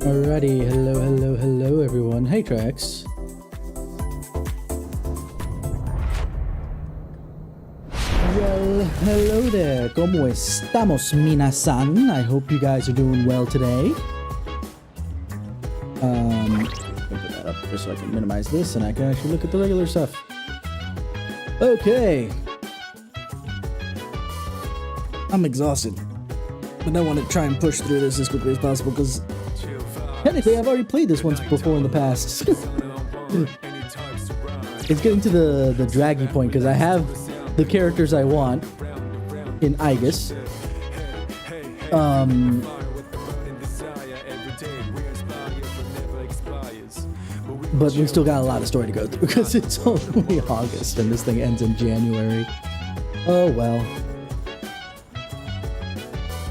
Alrighty, hello everyone. Hey Trax. Well, hello there. ¿Cómo estamos, minasan? I hope you guys are doing well today. Put that up just so I can minimize this and I can actually look at the regular stuff. Okay. I'm exhausted, but I want to try and push through this as quickly as possible because technically I've already played this once before in the past. It's getting to the draggy point because I have the characters I want in Aegis. But we still got a lot of story to go through because it's only August and this thing ends in January. Oh well.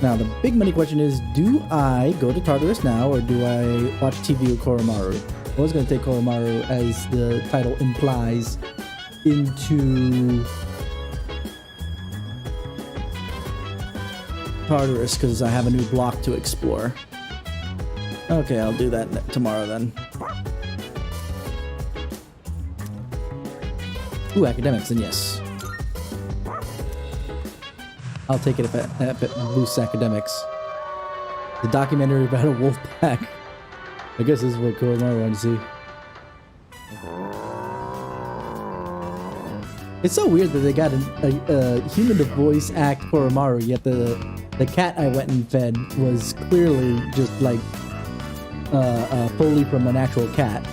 Now the big money question is, do I go to Tartarus now or do I watch TV with Koromaru? I was going to take Koromaru, as the title implies, into Tartarus because I have a new block to explore. Okay, I'll do that tomorrow then. Ooh, academics, and yes. I'll take it if it boosts academics. The documentary about a wolf pack. I guess this is what Koromaru wanted to see. It's so weird that they got a human to voice act Koromaru, yet the cat I went and fed was clearly just like Foley from an actual cat.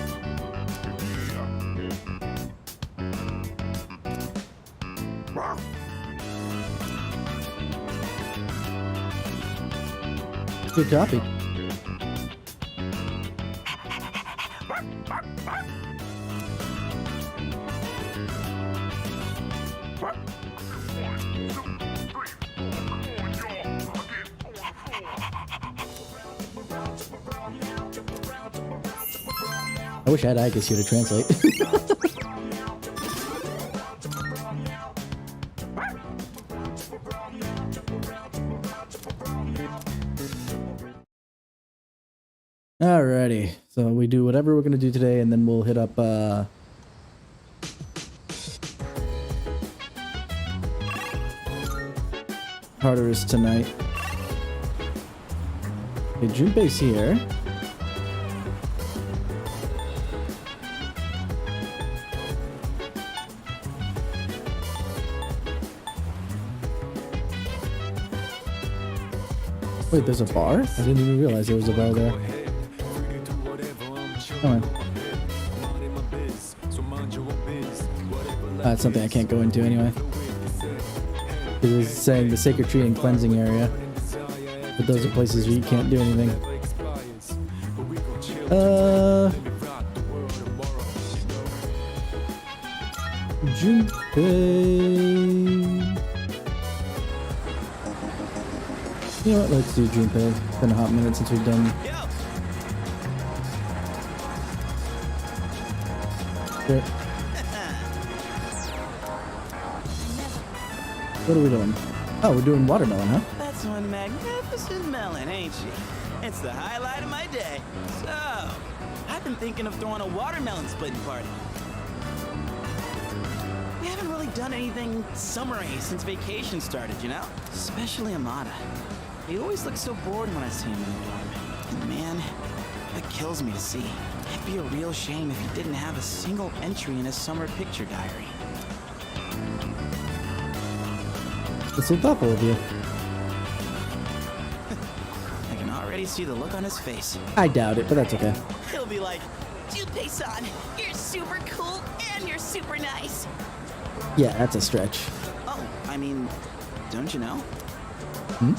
Good copy. I wish I had Aegis here to translate. Alrighty, so we do whatever we're gonna do today, and then we'll hit up Tartarus tonight. Okay, Junpei's here. Wait, there's a bar? I didn't even realize there was a bar there. Oh, that's something I can't go into anyway. It was saying the sacred tree and cleansing area, but those are places where you can't do anything. Junpei. You know what? Let's do Junpei. It's been a hot minute since we've done. Great. What are we doing? Oh, we're doing watermelon, huh? That's one magnificent melon, ain't she? It's the highlight of my day. So, I've been thinking of throwing a watermelon splitting party. We haven't really done anything summery since vacation started, you know? Especially Amada. He always looks so bored when I see him in the dorm. And man, that kills me to see. It'd be a real shame if he didn't have a single entry in his summer picture diary. That's so thoughtful of you. I can already see the look on his face. I doubt it, but that's okay. He'll be like, Junpei-san, you're super cool and you're super nice. Yeah, that's a stretch. Oh, I mean, don't you know? Hmm?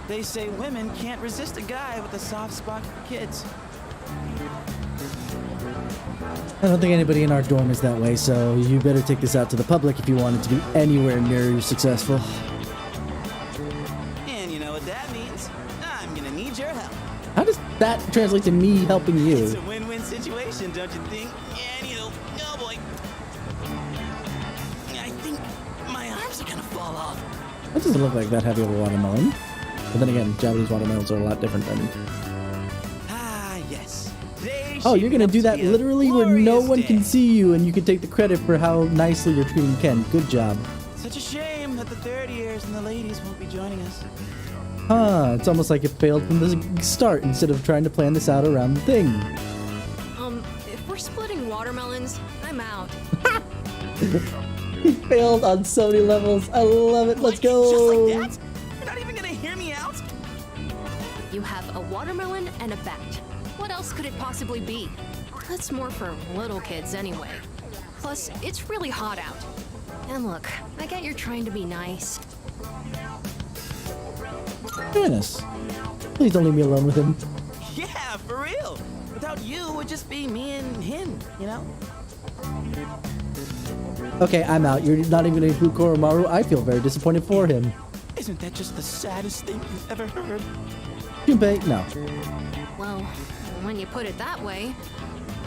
They say women can't resist a guy with a soft spot for kids. I don't think anybody in our dorm is that way, so you better take this out to the public if you want it to be anywhere near successful. And you know what that means? I'm gonna need your help. How does that translate to me helping you? It's a win-win situation, don't you think? And you know, oh boy. I think my arms are gonna fall off. That doesn't look like that heavy of a watermelon. But then again, Japanese watermelons are a lot different than Oh, you're gonna do that Shaping up to be a literally where no glorious one can day. see you and you can take the credit for how nicely you're treating Ken. Good job. Such a shame that the third years and the ladies won't be joining us. Huh, it's almost like it failed from the start instead of trying to plan this out around the thing. If we're splitting watermelons, I'm out. He failed on so many levels. I love it. Let's go. Just like that? You're not even gonna hear me out? You have a watermelon and a bat. What else could it possibly be? That's more for little kids anyway. Plus, it's really hot out. And look, I get you're trying to be nice. Goodness. Please don't leave me alone with him. Yeah, for real. Without you, it would just be me and him, you know? Okay, I'm out. You're not even gonna include Koromaru. I feel very disappointed for him. Isn't that just the saddest thing you've ever heard? Junpei, no. Well, when you put it that way,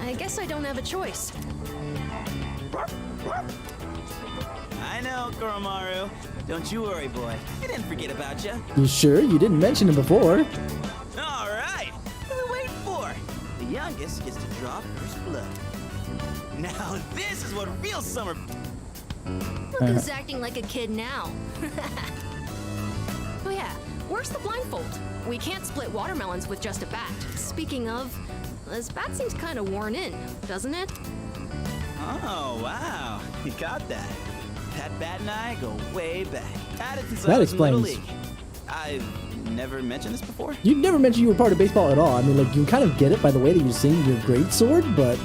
I guess I don't have a choice. I know, Koromaru. Don't you worry, boy. I didn't forget about you. You sure? You didn't mention him before. All right. What are we waiting for? The youngest gets to draw first blood. Now this is what real summer... Look who's acting like a kid now. Oh yeah, where's the blindfold? We can't split watermelons with just a bat. Speaking of, this bat seems kind of worn in, doesn't it? Oh, wow. You got that. That bat and I go way back. Had it since That I was in Little explains. League. I've never mentioned this before. You never mentioned you were part of baseball at all. I mean, like, you kind of get it by the way that you sing your great sword, but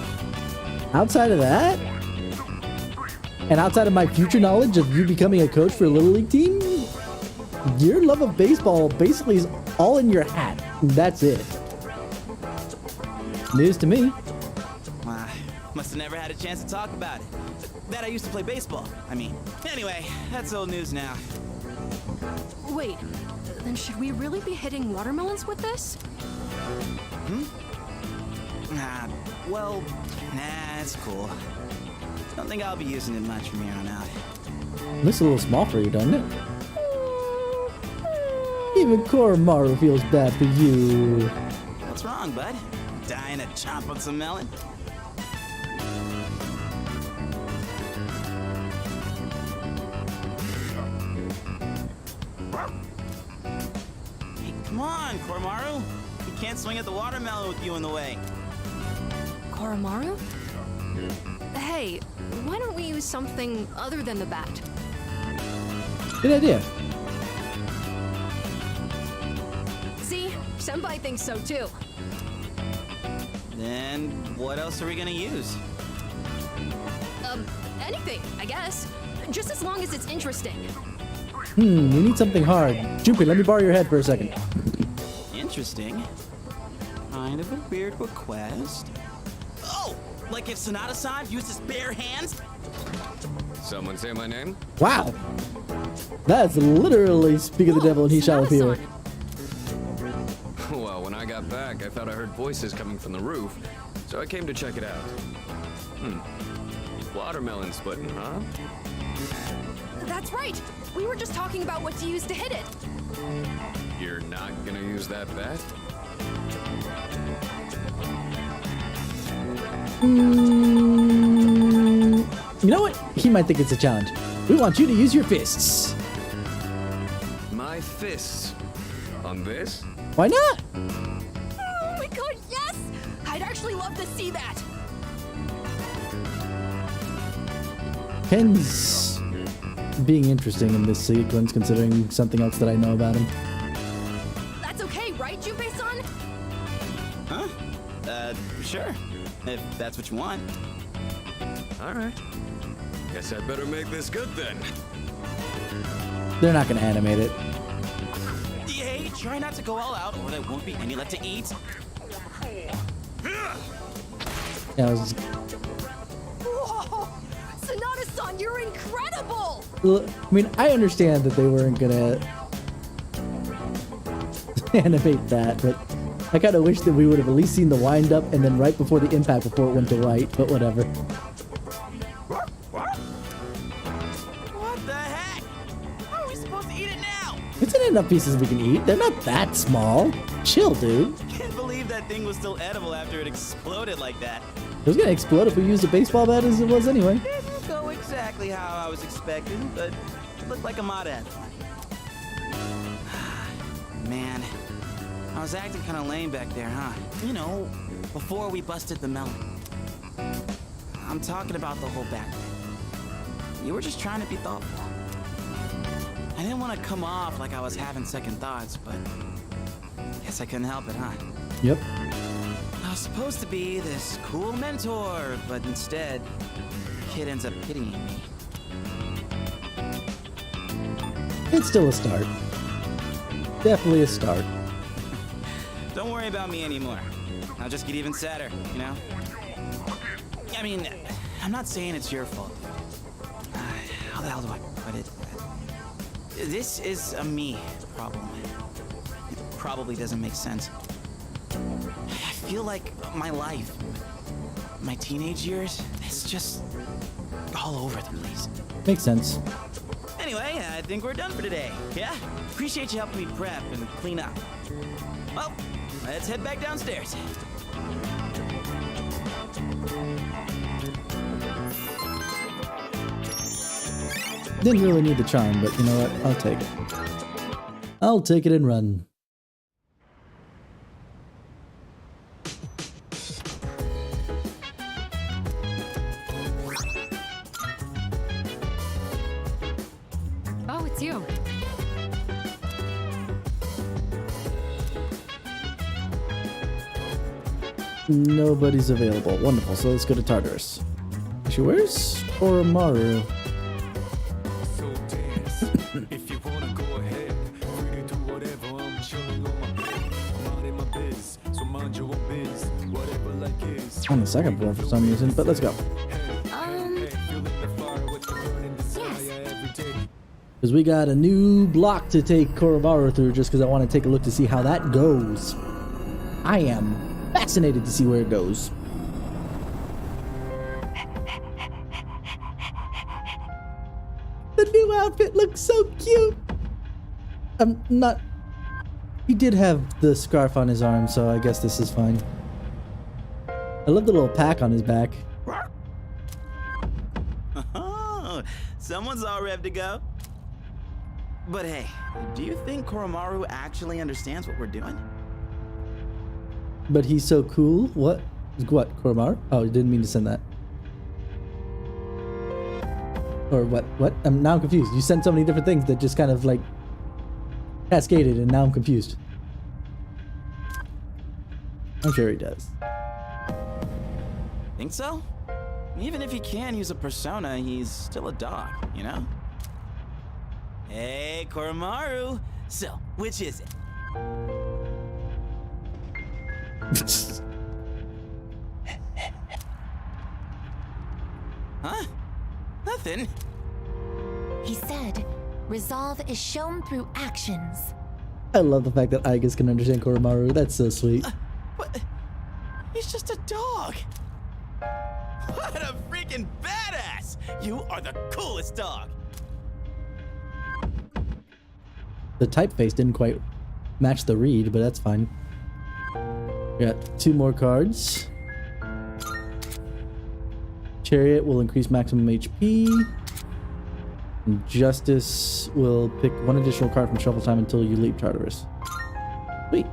outside of that, and outside of my future knowledge of you becoming a coach for a Little League team, your love of baseball basically is all in your hat. That's it. News to me. Must have never had a chance to talk about it. That I used to play baseball, I mean. Anyway, that's old news now. Wait, then should we really be hitting watermelons with this? Well, it's cool. Don't think I'll be using it much from here on out. Looks a little small for you, doesn't it? Even Koromaru feels bad for you. What's wrong, bud? Dying to chomp on some melon? Hey, come on, Koromaru. You can't swing at the watermelon with you in the way. Koromaru? Hey, why don't we use something other than the bat? Good idea. See, Senpai thinks so too. Then what else are we gonna use? Anything, I guess. Just as long as it's interesting. We need something hard. Junpei, let me borrow your head for a second. Interesting. Kind of a weird request. Oh, like if Sonata-san used his bare hands? Someone say my name? Wow. That's literally speak of the devil and he shall appear. Sonata-san. Well, when I got back, I thought I heard voices coming from the roof, so I came to check it out. Watermelon splitting, huh? That's right. We were just talking about what to use to hit it. You're not gonna use that bat? You know what? He might think it's a challenge. We want you to use your fists. My fists. On this? Why not? Oh my god, yes! I'd actually love to see that. Ken's being interesting in this sequence, considering something else that I know about him. That's okay, right, Junpei-san? Huh? Sure. If that's what you want. Alright. Guess I better make this good then. They're not going to animate it. Hey, try not to go all out or there won't be any left to eat. Yeah, I was just, Whoa! Sonata-san, you're incredible! I mean, I understand that they weren't going to animate that, but I kind of wish that we would have at least seen the wind up and then right before the impact before it went to white, but whatever. What the heck? How are we supposed to eat it now? It's in enough pieces we can eat. They're not that small. Chill, dude. Can't believe believe that thing was still edible after it exploded like that. It was gonna explode if we used a baseball bat as it was anyway. Didn't go exactly how I was expecting, but it looked like Amada had fun. Man, I was acting kind of lame back there, huh? You know, before we busted the melon. I'm talking about the whole back thing. You were just trying to be thoughtful. I didn't want to come off like I was having second thoughts, but guess I couldn't help it, huh? Yep. I was supposed to be this cool mentor, but instead, the kid ends up pitying me. It's still a start. Definitely a start. Don't worry about me anymore. I'll just get even sadder, you know? I mean, I'm not saying it's your fault. How the hell do I put it? This is a me problem. It probably doesn't make sense. I feel like my life, my teenage years, it's just all over the place. Makes sense. Anyway, I think we're done for today. Yeah? Appreciate you helping me prep and clean up. Well, let's head back downstairs. Didn't really need the charm, but you know what? I'll take it. I'll take it and run. Oh, it's you. Nobody's available. Wonderful. So let's go to Tartarus. Actually, where's Koromaru? If you wanna go ahead, free to do whatever. I'm chilling on my bed. I'm minding my biz, so mind your own biz. Whatever like is. On the second floor for some reason, but let's go. Feeling the fire with the burning desire Yes. every day. Because we got a new block to take Koromaru through just because I want to take a look to see how that goes. I am fascinated to see where it goes. The new outfit looks so cute. I'm not... He did have the scarf on his arm, so I guess this is fine. I love the little pack on his back. Oh, someone's all ready to go. But hey, do you think Koromaru actually understands what we're doing? But he's so cool. What? What, Koromaru? Oh, you didn't mean to send that. Or what? What? Now I'm confused. You sent so many different things that just kind of like cascaded, and now I'm confused. I'm sure he does. Think so? Even if he can use a persona, he's still a dog, you know? Hey, Koromaru. So, which is it? Huh? Nothing. He said, resolve is shown through actions. I love the fact that Igus can understand Koromaru. That's so sweet. But he's just a dog. What a freaking badass! You are the coolest dog. The typeface didn't quite match the read, but that's fine. We got 2 more cards. Chariot will increase maximum HP. And Justice will pick 1 additional card from shuffle time until you leave Tartarus. Sweet.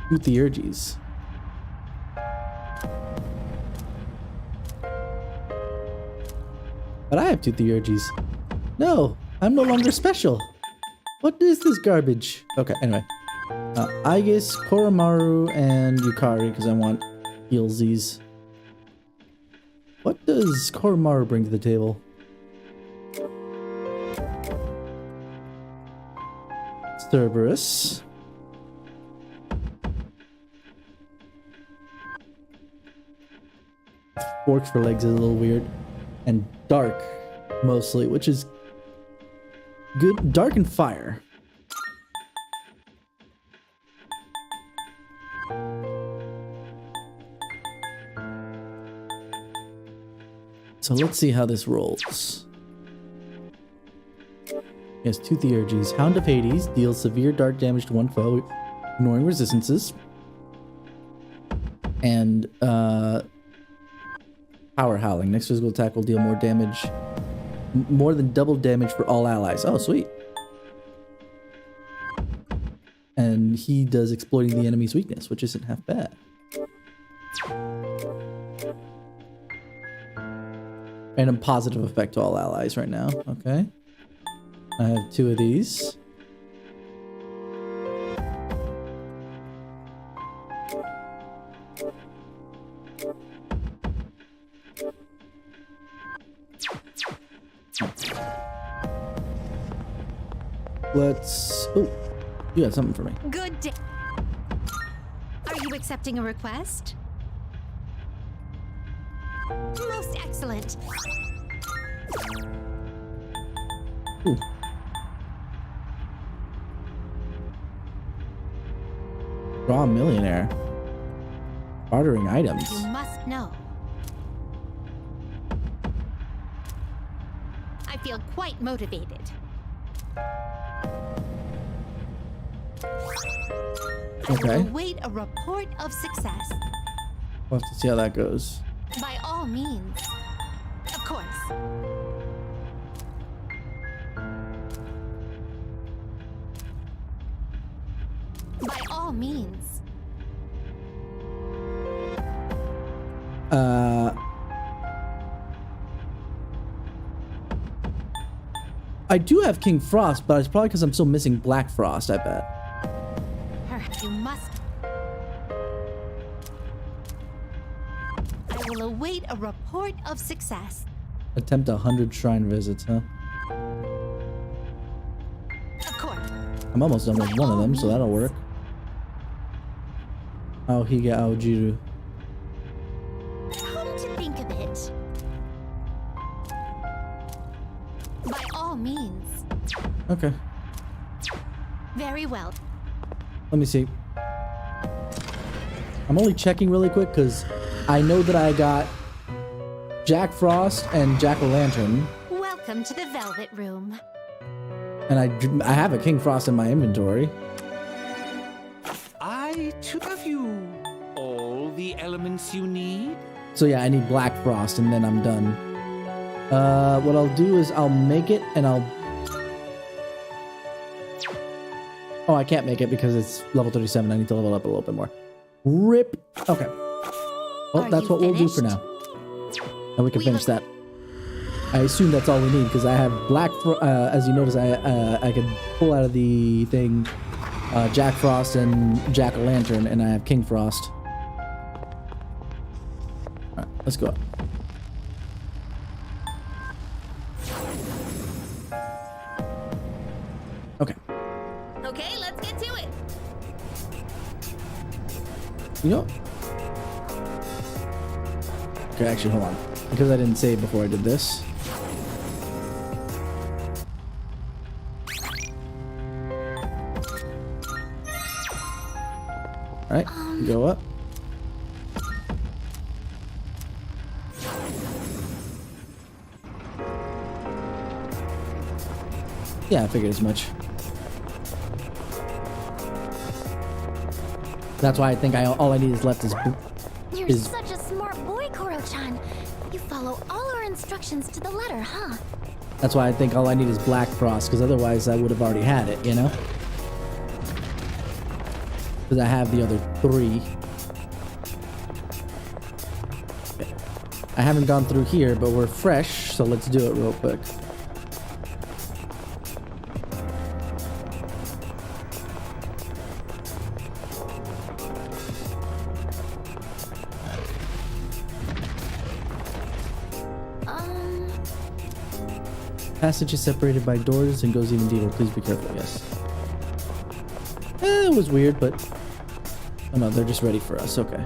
2 Theurges. But I have 2 Theurges. No, I'm no longer special. What is this garbage? Okay, anyway. Igus, Koromaru, and Yukari, because I want healsies. What does Koromaru bring to the table? Cerberus. Forks for legs is a little weird. And dark, mostly, which is good. Dark and fire. So let's see how this rolls. He has 2 Theurgies. Hound of Hades deals severe dark damage to one foe, ignoring resistances. And Power Howling. Next physical attack will deal more damage, more than double damage for all allies. Oh, sweet. And he does exploiting the enemy's weakness, which isn't half bad. Random positive effect to all allies right now. Okay. I have 2 of these. Let's... Oh, you got something for me. Good day. Are you accepting a request? Most excellent. Ooh. Draw a millionaire. Bartering items. You must know. I feel quite motivated. Okay. I will await a report of success. We'll have to see how that goes. By all means. Of course. By all means. I do have King Frost, but it's probably because I'm still missing Black Frost, I bet. You must. I will await a report of success. Attempt 100 shrine visits, huh? Of course. I'm almost done with one of them, so that'll work. Aohiga Aojiru. Come to think of it. By all means. Okay. Very well. Let me see. I'm only checking really quick because I know that I got Jack Frost and Jack-o'-lantern. Welcome to the Velvet Room. And I have a King Frost in my inventory. I too have you all the elements you need. So yeah, I need Black Frost and then I'm done. What I'll do is I'll make it and I'll... Oh, I can't make it because it's level 37. I need to level up a little bit more. Rip. Okay. Well, Are that's you what we'll do for finished? now. And we can finish that. I assume that's all we need because I have as you notice, I can pull out of the thing Jack Frost and Jack-o'-lantern, and I have King Frost. All right, let's go up. Okay. Okay, let's get to it. You know? Okay, actually, hold on. Because I didn't save before I did this. Alright, go up. Yeah, I figured as much. That's why I think all I need is left is... You're such a smart boy, Koro-chan. You follow all our instructions to the letter, huh? That's why I think all I need is Black Frost, because otherwise I would have already had it, you know? Because I have the other 3. Okay. I haven't gone through here, but we're fresh, so let's do it real quick. Passage is separated by doors and goes even deeper. Please be careful, yes. It was weird, but... Oh no, they're just ready for us. Okay.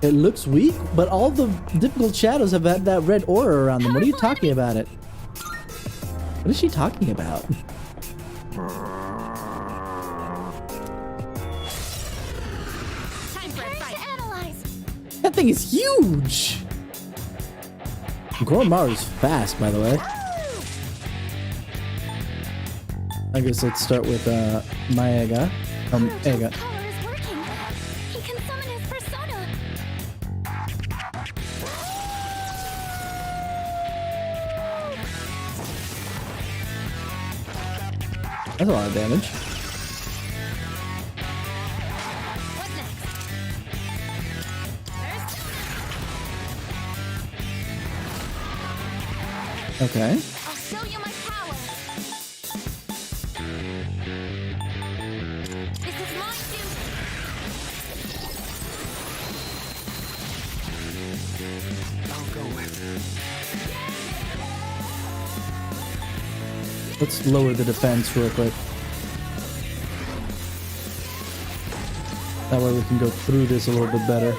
It looks weak, but all the difficult shadows have had that red aura around them. What are you talking about it? What is she talking about? Time thing is huge! Koromaru's fast, by the way. I guess let's start with Maega. Ega. Power is working. He can summon his persona. That's a lot of damage. What next? Okay. I'll show you my power. This is my suit. I'll go with Let's lower the defense real quick. That way we can go through this a little bit better.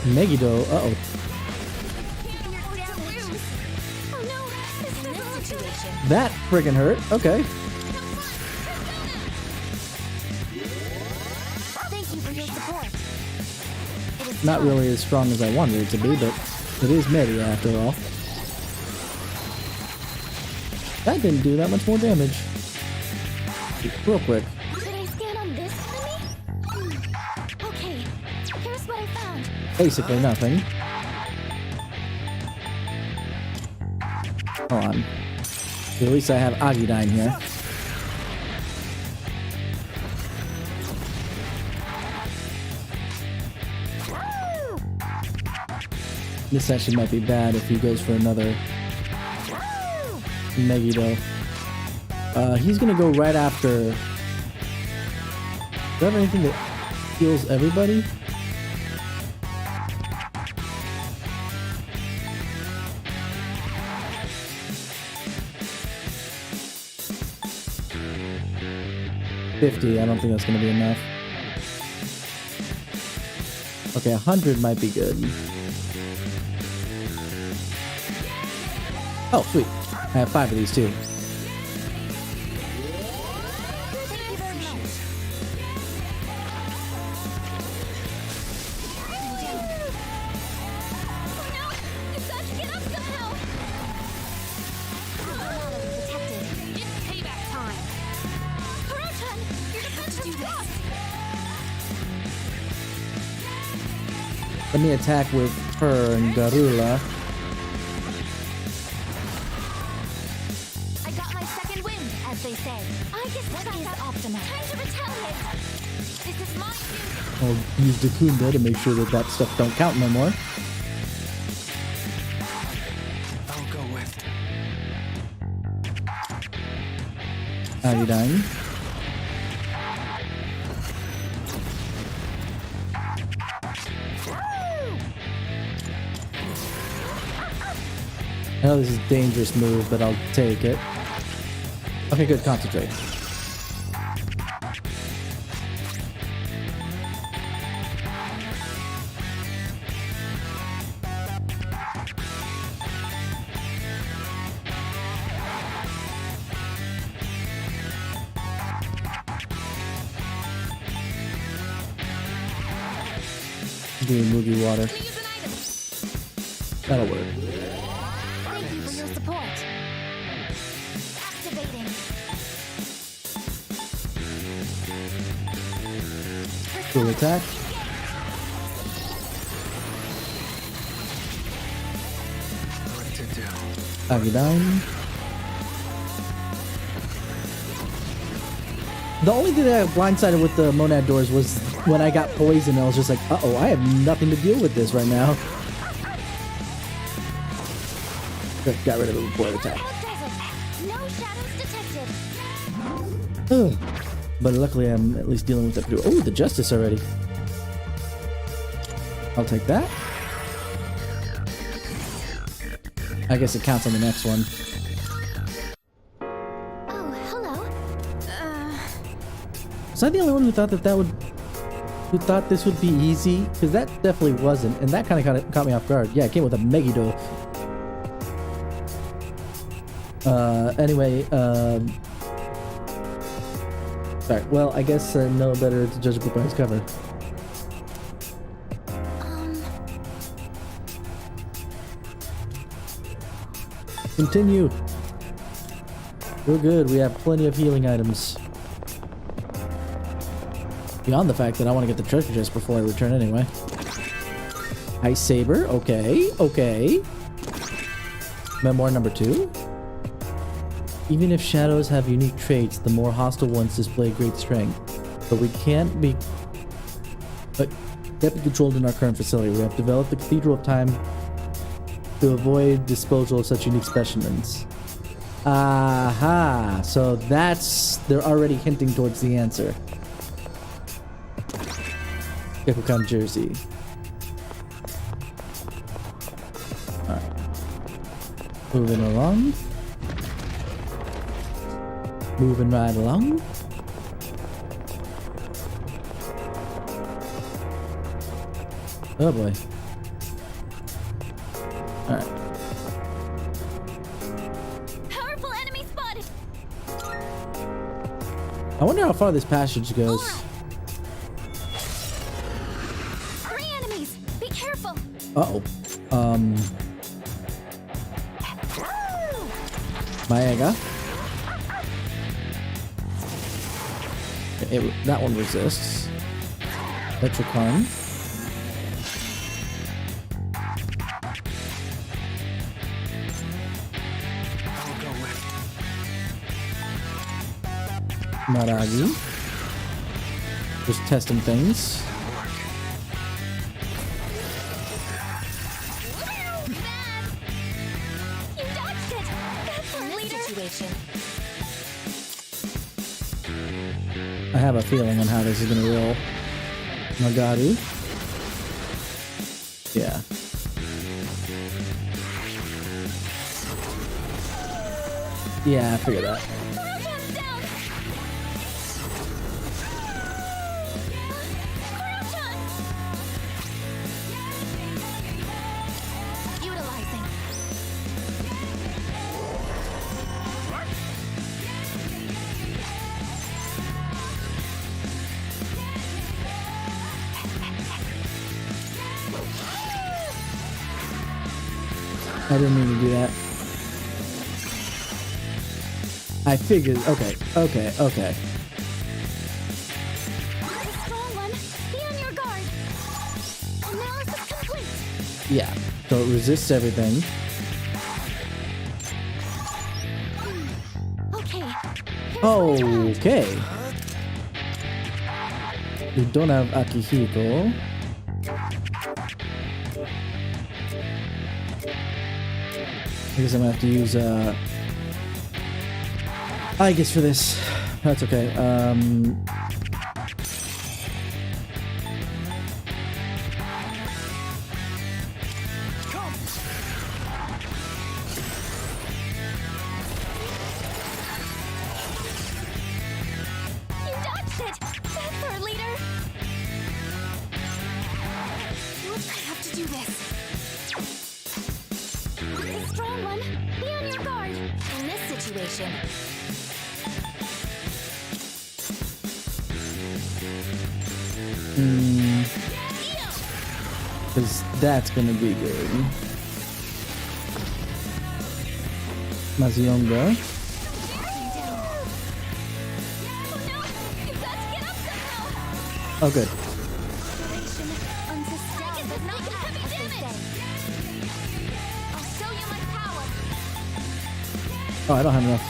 Megiddo, uh-oh. Oh no, this doesn't look good. That friggin' hurt. Okay. Thank you for your support. It is Not fun. really as strong as I wanted it to be, but it is Medi after all. That didn't do that much more damage. Real quick. Should I scan on this enemy? Okay, here's what I found. Basically nothing. Hold on. At least I have Agidine here. This actually might be bad if he goes for another Megiddo. He's gonna go right after. Do you have anything that heals everybody? $50. I don't think that's gonna be enough. Okay, 100 might be good. Oh, sweet. I have 5 of these too. Thank you very much. Oh no, I've got to get up somehow. Protected. It's payback time. Koro-chan, your defense is blocked. Let me attack with her and Garula. I got my second wind, as they say. I guess what is optimal. Time to retaliate. This is my suit. I'll use Dakunda to make sure that that stuff don't count no more. I'll go with Iodine. I know this is a dangerous move, but I'll take it. Okay, good. Concentrate. Give me Moogie water. Can I use an item? That'll work. Thank you for your support. Activating. Full attack. what to do. Agidine. The only thing that I got blindsided with the monad doors was when I got poisoned. I was just like, uh-oh, I have nothing to deal with this right now. Got rid of it before the attack. No shadows detected. Ugh. But luckily I'm at least dealing with that. Oh, the justice already. I'll take that. I guess it counts on the next one. Oh, hello. Was I the only one who thought who thought this would be easy? Because that definitely wasn't, and that kind of caught me off guard. Yeah, it came with a Megiddo. Anyway, sorry. Well, I guess no better to judge a book by its cover. Continue. We're good. We have plenty of healing items. Beyond the fact that I want to get the treasure chest before I return anyway. Ice Saber. Okay. Okay. Memoir number 2. Even if shadows have unique traits, the more hostile ones display great strength. But can't be controlled in our current facility. We have developed the Cathedral of Time to avoid disposal of such unique specimens. Aha! So they're already hinting towards the answer. Gekukan Jersey. Alright. Moving along. Moving right along. Oh boy. Alright. Powerful enemy spotted. I wonder how far this passage goes. Three enemies. Be careful. Uh-oh. Maega. That one resists. Electrocarn. Maragi. Just testing things. You dodged it. That's our leader. Situation. I have a feeling on how this is gonna roll. Nagaru. Yeah. Yeah, I figured that. Koromaru's down. Koromaru. Utilizing. I didn't mean to do that. I figured. Okay. Okay. Okay. The strong one. Be on your guard. Analysis complete. Yeah. So it resists everything. Okay. Okay. We don't have Akihiko. I guess I'm gonna have to use I guess for this. That's okay. You dodged it. That's our leader. I have to do this. The strong one. Be on your guard. In this situation. Because that's gonna be good. Mazionga. Oh, good. Oh, I don't have enough.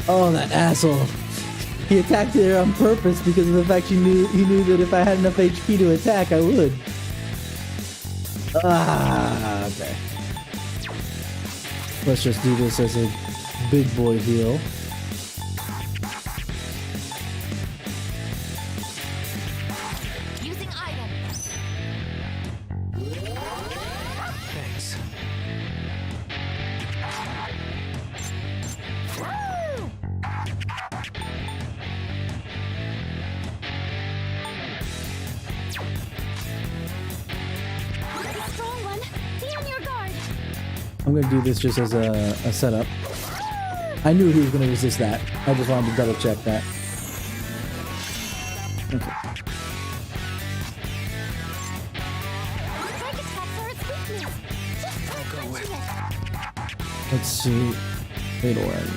Oh, that asshole. He attacked her on purpose because of the fact he knew that if I had enough HP to attack, I would. Ah, okay. Let's just do this as a big boy heal. Using item. Thanks. The strong one. Be on your guard. I'm gonna do this just as a setup. I knew he was gonna resist that. I just wanted to double check that. Okay. Strike attacks are its weakness. Just try punching it. Let's see. Fatal end.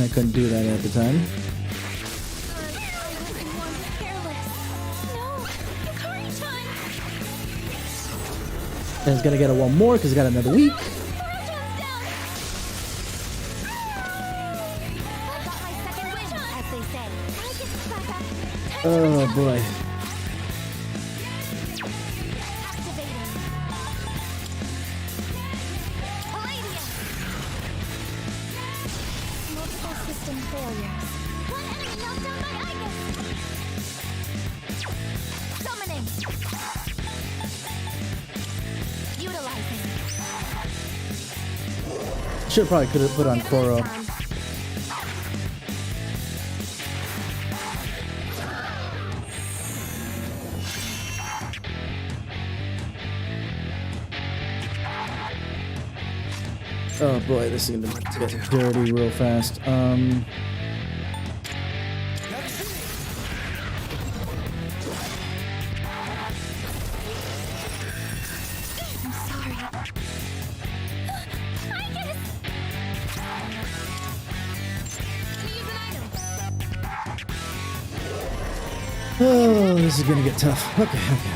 I couldn't do that at the time. I wasn't one careless. No, Hikari time. And it's gonna get a one more because it's got another week. Marathon's down. I got my second wind, as they say. I get back up. Time to Oh retaliate. boy. Activating. Palladium. Multiple system failures. One enemy knocked down by Igus. Summoning. Utilizing. Should probably could have put on Koro. Time. Oh boy, this is gonna get dirty real fast. I'm sorry. Igus! Use an item. Oh, this is gonna get tough. Okay, okay.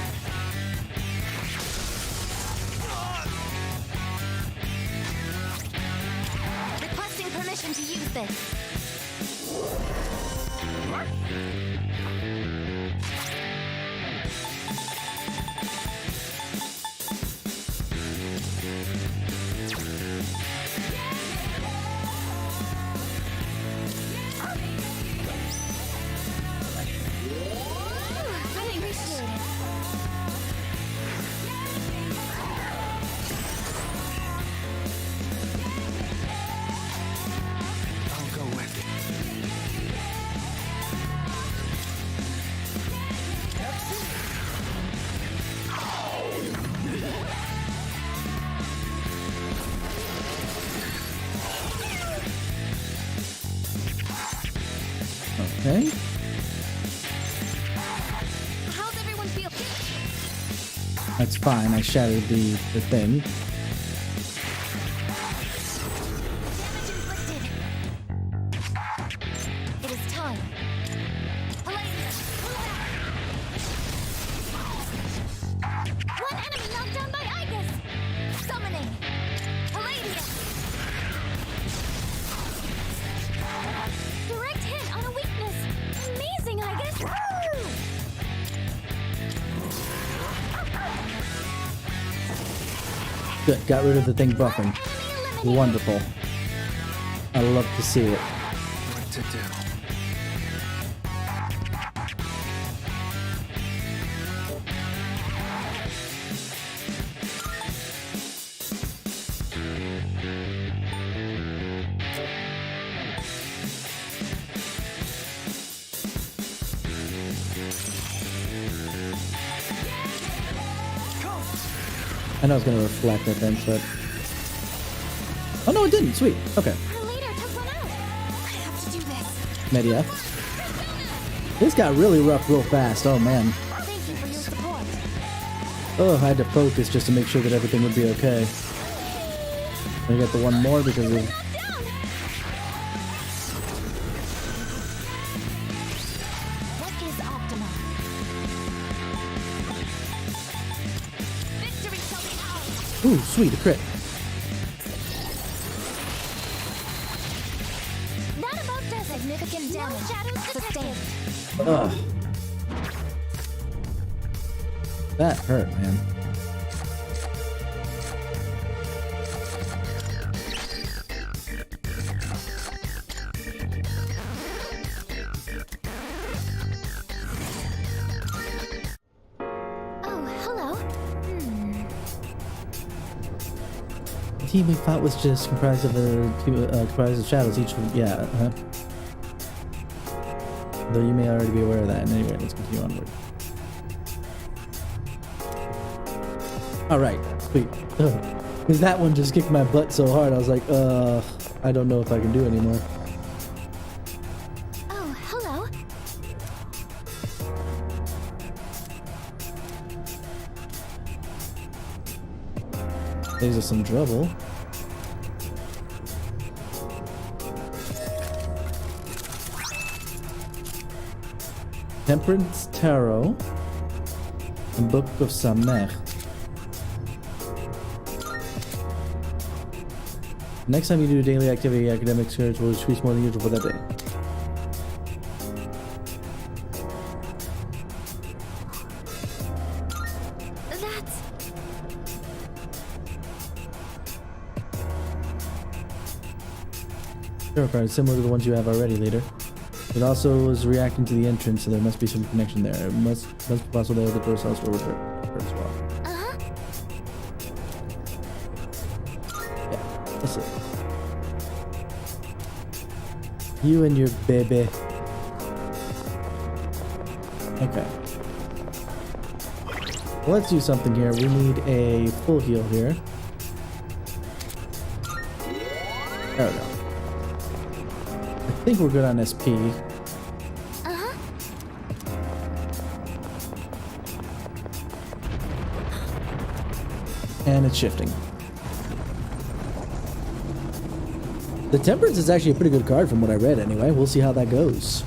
Requesting permission to use this. Really appreciate it. I'll go with it. Okay. How's everyone feel? That's fine. I shattered the thing. Damage inflicted. It is time. Palladium, move out. One enemy knocked down by Igus. Summoning. Palladium. Direct hit on a weakness. Amazing, Igus. Woo! Good. Got rid of the thing buffing. Enemy eliminated. Wonderful. I love to see it. What to do? I know it's gonna reflect, I think, but. Oh no, it didn't. Sweet. Okay. Our leader took one out. I have to do this. Media. This got really rough real fast. Oh man. Thank you for your support. Oh, I had to focus just to make sure that everything would be okay. I got the one more because of. Not down. What is optimal? Victory shall be ours. Ooh, sweet, a crit. That about does it. Significant damage. No shadows detected. Ugh. That hurt, man. Oh, hello. team we fought was just comprised of shadows. Each, yeah. Though you may already be aware of that. And anyway, let's continue onward. All right, sweet. Because that one just kicked my butt so hard. I was like, I don't know if I can do anymore. Oh, hello. These are some trouble. Temperance Tarot and Book of Samech. Next time you do a daily activity, academic search will increase more than usual for that day. That's... Tarot card similar to the ones you have already, leader. It also is reacting to the entrance, so there must be some connection there. It must be possible that the first house will return as well. Uh-huh. Yeah, that's it. You and your baby. Okay. Well, let's do something here. We need a full heal here. There we go. I think we're good on SP. Uh-huh. And it's shifting. The Temperance is actually a pretty good card from what I read anyway. We'll see how that goes.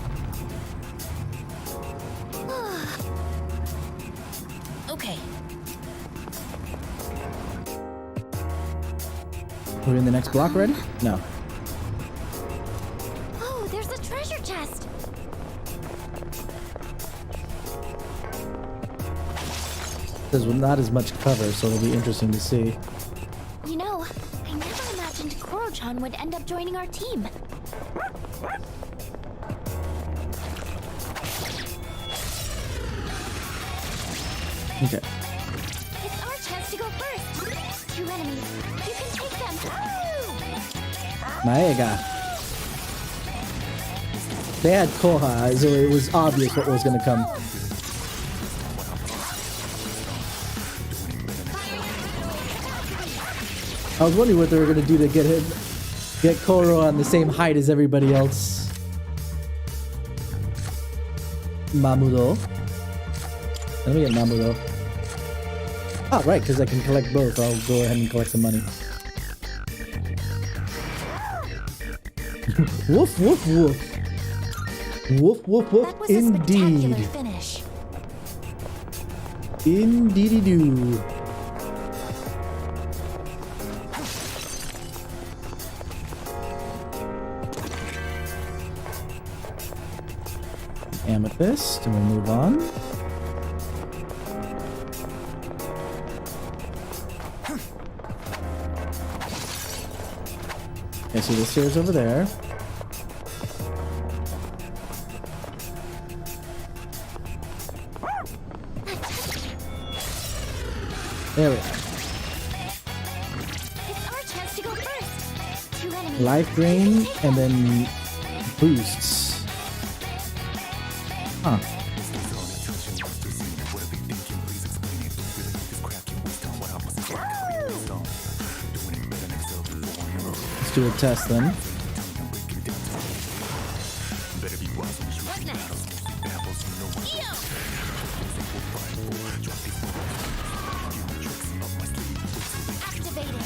Okay. We're in the next block already? No. Oh, there's a treasure chest. There's not as much cover, so it'll be interesting to see. You know, I never imagined Koro-chan would end up joining our team. Okay. It's our chance to go first. 2 enemies. You can take them. Maega. They had Koha, so it was obvious what was going to come. I was wondering what they were going to do to get Koro on the same height as everybody else. Mamudo. Let me get Mamudo. Oh, right, because I can collect both. I'll go ahead and collect the money. Woof, woof, woof. Woof, woof, woof. That was a Indeed. spectacular finish. Indeedy-doo. Amethyst, and we'll move on. Okay, so the stairs over there. There we are. It's our chance to go first. 2 enemies. Life drain and then boosts. Huh. Let's do a test then. What's next? Activating.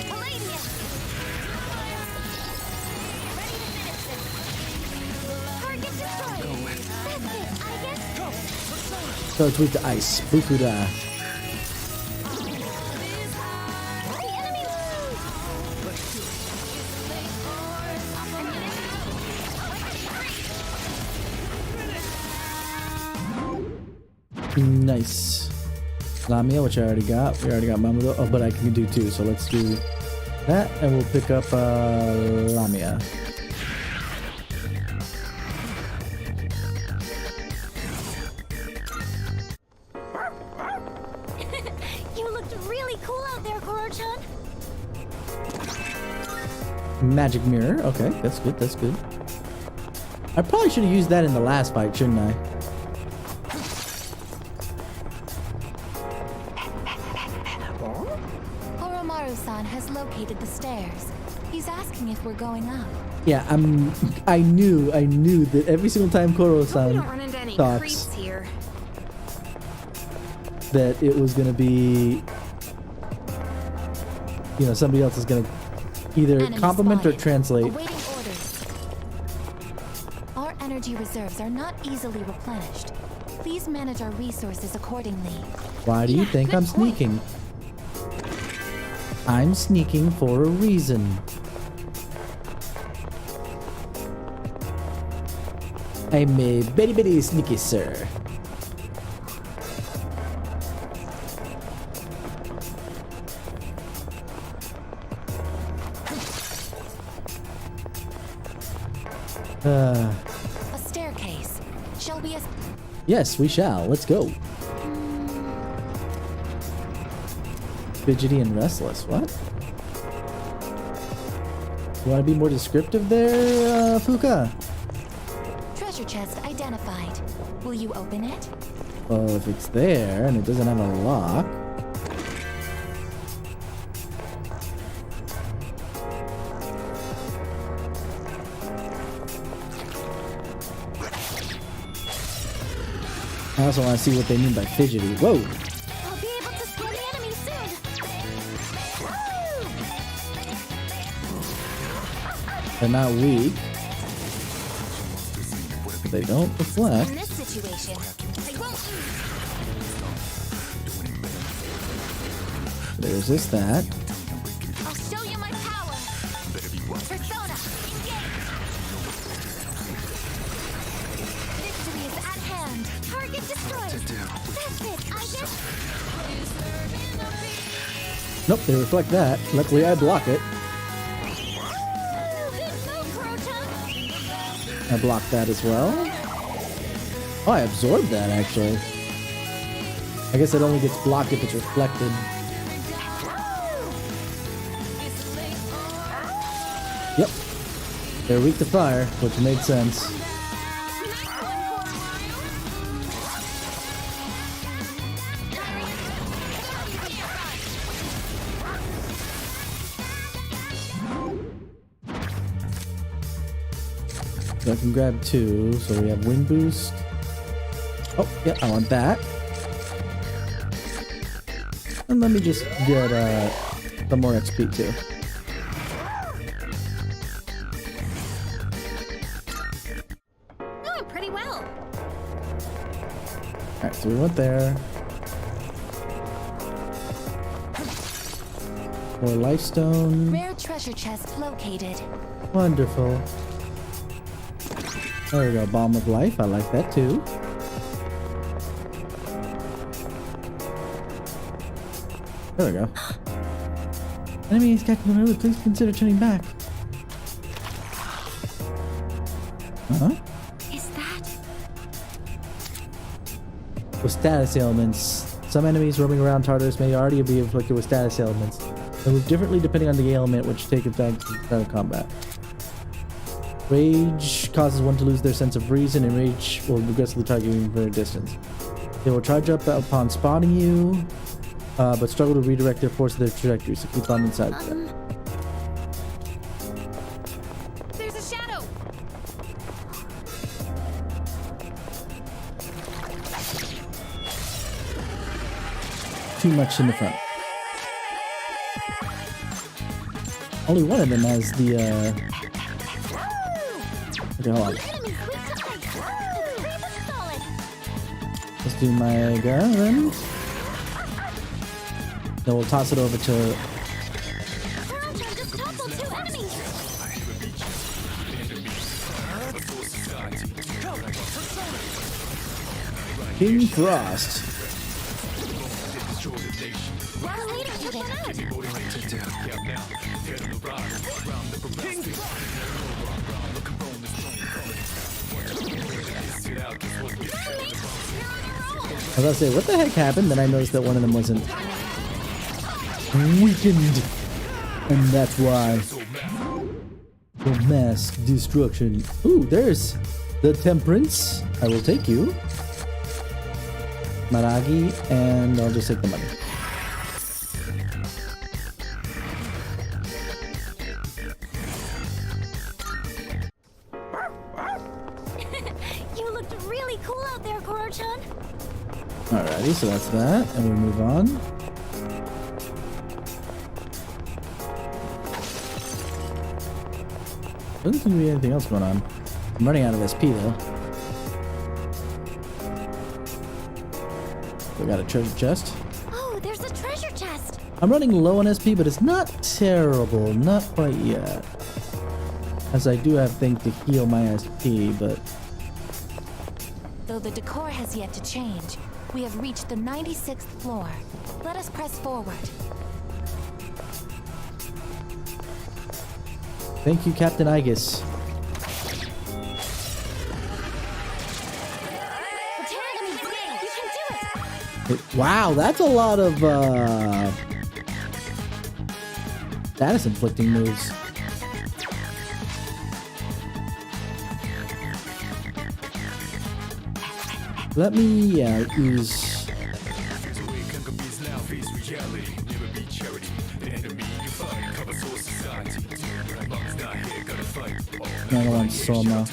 Palladium. Ready to finish this. Target destroyed. That's it, I guess. So it's with the ice. Bukuda. The enemy Nice. Lamia, which I already got. We already got Mamudo. Oh, but I can do 2, so let's do that, and we'll pick up Lamia. You looked really cool Magic mirror. Okay, that's good. That's good. I probably should have used that in the last fight, shouldn't I? Koromaru-san has located the stairs. He's asking if we're going up. Yeah, I knew that every single time Hope we Koro-san don't run into any talks, creeps here. that it was gonna be, you know, somebody else is gonna either Enemy compliment or spotted. translate. Awaiting orders. Our energy reserves are not easily replenished. Please manage our resources accordingly. Why do you Yeah, think good I'm point. sneaking? I'm sneaking for a reason. I'm a very, very sneaky sir. A staircase. Shall we Yes, we shall. Let's go. Fidgety and restless. What? You want to be more descriptive there, Fuka? treasure chest identified. Will you open it? Well, if it's there and it doesn't have a lock. I also want to see what they mean by fidgety. Whoa! I'll be able to scare the enemy soon. They're not weak. They don't deflect. In this situation, I won't. They resist that. I'll show you my power. Persona, engage. Victory is at hand. Target destroyed. That's it. I guess. Nope, they reflect that. Luckily, I block it. I blocked that as well. Oh, I absorbed that actually. I guess it only gets blocked if it's reflected. Yep. They're weak to fire, which made sense. So I can grab two. So we have wind boost. Oh, yeah, I want that. And let me just get some more XP too. Doing pretty well. Alright, so we went there. More life stone. Rare treasure chest located. Wonderful. There we go, Balm of Life. I like that too. There we go. Enemies, Captain Koromaru, please consider turning back. Huh? Is that? With status ailments. Some enemies roaming around Tartarus may already be afflicted with status ailments. They move differently depending on the ailment, which take effect at the start of combat. Rage causes one to lose their sense of reason, and rage will aggressively target you from a distance. They will charge up upon spotting you, but struggle to redirect their force of their trajectory, so keep on inside. There's a shadow. Too much in the front. Only one of them has the, okay, hold on. Let's do my gun, then we'll toss it over to... King Frost. I was gonna say, what the heck happened? Then I noticed that one of them wasn't weakened. And that's why. For mass destruction. Ooh, there's the Temperance. I will take you. Maragi, and I'll just take the money. You looked really cool out there, Koro-chan. Alrighty, so that's that, and we move on. Doesn't seem to be anything else going on. I'm running out of SP though. We got a treasure chest. Oh, there's a treasure chest. I'm running low on SP, but it's not terrible. Not quite yet. As I do have things to heal my SP, but... Though the decor has yet to change, we have reached the 96th floor. Let us press forward. Thank you, Captain Igus. Wow, that's a lot of status inflicting moves. Let me use. I don't want Soma.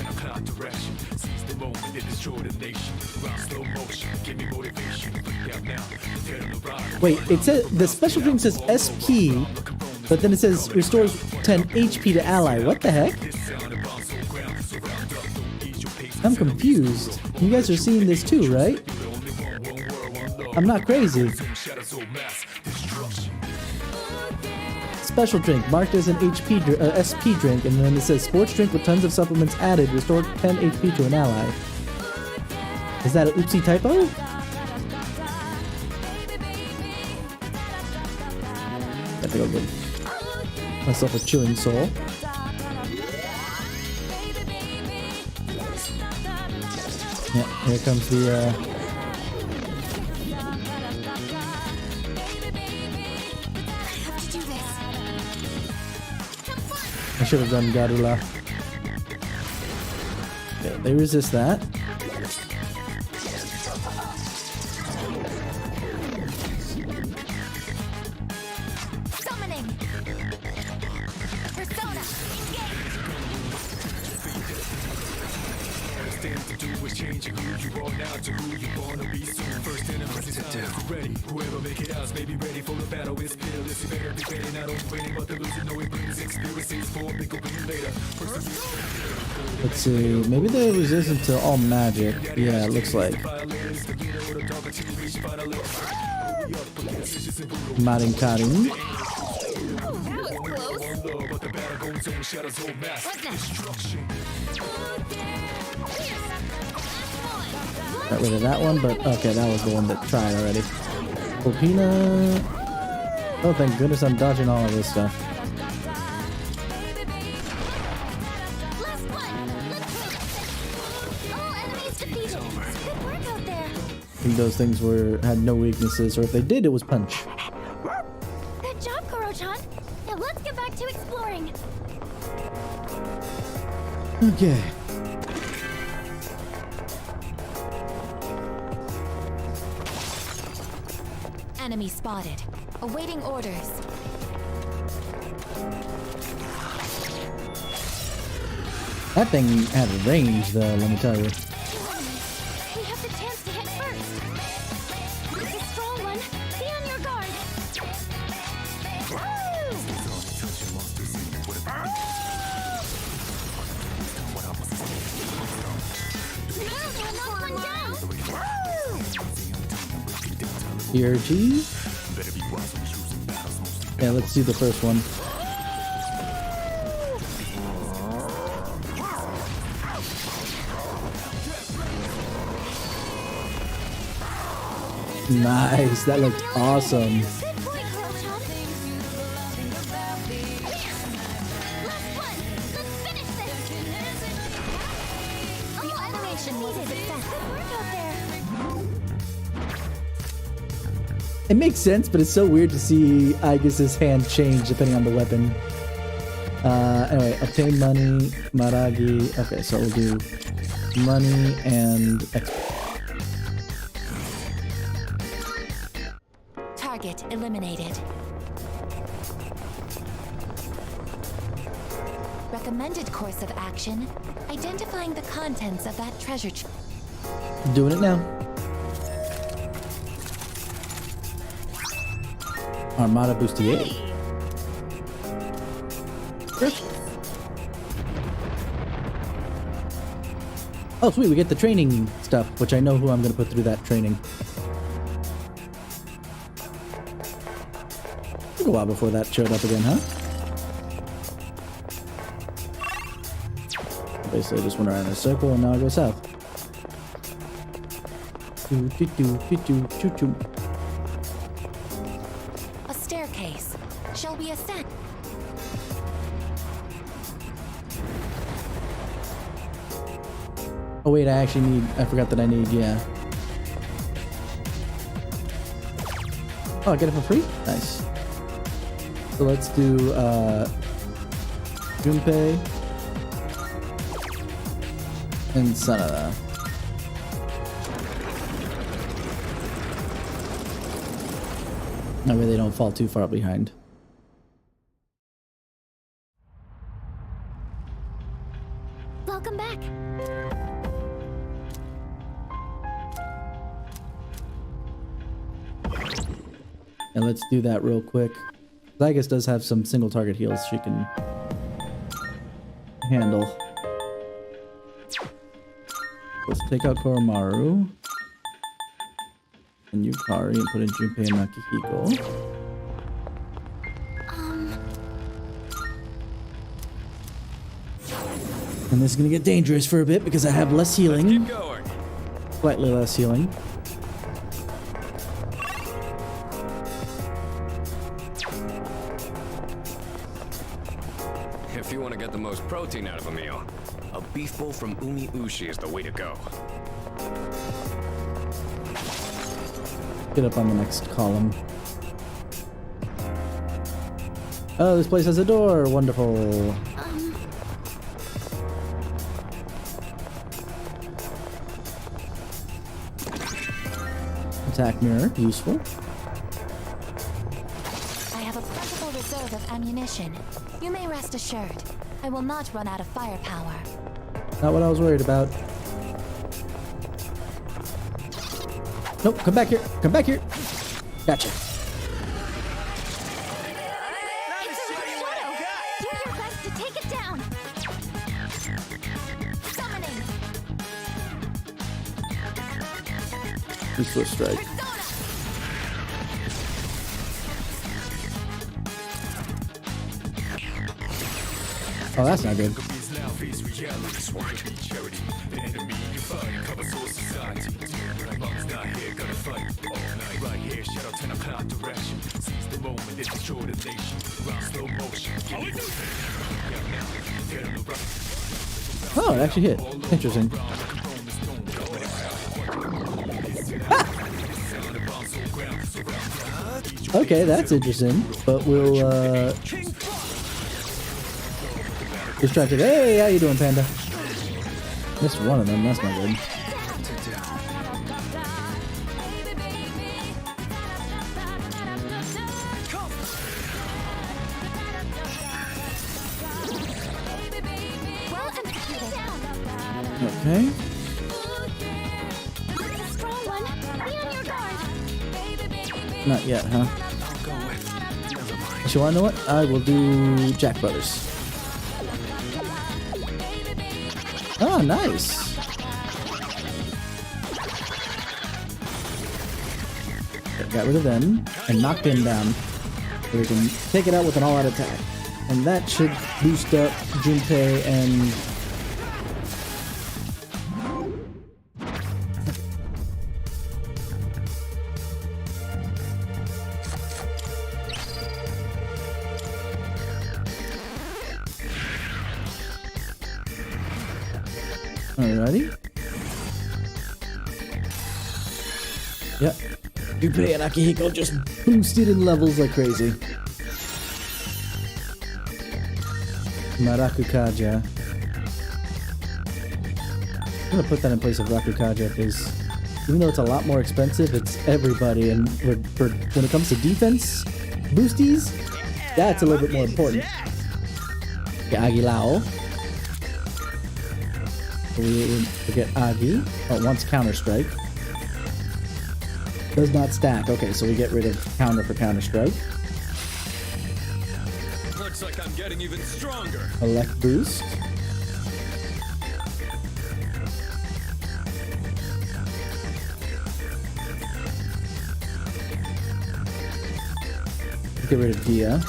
Wait, it says the special drink says SP, but then it says restores 10 HP to ally. What the heck? I'm confused. You guys are seeing this too, right? I'm not crazy. Special drink marked as an SP drink, and then it says sports drink with tons of supplements added, restore 10 HP to an ally. Is that an oopsie typo? I think I'll give myself a chilling soul. Yeah, here comes the I should have done Garula. Okay, they resist that. Summoning. Persona. Whoever make it out may be ready for the battle. It's fearless. You better be ready. Not only winning, but the losing. No, it brings experiences for a big win later. Let's see. Maybe they're resistant to all magic. Yeah, it looks like. Marinkari. Got rid of that one, but okay, that was the one that tried already. Popina. Oh, thank goodness I'm dodging all of this stuff. I think those things had no weaknesses, or if they did, it was punch. Good job, Koro-chan. Now let's get back to exploring. Okay. Enemy spotted. Awaiting orders. That thing had range, though, let me tell you. We have the chance to hit first. It's a strong one. Be on your guard. ERG? Yeah, let's do the first one. Nice, that looked awesome. Good boy, Koro-chan. Last one. Let's finish this. All animation needed. Good work out there. It makes sense, but it's so weird to see Igus's hand change depending on the weapon. Anyway, obtain money, Maragi. Okay, so we'll do money and Target eliminated. Recommended course of action: identifying the contents of that treasure chest. doing it now. Armada Bustier. Oh, sweet, we get the training stuff, which I know who I'm going to put through that training. Took a while before that showed up again, huh? Basically, I just went around in a circle and now I go south. A staircase. Shall we ascend? Oh wait, I forgot that I need, yeah. Oh, I get it for free? Nice. So let's do, Junpei and Sanada. That way they don't fall too far behind. Welcome back. And let's do that real quick. Zygus does have some single target heals she can handle. Let's take out Koromaru and Yukari and put in Junpei and Nakihiko. And this is gonna get dangerous for a bit because I have less healing. Keep going. Slightly less healing. If you want to get the most protein out of a meal, a beef bowl from Umi Ushi is the way to go. Get up on the next column. Oh, this place has a door. Wonderful. Attack mirror, useful. I have a plentiful reserve of ammunition. You may rest assured, I will not run out of firepower. Not what I was worried about. Nope, come back here. Come back here. Gotcha. It's a shadow! Do your best to take it down! Summoning! Useless strike. Oh, that's not good. Oh, it actually hit. Interesting. Okay, that's interesting. But we'll, distracted. Hey, how you doing, Panda? Missed one of them. That's not good. Okay. Strong one! Be on your guard! Not yet, huh? So you wanna know what? I will do Jack Brothers. Oh, nice. Got rid of them and knocked him down. So we can take it out with an all-out attack. And that should boost up Junpei and... Alrighty. Yep. Junpei and Akihiko just boosted in levels like crazy. Marakukaja. I'm gonna put that in place of Rakukaja because even though it's a lot more expensive, it's everybody. And when it comes to defense boosties, that's a little bit more important. Okay, Agilao. We get Agi. Oh, it wants counter strike. Does not stack. Okay, so we get rid of counter for counter strike. Looks like I'm getting even stronger. Elect boost. Get rid of Dia.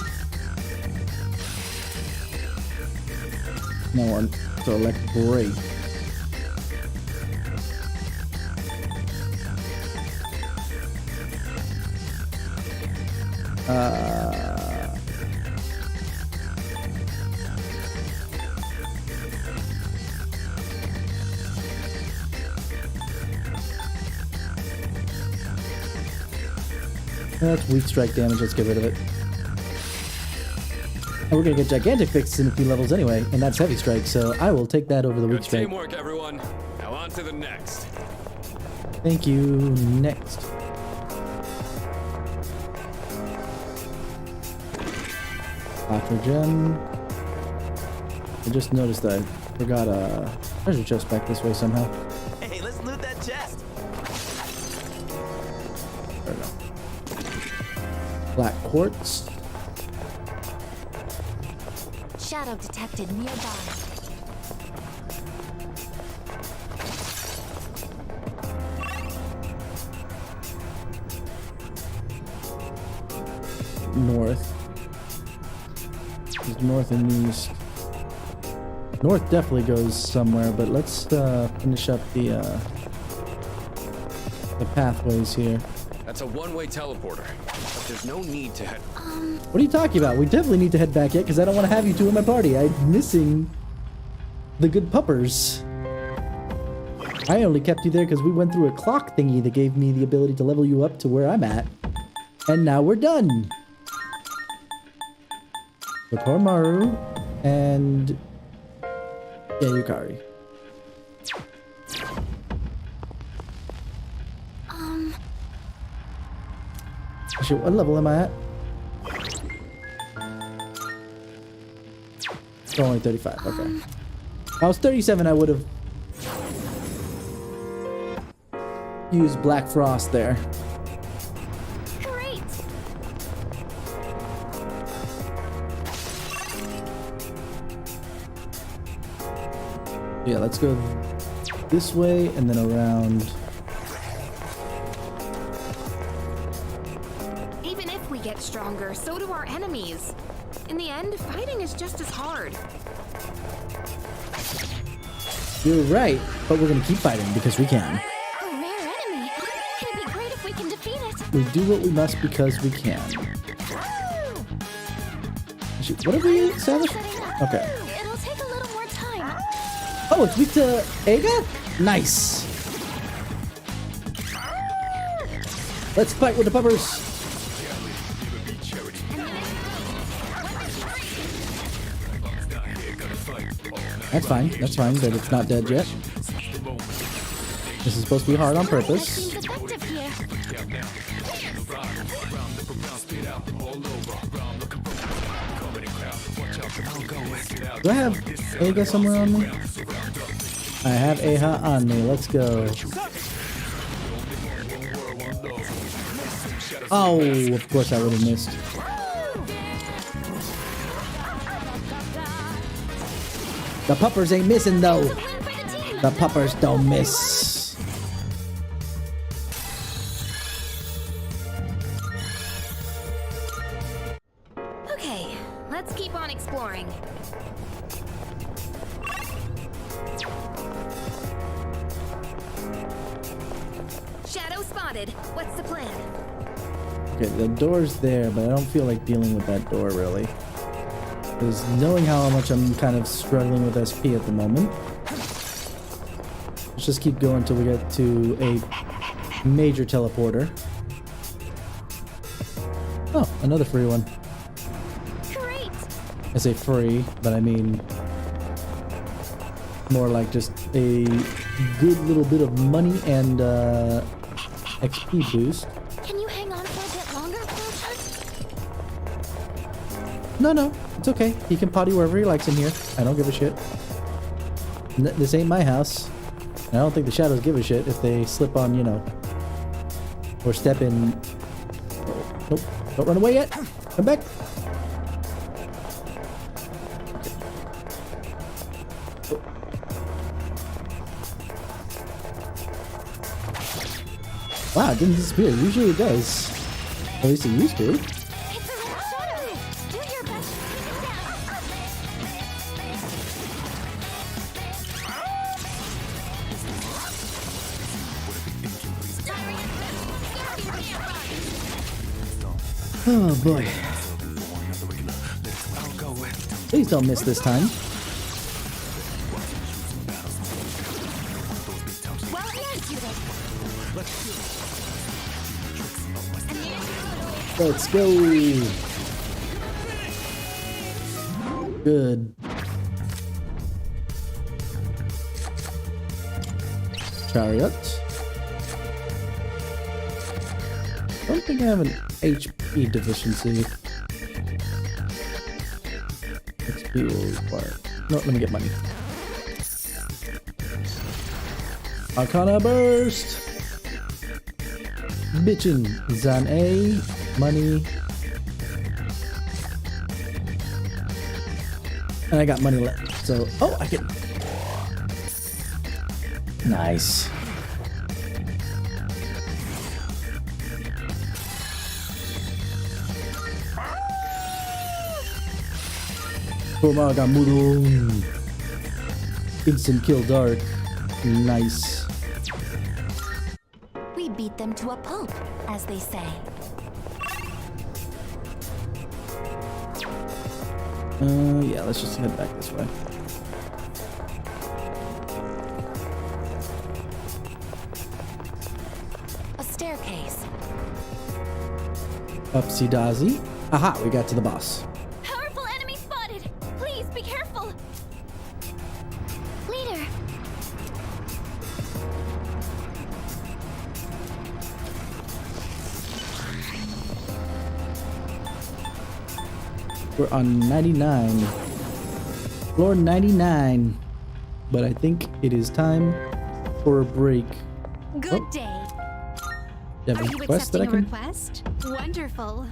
No one. So elect break. That's weak strike damage, let's get rid of it. And we're gonna get gigantic fixed in a few levels anyway, and that's heavy strike, so I will take that over the weak Good strike. teamwork, everyone. Now on to the next. Thank you. Next. Aqua Gem. I just noticed that I forgot a treasure chest back this way somehow. Hey, let's loot that chest. There we go. Black quartz. Shadow detected nearby. North. There's north and east. North definitely goes somewhere, but let's finish up the pathways here. That's a one-way teleporter, but there's no need to head. What are you talking about? We definitely need to head back yet because I don't want to have you two in my party. I'm missing the good puppers. I only kept you there because we went through a clock thingy that gave me the ability to level you up to where I'm at. And now we're done. So Koromaru and yeah, Yukari. Actually, what level am I at? Oh, only 35, okay. If I was 37, I would have used Black Frost there. Great. Yeah, let's go this way and then around. Even if we get stronger, so do our enemies. In the end, fighting is just as hard. You're right, but we're gonna keep fighting because we can. A rare enemy. It'd be great if we can defeat it. We do what we must because we can. Actually, what did we establish? Okay. It'll take a little more time. Oh, it's weak to Aga? Nice. Let's fight with the puppers. That's fine, but it's not dead yet. This is supposed to be hard on purpose. Seems effective here. Do I have Aga somewhere on me? I have Aha on me. Let's go. Oh, of course I would have missed. The puppers ain't missing though. The puppers don't miss. Okay, let's keep on exploring. Shadow spotted. What's the plan? Okay, the door's there, but I don't feel like dealing with that door really. Because knowing how much I'm kind of struggling with SP at the moment. Let's just keep going until we get to a major teleporter. Oh, another free one. Great. I say free, but I mean more like just a good little bit of money and XP boost. Can you hang on for a bit longer, Closer? No, it's okay. He can potty wherever he likes in here. I don't give a shit. This ain't my house. And I don't think the shadows give a shit if they slip on, you know, or step in. Nope, don't run away yet. Come back. Wow, it didn't disappear. Usually it does. At least it used to. It's a red shadow. Do your best to keep it Oh boy. Please don't miss this time. well executed. Let's go. Good. Chariot. I don't think I have an HP deficiency. XP will require. No, let me get money. Arcana burst. Bitchin' Zan A. Money. And I got money left. So, oh, I can. Nice. Koromaru got Mudon. Instant kill dark. Nice. We beat them to a pulp, as they say. Yeah, let's just head back this way. A staircase. Upsy daisy. Aha, we got to the boss. Powerful enemy spotted. Please be careful. Leader. We're on 99. Floor 99. But I think it is time for a break. Good Oh. day. Do you have Are a you request that I accepting a can... request? Wonderful.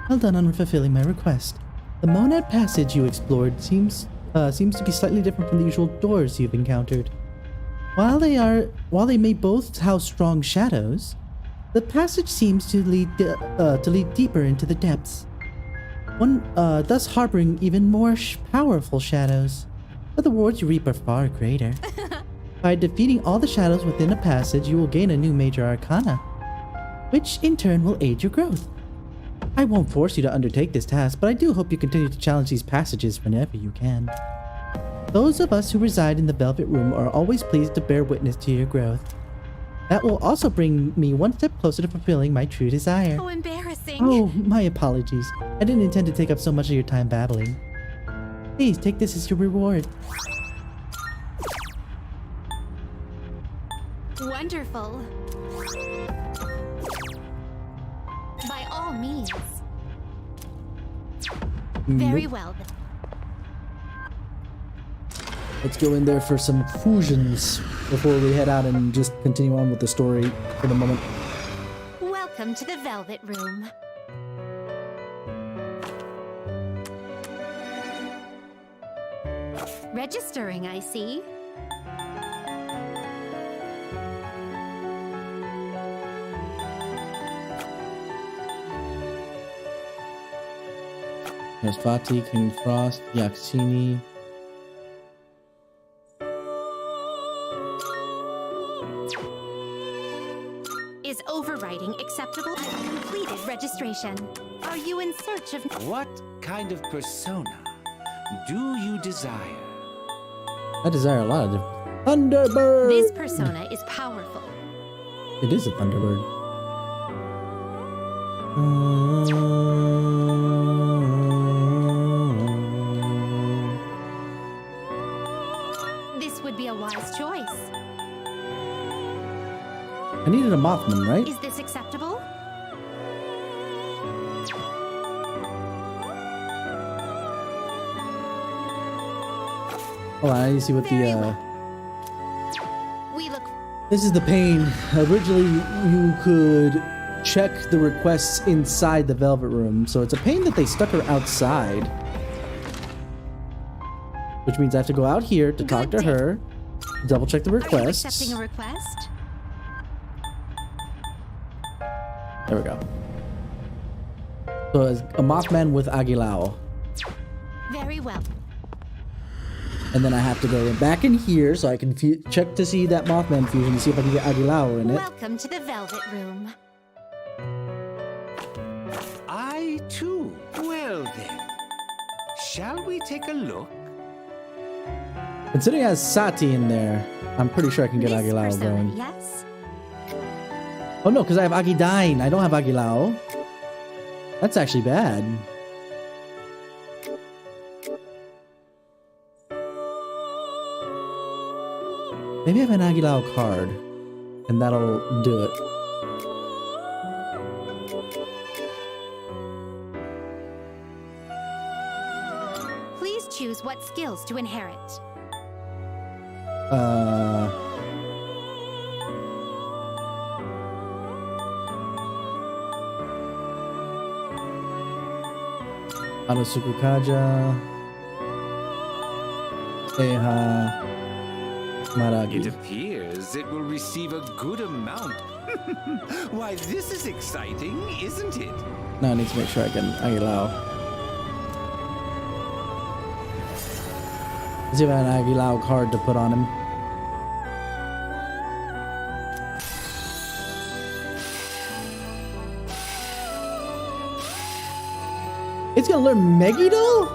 Well done on fulfilling my request. The Monad passage you explored seems to be slightly different from the usual doors you've encountered. While they may both house strong shadows, the passage seems to lead deeper into the depths. Thus harboring even more powerful shadows. But the rewards you reap are far greater. By defeating all the shadows within a passage, you will gain a new major arcana, which in turn will aid your growth. I won't force you to undertake this task, but I do hope you continue to challenge these passages whenever you can. Those of us who reside in the Velvet Room are always pleased to bear witness to your growth. That will also bring me one step closer to fulfilling my true desire. Oh, embarrassing. Oh, my apologies. I didn't intend to take up so much of your time babbling. Please take this as your reward. Wonderful. By all means. Very well then. Let's go in there for some fusions before we head out and just continue on with the story for the moment. Welcome to the Velvet Room. Registering, I see. There's Fati, King Frost, Yaxini. Is overwriting acceptable? I've completed registration. Are you in search of... What kind of persona do you desire? I desire a lot of different... Thunderbird! This persona is powerful. It is a Thunderbird. would be a wise choice. I needed a Mothman, right? Is this acceptable? Hold on, I need to see what Very the well. We look This is the pain. Originally, you could check the requests inside the Velvet Room, so it's a pain that they stuck her outside. Which means I have to go out here to talk to Good her, double check the Are you requests. accepting a request? There we go. So it's a Mothman with Agilao. Very well. And then I have to go back in here so I can check to see that Mothman fusion to see if I can get Agilao in it. Welcome to the Velvet Room. I too. Well then. Shall we take a look? Considering it has Sati in there, I'm pretty sure I can get This Agilao persona, going. yes? Oh no, because I have Agidine. I don't have Agilao. That's actually bad. Maybe I have an Agilao card, and that'll do it. Please choose what skills to inherit. Anosuku Kaja. Eha. It Maragi. appears it will receive a good amount. Why, this is exciting, isn't it? Now I need to make sure I can Agilao. Let's see if I have an Agilao card to put on him. It's gonna learn Megiddo?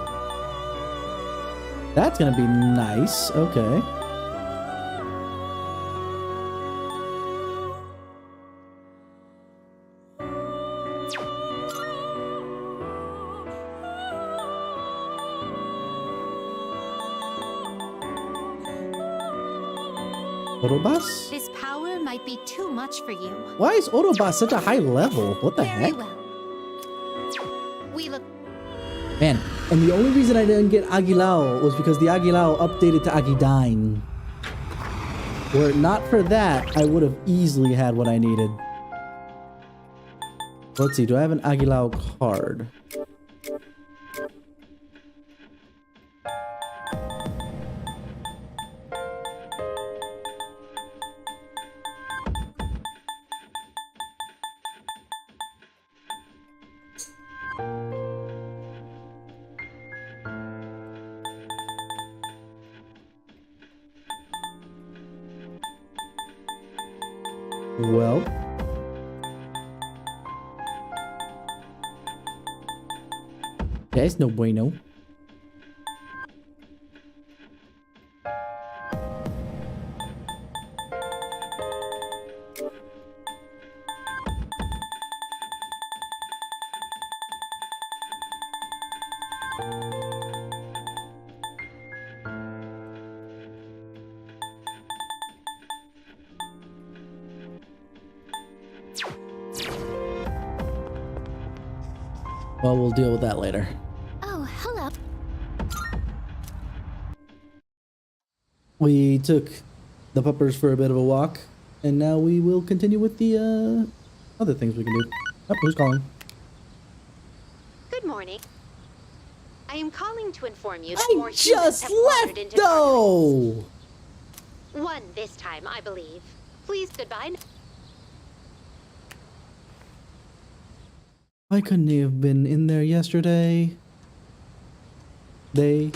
That's gonna be nice. Okay. Orobas? This power might be too much for you. Why is Orobas such a high level? What the Very heck? well. We look Man, and the only reason I didn't get Agilao was because the Agilao updated to Agidine. Were it not for that, I would have easily had what I needed. Let's see, do I have an Agilao card? Well, that's no bueno. Well, we'll deal with that later. Oh, hello. We took the puppers for a bit of a walk, and now we will continue with the other things we can do. Oh, who's calling? Good morning. I am calling to inform you that I more humans just have wandered left into though! Tartarus. One this time, I believe. Please, goodbye. Why couldn't he have been in there yesterday? They...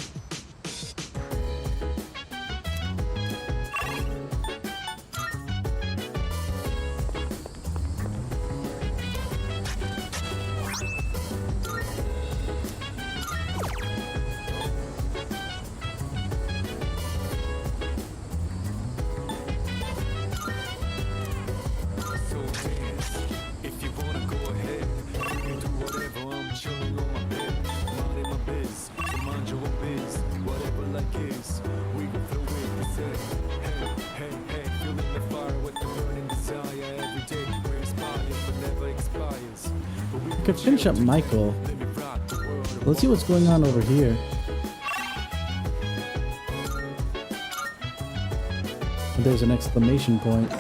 So dance. If you wanna go ahead, you can do whatever. I'm chilling on my bed, minding my biz. So mind your own biz. could finish up Michael. Let's see what's going on over here. There's an exclamation point.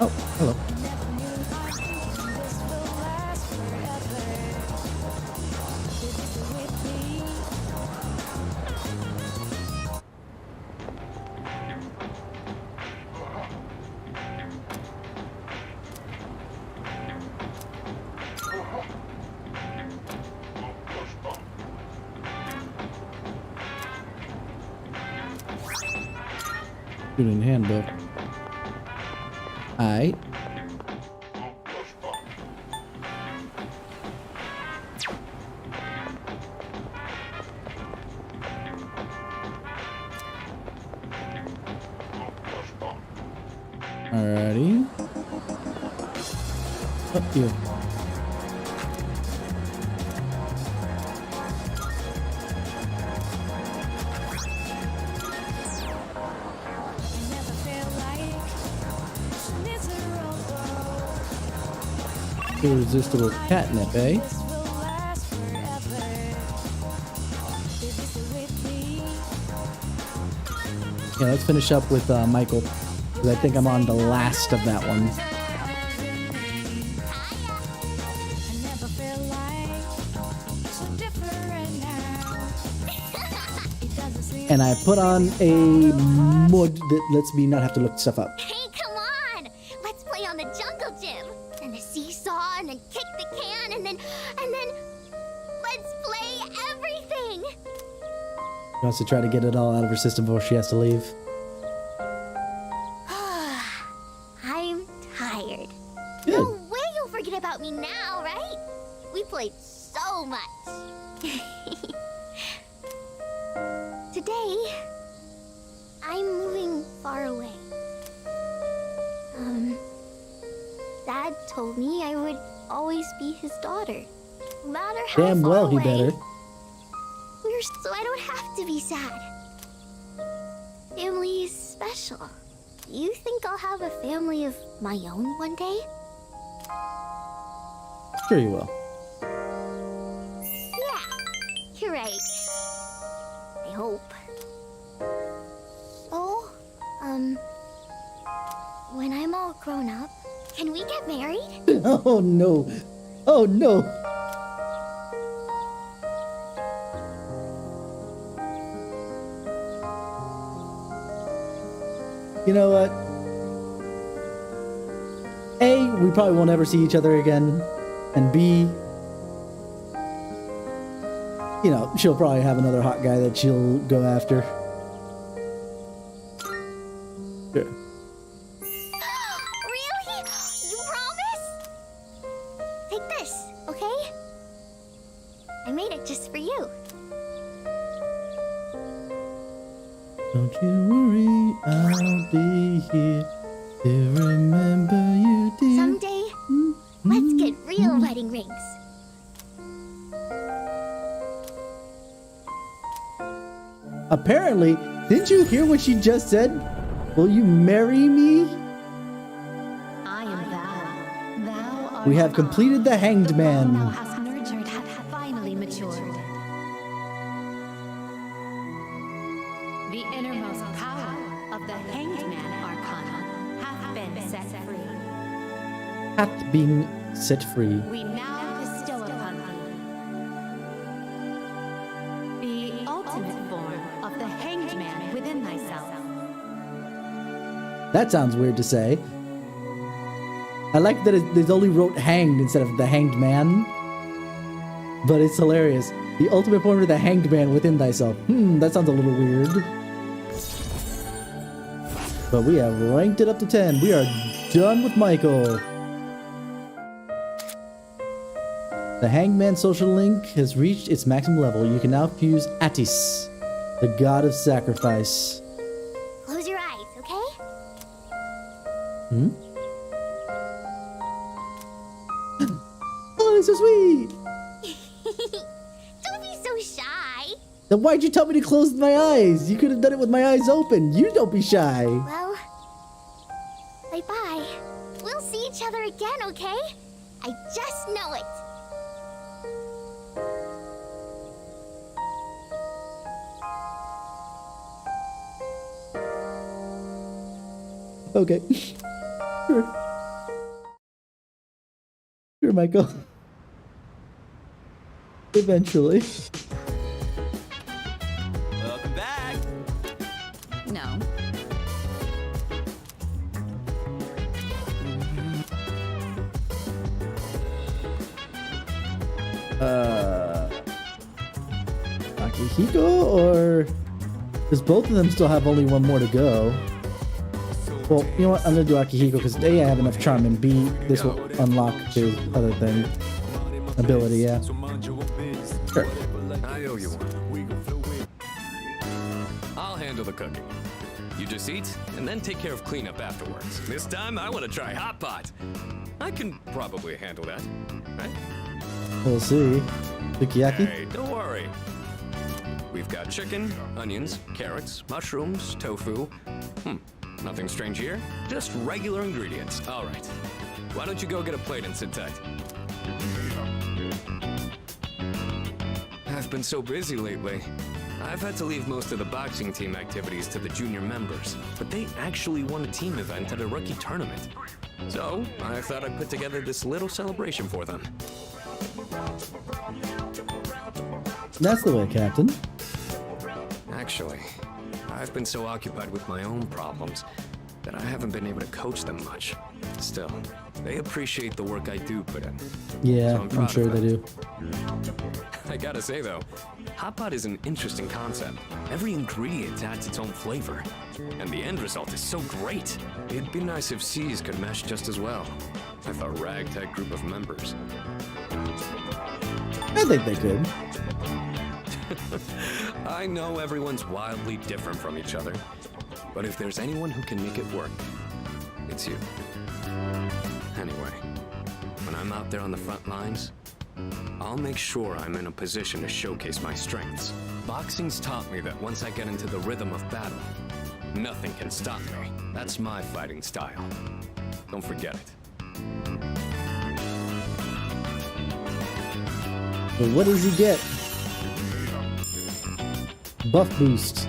Oh, hello. Student handbook. Alright. Alrighty. Up here. Irresistible catnip, eh? Yeah, let's finish up with Michael, because I think I'm on the last of that one. And I put on a mod that lets me not have to look stuff up. Hey, come on! Let's play on the jungle gym! And the seesaw, and then kick the can, and then... Let's play everything! She wants to try to get it all out of her system before she has to leave. I'm tired. Good. No way you'll forget about me now, right? We played so much. Today, I'm moving far away. Dad told me I would always be his daughter, no matter how Damn far well he away. better. So I don't have to be sad. Family is special. Do you think I'll have a family of my own one day? Sure you will. Yeah, you're right. I hope. So, when I'm all grown up, can we get married? Oh no. Oh no. You know what? A, we probably won't ever see each other again. And B, you know, she'll probably have another hot guy that she'll go after. Sure. Really? You promise? Take this, okay? I made it just for you. Don't you worry, I'll be here to remember you, dear. Someday, let's get real wedding rings. Apparently, didn't you hear what she just said? Will you marry me? I am thou. Thou art We have completed the Hanged Thou Man. hast nurtured hath finally matured. The innermost power of the Hanged Man Arcana hath been set free. Hath been set free. We now bestow upon thee the ultimate form of the Hanged Man within thyself. That sounds weird to say. I like that they only wrote hanged instead of the Hanged Man. But it's hilarious. The ultimate form of the Hanged Man within thyself. That sounds a little weird. But we have ranked it up to 10. We are done with Michael. The Hanged Man social link has reached its maximum level. You can now fuse Attis, the god of sacrifice. Close your eyes, okay? so sweet. Don't be so shy. Then why'd you tell me to close my eyes? You could have done it with my eyes open. You don't be shy. Well, bye-bye. We'll see each other again, okay? I just know it. Okay. Sure. Sure, Michael. Eventually. Welcome back. No. Akihiko, or does both of them still have only one more to go? Well, you know what? I'm gonna do Akihiko because A, I have enough charm, and B, this will unlock his other thing. Ability, yeah. Sure. I owe you one. I'll handle the cooking. You just eat, and then take care of cleanup afterwards. This time, I want to try hot pot. I can probably handle that, right? We'll see. Sukiyaki? Hey, don't worry. We've got chicken, onions, carrots, mushrooms, tofu. Nothing strange here. Just regular ingredients. All right. Why don't you go get a plate and sit tight? I've been so busy lately. I've had to leave most of the boxing team activities to the junior members, but they actually won a team event at a rookie tournament. So, I thought I'd put together this little celebration for them. That's the way, Captain. Actually, I've been so occupied with my own problems that I haven't been able to coach them much. Still, they appreciate the work I do put in. Yeah, So I'm proud sure of they them. do. I gotta say though, hot pot is an interesting concept. Every ingredient adds its own flavor, and the end result is so great. It'd be nice if C's could mesh just as well with a ragtag group of members. I think they could. I know everyone's wildly different from each other, but if there's anyone who can make it work, it's you. Anyway, when I'm out there on the front lines, I'll make sure I'm in a position to showcase my strengths. Boxing's taught me that once I get into the rhythm of battle, nothing can stop me. That's my fighting style. Don't forget it. But what does he get? Buff boost.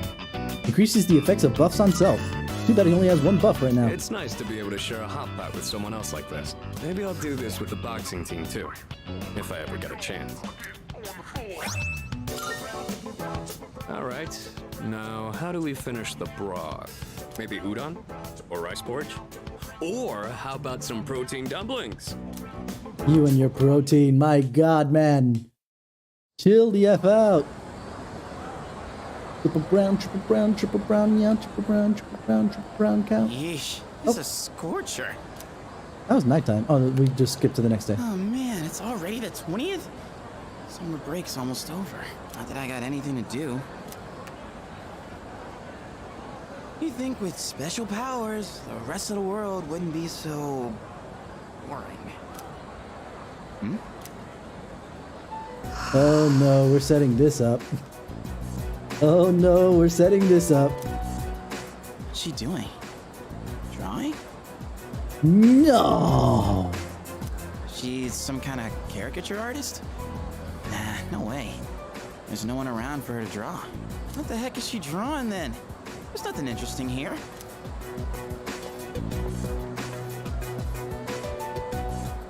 Increases the effects of buffs on self. Too bad he only has one buff right now. It's nice to be able to share a hot pot with someone else like this. Maybe I'll do this with the boxing team too, if I ever get a chance. All right, now how do we finish the broth? Maybe udon? Or rice porridge? Or how about some protein dumplings? You and your protein, my god, man. Chill the F out. Triple brown, yeah, triple brown count. Yeesh, this is a scorcher. That was nighttime. Oh, we just skipped to the next day. Oh man, it's already the 20th? Summer break's almost over. Not that I got anything to do. You'd think with special powers, the rest of the world wouldn't be so boring. Oh no, we're setting this up. Oh no, we're setting this up. What's she doing? Drawing? No! She's some kind of caricature artist? Nah, no way. There's no one around for her to draw. What the heck is she drawing then? There's nothing interesting here.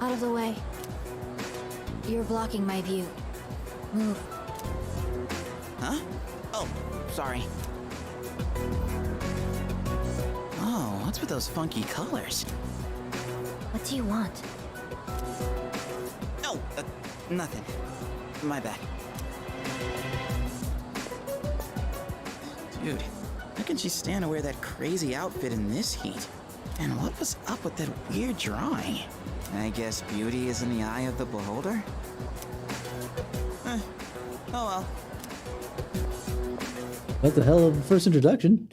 Out of the way. You're blocking my view. Move. Huh? Oh, sorry. Oh, what's with those funky colors? What do you want? Oh, nothing. My bad. Dude, how can she stand to wear that crazy outfit in this heat? And what was up with that weird drawing? I guess beauty is in the eye of the beholder? Oh well. What the hell of a first introduction?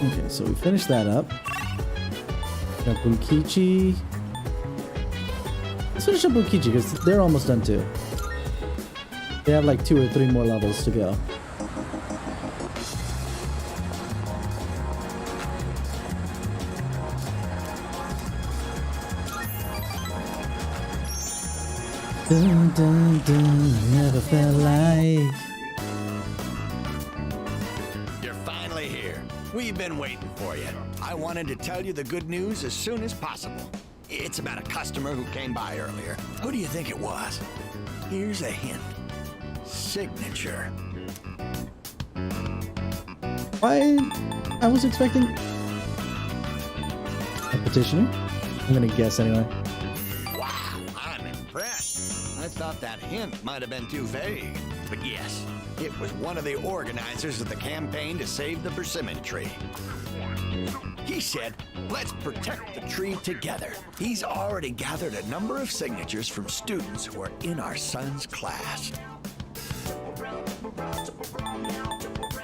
Okay, so we finished that up. Got Bunkichi. Let's finish up Bunkichi because they're almost done too. They have like 2 or 3 more levels to go. Dun, dun, dun, never felt like. You're finally here. We've been waiting for you. I wanted to tell you the good news as soon as possible. It's about a customer who came by earlier. Who do you think it was? Here's a hint. Signature. I was expecting a petitioner. I'm gonna guess anyway. Wow, I'm impressed. I thought that hint might have been too vague. But yes, it was one of the organizers of the campaign to save the persimmon tree. He said, let's protect the tree together. He's already gathered a number of signatures from students who are in our son's class.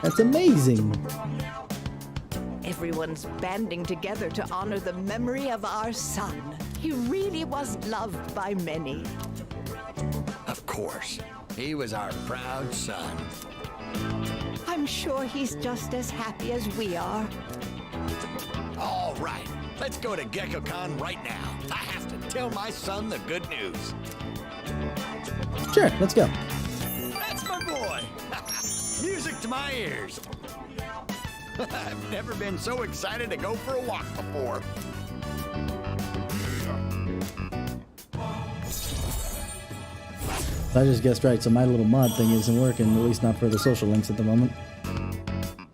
That's amazing. Everyone's banding together to honor the memory of our son. He really was loved by many. Of course, he was our proud son. I'm sure he's just as happy as we are. All right, let's go to GeckoCon right now. I have to tell my son the good news. Sure, let's go. That's my boy. Music to my ears. I've never been so excited to go for a walk before. I just guessed right, so my little mod thing isn't working, at least not for the social links at the moment.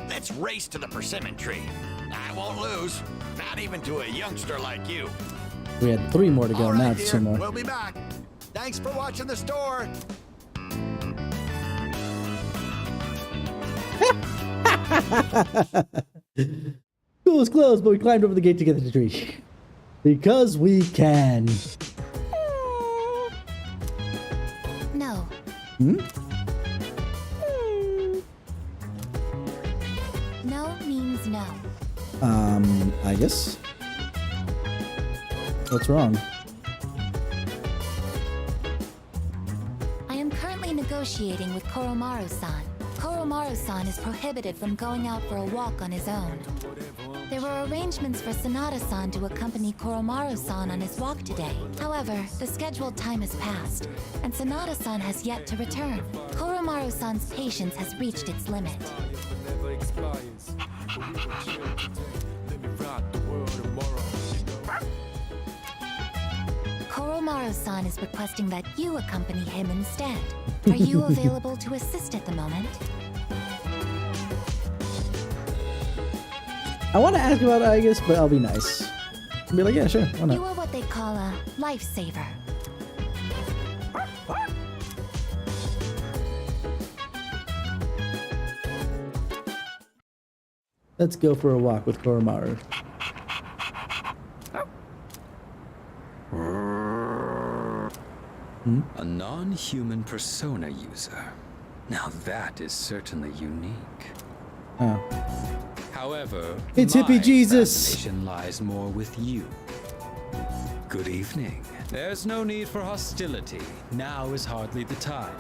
Let's race to the persimmon tree. I won't lose, not even to a youngster like you. We had 3 more to go, All now right, it's dear, 2 more. we'll be back. Thanks for watching the store. School was closed, but we climbed over the gate to get to the tree. Because we can. No. Hmm? No means no. I guess. What's wrong? I am currently negotiating with Koromaru-san. Koromaru-san is prohibited from going out for a walk on his own. There were arrangements for Sanada-san to accompany Koromaru-san on his walk today. However, the scheduled time has passed, and Sanada-san has yet to return. Koromaru-san's patience has reached its limit. Never expires. But we will chill today. Let me rock the world tomorrow. Koromaru-san is requesting that you accompany him instead. Are you available to assist at the moment? I want to ask about it, I guess, but I'll be nice. I'll be like, yeah, sure, why You not? are what they call a lifesaver. Let's go for a walk with Koromaru. A non-human persona user. Now that is certainly unique. Oh. However, It's my hippie Jesus. fascination lies more with you. Good evening. There's no need for hostility. Now is hardly the time.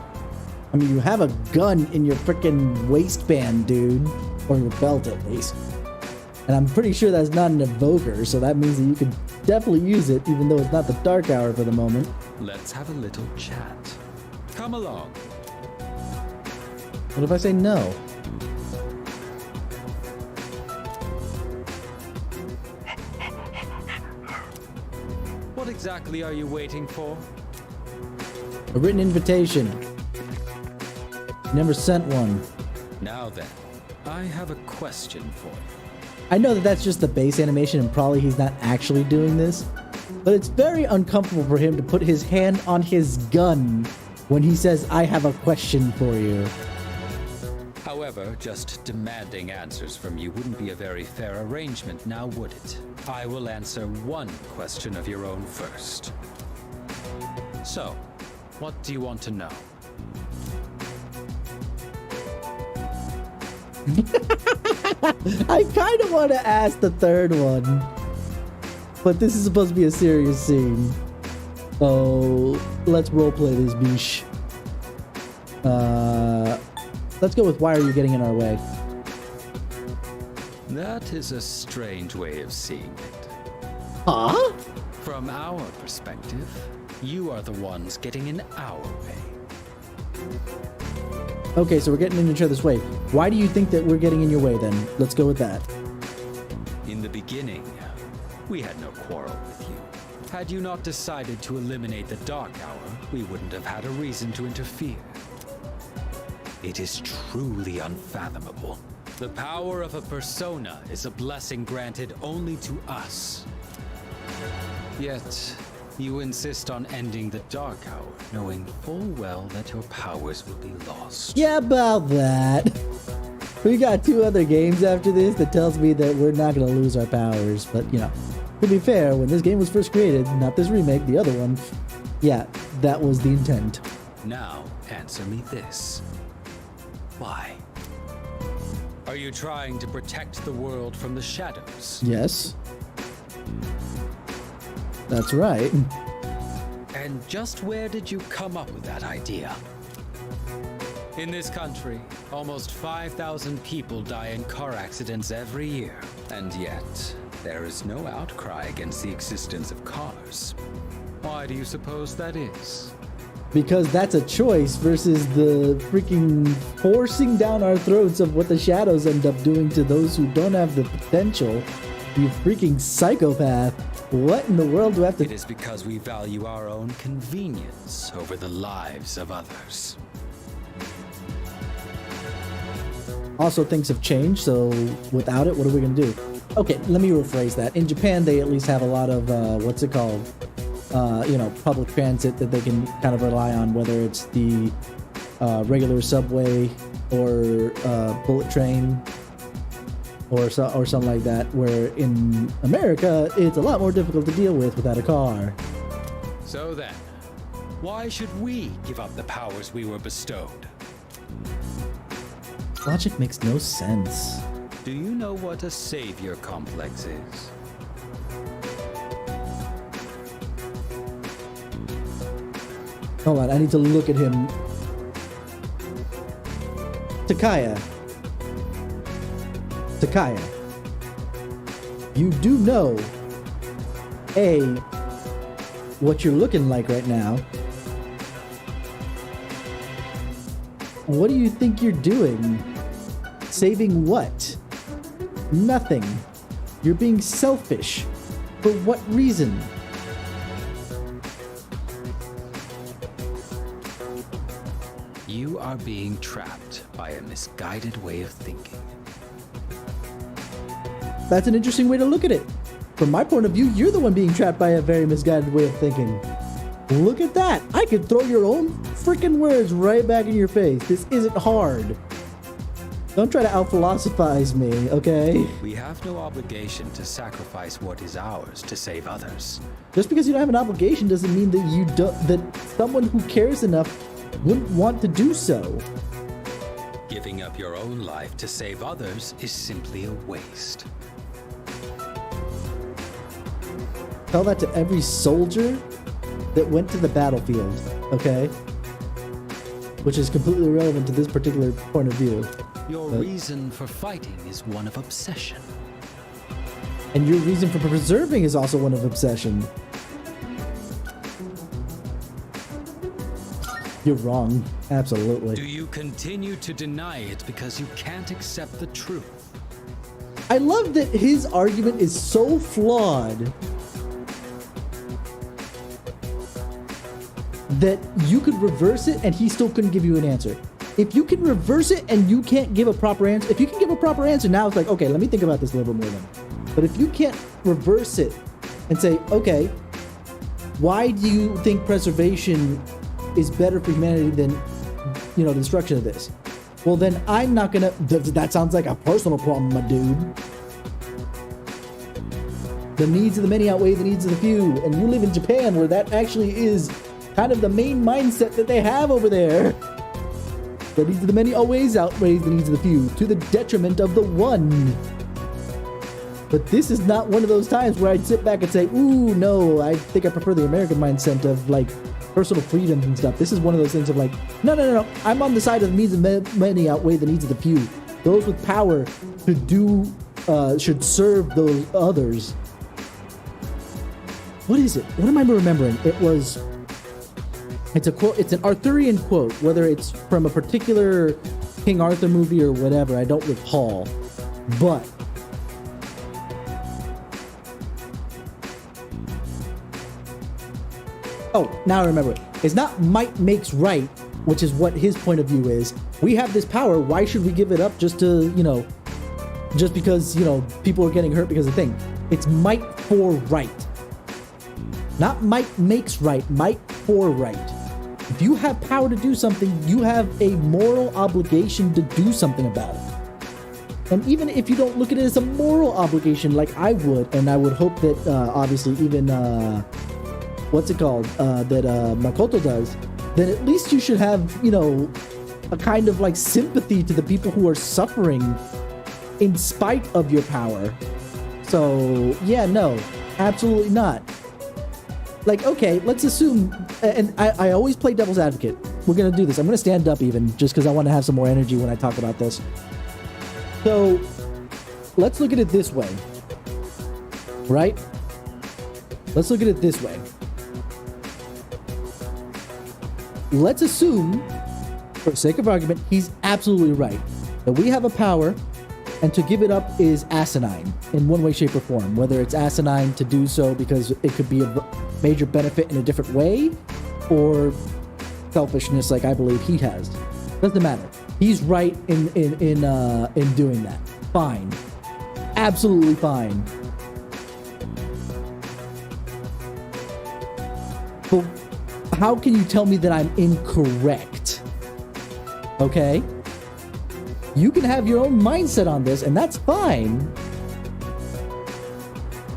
I mean, you have a gun in your freaking waistband, dude. Or your belt, at least. And I'm pretty sure that's not an evoker, so that means that you can definitely use it, even though it's not the dark hour for the moment. Let's have a little chat. Come along. What if I say no? What exactly are you waiting for? A written invitation. Never sent one. Now then, I have a question for you. I know that that's just the base animation and probably he's not actually doing this, but it's very uncomfortable for him to put his hand on his gun when he says, I have a question for you. However, just demanding answers from you wouldn't be a very fair arrangement, now would it? I will answer one question of your own first. So, what do you want to know? I kind of want to ask the third one. but this is supposed to be a serious scene. So let's roleplay this bish. Let's go with why are you getting in our way? That is a strange way of seeing it. Huh? From our perspective, you are the ones getting in our way. Okay, so we're getting in each other's way. Why do you think that we're getting in your way then? Let's go with that. In the beginning, we had no quarrel with you. Had you not decided to eliminate the Dark Hour, we wouldn't have had a reason to interfere. It is truly unfathomable. The power of a persona is a blessing granted only to us. Yet, you insist on ending the Dark Hour, knowing full well that your powers will be lost. Yeah, about that. We got 2 other games after this that tells me that we're not going to lose our powers. But, you know, to be fair, when this game was first created, not this remake, the other one, yeah, that was the intent. Now, answer me this. Why? Are you trying to protect the world from the shadows? Yes. That's right. And just where did you come up with that idea? In this country, almost 5,000 people die in car accidents every year. And yet, there is no outcry against the existence of cars. Why do you suppose that is? Because that's a choice versus the freaking forcing down our throats of what the shadows end up doing to those who don't have the potential. You freaking psychopath. What in the world do I have to... It is because we value our own convenience over the lives of others. Also, things have changed, so without it, what are we going to do? Okay, let me rephrase that. In Japan, they at least have a lot of, what's it called? You know, public transit that they can kind of rely on, whether it's the regular subway or bullet train or something like that, where in America, it's a lot more difficult to deal with without a car. So then, why should we give up the powers we were bestowed? Logic makes no sense. Do you know what a savior complex is? Hold on, I need to look at him. Takaya, you do know, A, what you're looking like right now. What do you think you're doing? Saving what? Nothing. You're being selfish. For what reason? You are being trapped by a misguided way of thinking. That's an interesting way to look at it. From my point of view, you're the one being trapped by a very misguided way of thinking. Look at that. I could throw your own freaking words right back in your face. This isn't hard. Don't try to out-philosophize me, okay? We have no obligation to sacrifice what is ours to save others. Just because you don't have an obligation doesn't mean that you don't, that someone who cares enough wouldn't want to do so. Giving up your own life to save others is simply a waste. Tell that to every soldier that went to the battlefield, okay? Which is completely irrelevant to this particular point of view. Your reason for fighting is one of obsession. And your reason for preserving is also one of obsession. You're wrong. Absolutely. Do you continue to deny it because you can't accept the truth? I love that his argument is so flawed that you could reverse it and he still couldn't give you an answer. If you can reverse it and you can't give a proper answer, if you can give a proper answer, now it's like, okay, let me think about this a little bit more then. But if you can't reverse it and say, okay, why do you think preservation is better for humanity than, you know, the destruction of this? Well, then I'm not gonna, that sounds like a personal problem, my dude. The needs of the many outweigh the needs of the few. And you live in Japan where that actually is kind of the main mindset that they have over there. The needs of the many always outweighs the needs of the few, to the detriment of the one. But this is not one of those times where I'd sit back and say, ooh, no, I think I prefer the American mindset of like personal freedom and stuff. This is one of those things of like, no. I'm on the side of the needs of many outweigh the needs of the few. Those with power should serve those others. What is it? What am I remembering? It's a quote. It's an Arthurian quote, whether it's from a particular King Arthur movie or whatever, I don't recall. But now I remember it. It's not might makes right, which is what his point of view is. We have this power. Why should we give it up just to, just because, people are getting hurt because of the thing? It's might for right. Not might makes right, might for right. If you have power to do something, you have a moral obligation to do something about it. And even if you don't look at it as a moral obligation like I would, and I would hope that obviously even that Makoto does, then at least you should have, a kind of like sympathy to the people who are suffering in spite of your power. So yeah, no, absolutely not. Like, okay, let's assume, and I always play devil's advocate. We're going to do this. I'm going to stand up even just because I want to have some more energy when I talk about this. So let's look at it this way, right? Let's look at it this way. Let's assume, for sake of argument, he's absolutely right. That we have a power, and to give it up is asinine in one way, shape, or form. Whether it's asinine to do so because it could be a major benefit in a different way, or selfishness like I believe he has. Doesn't matter. He's right in doing that. Fine. Absolutely fine. But how can you tell me that I'm incorrect? Okay? You can have your own mindset on this, and that's fine.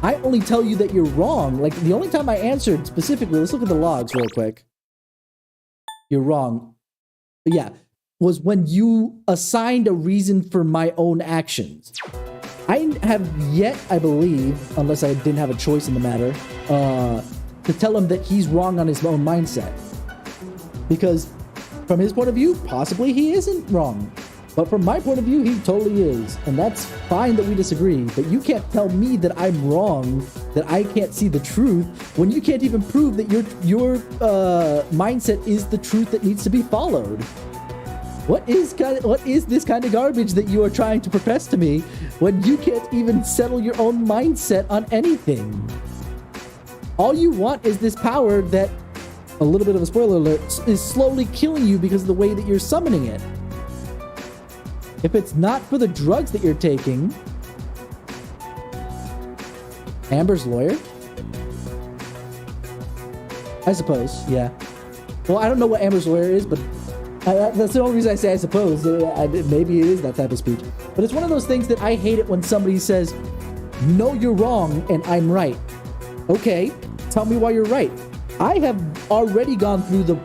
I only tell you that you're wrong. Like, the only time I answered specifically, let's look at the logs real quick. You're wrong. Yeah, was when you assigned a reason for my own actions. I have yet, I believe, unless I didn't have a choice in the matter, to tell him that he's wrong on his own mindset. Because from his point of view, possibly he isn't wrong. But from my point of view, he totally is. And that's fine that we disagree. But you can't tell me that I'm wrong, that I can't see the truth, when you can't even prove that your mindset is the truth that needs to be followed. What is this kind of garbage that you are trying to profess to me when you can't even settle your own mindset on anything? All you want is this power that, a little bit of a spoiler alert, is slowly killing you because of the way that you're summoning it. If it's not for the drugs that you're taking... Amber's lawyer? I suppose, yeah. Well, I don't know what Amber's lawyer is, but that's the only reason I say I suppose. Maybe it is that type of speech. But it's one of those things that I hate it when somebody says, no, you're wrong, and I'm right. Okay, tell me why you're right. I have already gone through the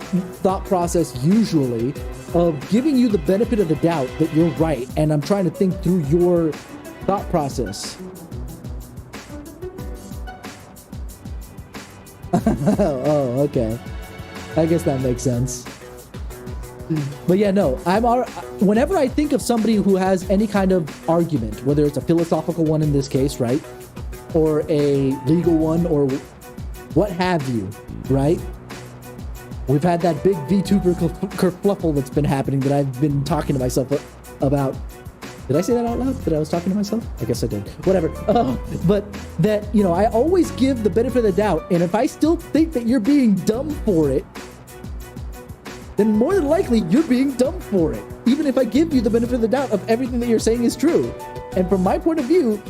thought process, usually, of giving you the benefit of the doubt that you're right, and I'm trying to think through your thought process. Oh, okay. I guess that makes sense. But yeah, no, whenever I think of somebody who has any kind of argument, whether it's a philosophical one in this case, right? Or a legal one, or what have you, right? We've had that big VTuber kerfluffle that's been happening that I've been talking to myself about. Did I say that out loud? That I was talking to myself? I guess I did. Whatever. But that, I always give the benefit of the doubt. And if I still think that you're being dumb for it, then more than likely you're being dumb for it. Even if I give you the benefit of the doubt of everything that you're saying is true. And from my point of view,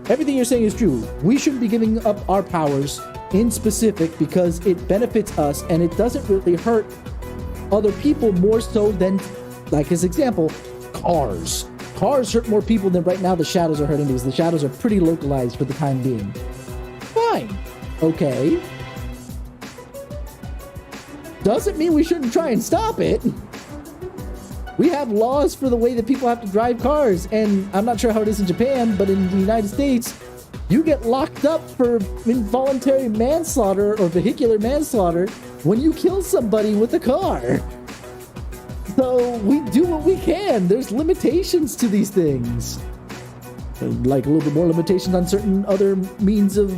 everything you're saying is true. We shouldn't be giving up our powers in specific because it benefits us and it doesn't really hurt other people more so than, like his example, cars. Cars hurt more people than right now the shadows are hurting because the shadows are pretty localized for the time being. Fine. Okay. Doesn't mean we shouldn't try and stop it. We have laws for the way that people have to drive cars, and I'm not sure how it is in Japan, but in the United States, you get locked up for involuntary manslaughter or vehicular manslaughter when you kill somebody with a car. So we do what we can. There's limitations to these things. Like a little bit more limitations on certain other means of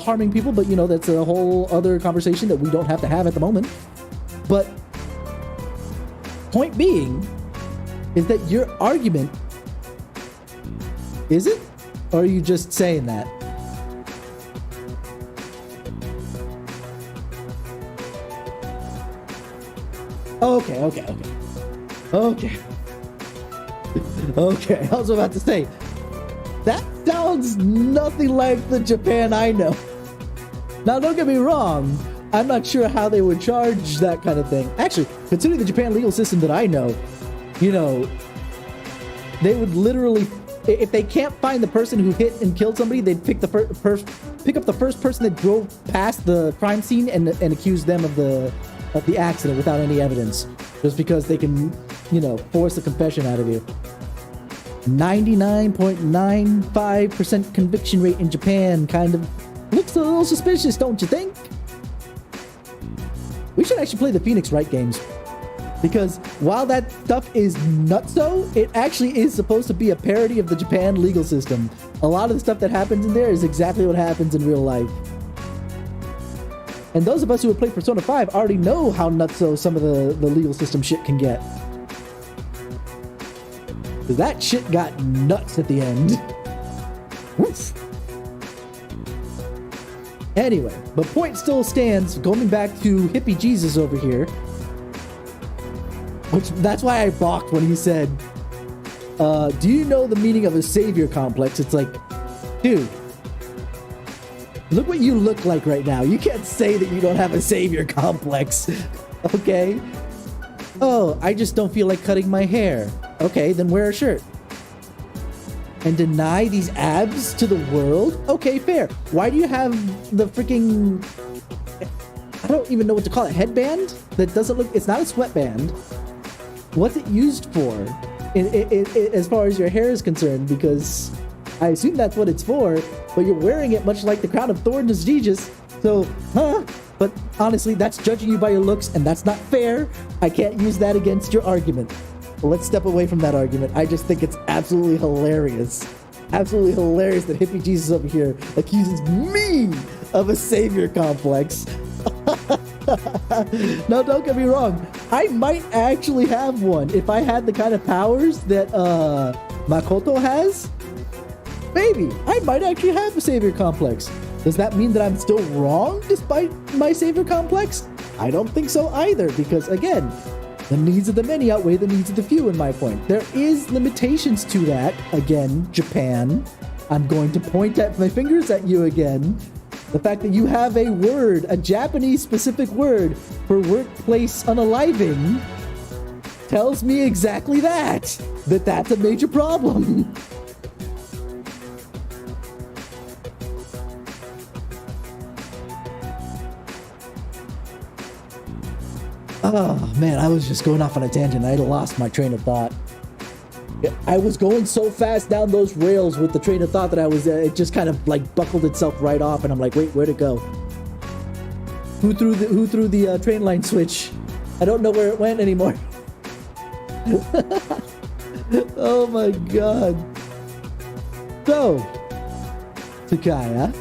harming people, but you know, that's a whole other conversation that we don't have to have at the moment. But point being is that your argument, is it? Or are you just saying that? Okay. Okay, I was about to say, that sounds nothing like the Japan I know. Now, don't get me wrong, I'm not sure how they would charge that kind of thing. Actually, considering the Japan legal system that I know, you know, they would literally, if they can't find the person who hit and killed somebody, they'd pick the pick up the first person that drove past the crime scene and accuse them of the accident without any evidence, just because they can, you know, force a confession out of you. 99.95% conviction rate in Japan kind of looks a little suspicious, don't you think? We should actually play the Phoenix Wright games, because while that stuff is nutso, it actually is supposed to be a parody of the Japan legal system. A lot of the stuff that happens in there is exactly what happens in real life. And those of us who have played Persona 5 already know how nutso some of the legal system shit can get. Because that shit got nuts at the end. Oof. Anyway, but point still stands, going back to Hippie Jesus over here. Which, that's why I balked when he said, do you know the meaning of a savior complex? It's like, dude, look what you look like right now. You can't say that you don't have a savior complex. Okay? Oh, I just don't feel like cutting my hair. Okay, then wear a shirt. And deny these abs to the world? Okay, fair. Why do you have the freaking, I don't even know what to call it, headband? That doesn't look, it's not a sweatband. What's it used for? As far as your hair is concerned, because I assume that's what it's for, but you're wearing it much like the crown of thorns is Jesus. So, but honestly, that's judging you by your looks, and that's not fair. I can't use that against your argument. Well, let's step away from that argument. I just think it's absolutely hilarious. Absolutely hilarious that Hippie Jesus over here accuses me of a savior complex. No, don't get me wrong. I might actually have one. If I had the kind of powers that Makoto has, maybe. I might actually have a savior complex. Does that mean that I'm still wrong despite my savior complex? I don't think so either, because again, the needs of the many outweigh the needs of the few in my point. There is limitations to that. Again, Japan. I'm going to point at my fingers at you again. The fact that you have a word, a Japanese specific word for workplace unaliving tells me exactly that that's a major problem. Oh man, I was just going off on a tangent. I lost my train of thought. I was going so fast down those rails with the train of thought that I was, it just kind of like buckled itself right off, and I'm like, wait, where'd it go? Who threw the train line switch? I don't know where it went anymore. Oh my god. So, Takaya,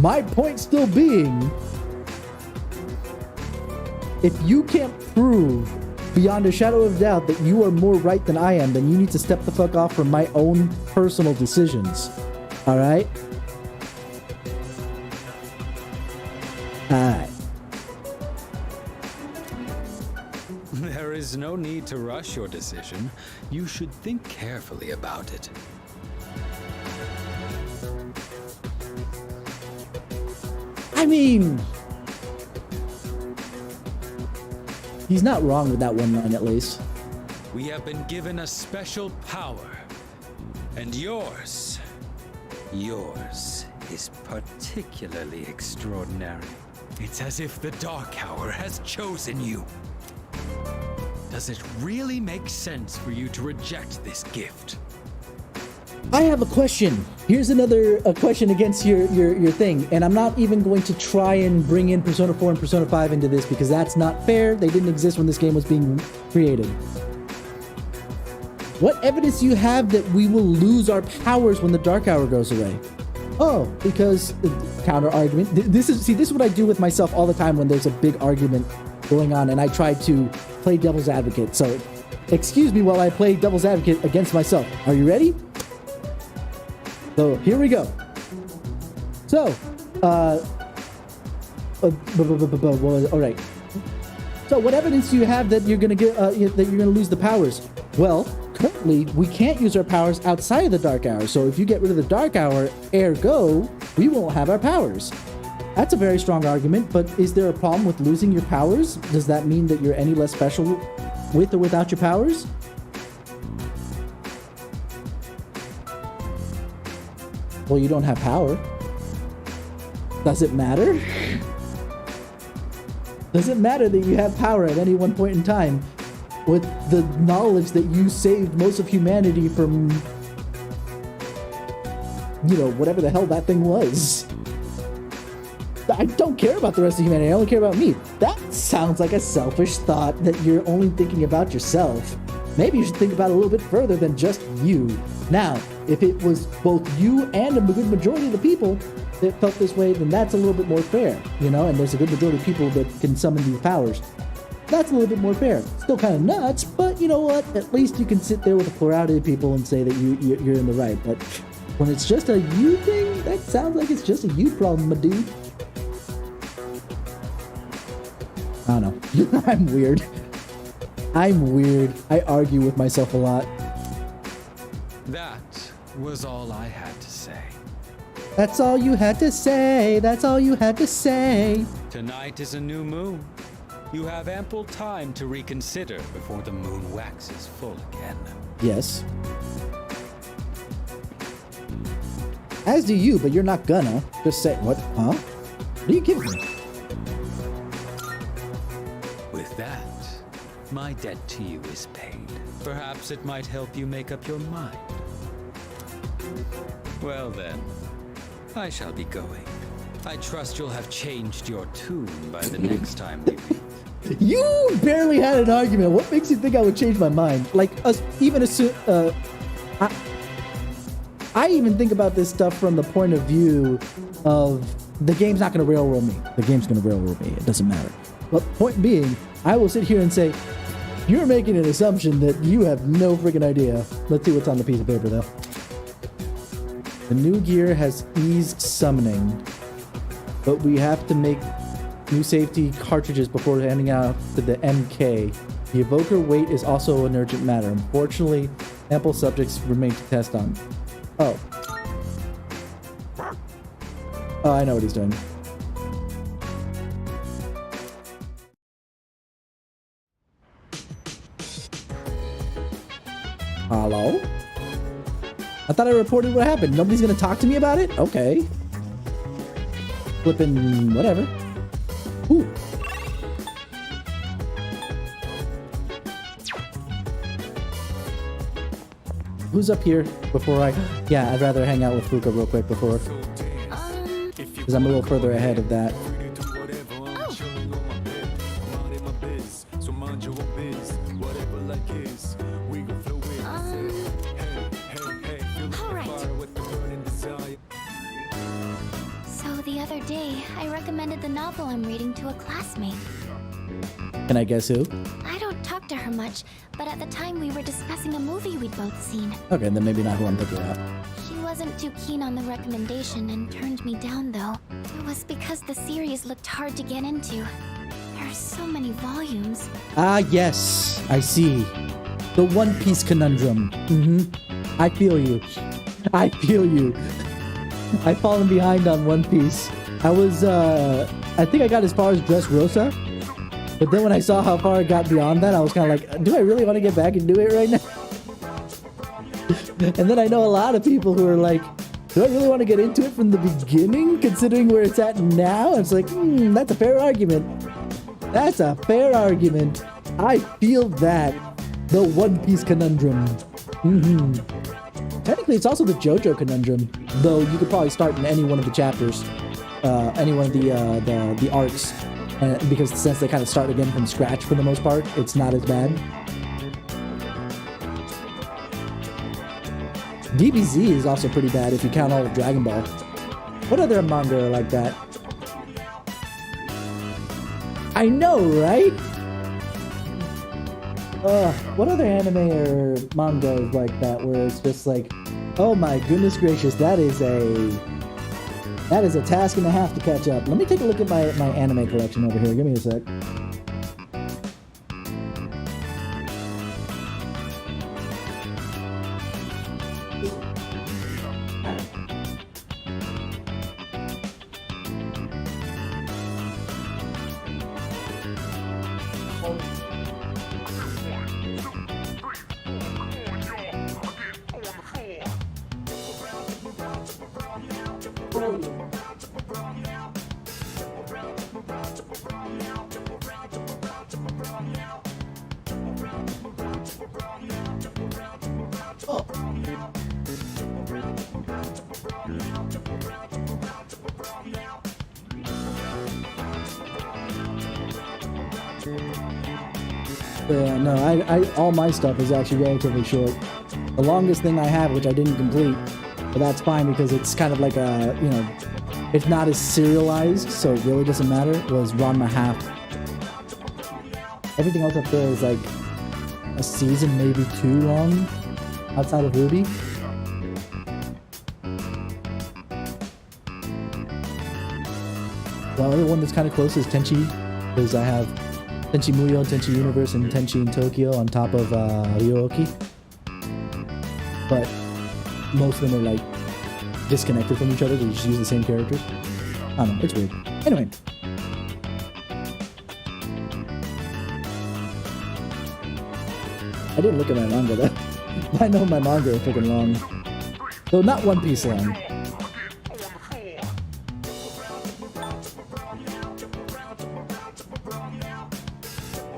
my point still being, if you can't prove beyond a shadow of doubt that you are more right than I am, then you need to step the fuck off from my own personal decisions. All right? All right. There is no need to rush your decision. You should think carefully about it. I mean, he's not wrong with that one line, at least. We have been given a special power, and yours is particularly extraordinary. It's as if the Dark Hour has chosen you. Does it really make sense for you to reject this gift? I have a question. Here's another question against your thing, and I'm not even going to try and bring in Persona 4 and Persona 5 into this because that's not fair. They didn't exist when this game was being created. What evidence do you have that we will lose our powers when the Dark Hour goes away? Oh, because counter argument. This is what I do with myself all the time when there's a big argument going on, and I try to play devil's advocate. So, excuse me while I play devil's advocate against myself. Are you ready? So here we go. So, all right. So, what evidence do you have that you're gonna get that you're gonna lose the powers? Well, currently we can't use our powers outside of the Dark Hour. So, if you get rid of the Dark Hour, ergo, we won't have our powers. That's a very strong argument. But is there a problem with losing your powers? Does that mean that you're any less special with or without your powers? Well, you don't have power. Does it matter? Does it matter that you have power at any one point in time with the knowledge that you saved most of humanity from, you know, whatever the hell that thing was? I don't care about the rest of humanity. I only care about me. That sounds like a selfish thought that you're only thinking about yourself. Maybe you should think about it a little bit further than just you. Now, if it was both you and a good majority of the people that felt this way, then that's a little bit more fair, you know, and there's a good majority of people that can summon these powers. That's a little bit more fair. Still kind of nuts, but you know what? At least you can sit there with a plurality of people and say that you're in the right. But when it's just a you thing, that sounds like it's just a you problem, my dude. I don't know. I'm weird. I argue with myself a lot. That was all I had to say. That's all you had to say. That's all you had to say. Tonight is a new moon. You have ample time to reconsider before the moon waxes full again. Yes. As do you, but you're not gonna. Just say, what? Huh? What are you giving me? With that, my debt to you is paid. Perhaps it might help you make up your mind. Well then, I shall be going. I trust you'll have changed your tune by the next time we meet. You barely had an argument. What makes you think I would change my mind? Like, I even think about this stuff from the point of view of the game's not going to railroad me. The game's going to railroad me. It doesn't matter. But point being, I will sit here and say, you're making an assumption that you have no freaking idea. Let's see what's on the piece of paper, though. The new gear has eased summoning, but we have to make new safety cartridges before handing out to the MK. The evoker weight is also an urgent matter. Unfortunately, ample subjects remain to test on. Oh. Oh, I know what he's doing. Hello? I thought I reported what happened. Nobody's gonna talk to me about it? Okay. Flippin' whatever. Ooh. Who's up here before I... Yeah, I'd rather hang out with Fuka real quick before... Because I'm a little further ahead of that. The novel I'm reading to a classmate. Can I guess who? I don't talk to her much, but at the time we were discussing a movie we'd both seen. Okay, then maybe not who I'm thinking about. She wasn't too keen on the recommendation and turned me down, though. It was because the series looked hard to get into. There are so many volumes. Ah, yes. I see. The One Piece conundrum. Mm-hmm. I feel you. I feel you. I've fallen behind on One Piece. I was, I think I got as far as Dressrosa, but then when I saw how far I got beyond that, I was kind of like, do I really want to get back and do it right now? And then I know a lot of people who are like, do I really want to get into it from the beginning, considering where it's at now? And it's like, that's a fair argument. That's a fair argument. I feel that. The One Piece conundrum. Technically, it's also the JoJo conundrum, though you could probably start in any one of the chapters, any one of the arcs, because since they kind of start again from scratch for the most part, it's not as bad. DBZ is also pretty bad if you count all of Dragon Ball. What other manga are like that? I know, right? What other anime or manga is like that, where it's just like, oh my goodness gracious, that is a task and a half to catch up. Let me take a look at my anime collection over here. Give me a sec. No, I all my stuff is actually relatively short. The longest thing I have, which I didn't complete, but that's fine because it's kind of like a, you know, it's not as serialized, so it really doesn't matter, was Ranma half. Everything else up there is like a season, maybe 2 long, outside of Ruby. The other one that's kind of close is Tenchi, because I have Tenchi Muyo, Tenchi Universe, and Tenchi in Tokyo on top of Ryoki. But most of them are like disconnected from each other. They just use the same characters. I don't know. It's weird. Anyway. I didn't look at my manga though. I know my manga is freaking long. Though not One Piece long.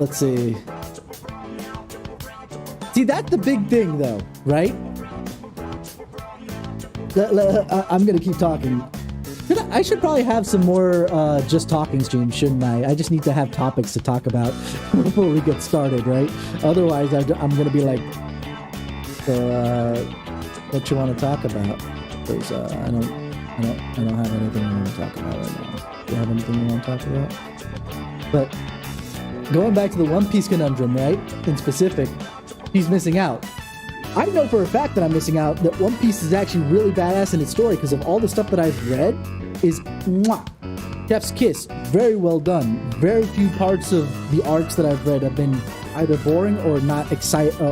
Let's see. See, that's the big thing though, right? I'm gonna keep talking. I should probably have some more just talking streams, shouldn't I? I just need to have topics to talk about before we get started, right? Otherwise, I'm gonna be like, so what you want to talk about? Because I don't have anything I want to talk about right now. Do you have anything you want to talk about? But going back to the One Piece conundrum, right? In specific, he's missing out. I know for a fact that I'm missing out that One Piece is actually really badass in its story because of all the stuff that I've read is mwah, chef's kiss. Very well done. Very few parts of the arcs that I've read have been either boring or not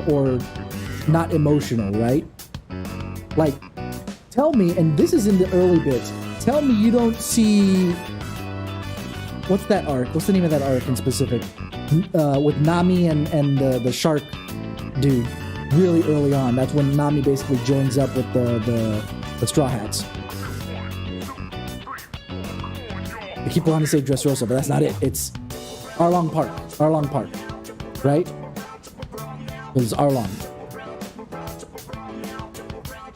or not emotional, right? Like, tell me, and this is in the early bits, tell me you don't see... What's that arc? What's the name of that arc in specific? With Nami and the shark dude. Really early on. That's when Nami basically joins up with the Straw Hats. I keep wanting to say Dressrosa, but that's not it. It's Arlong Park. Arlong Park. Right? It's Arlong.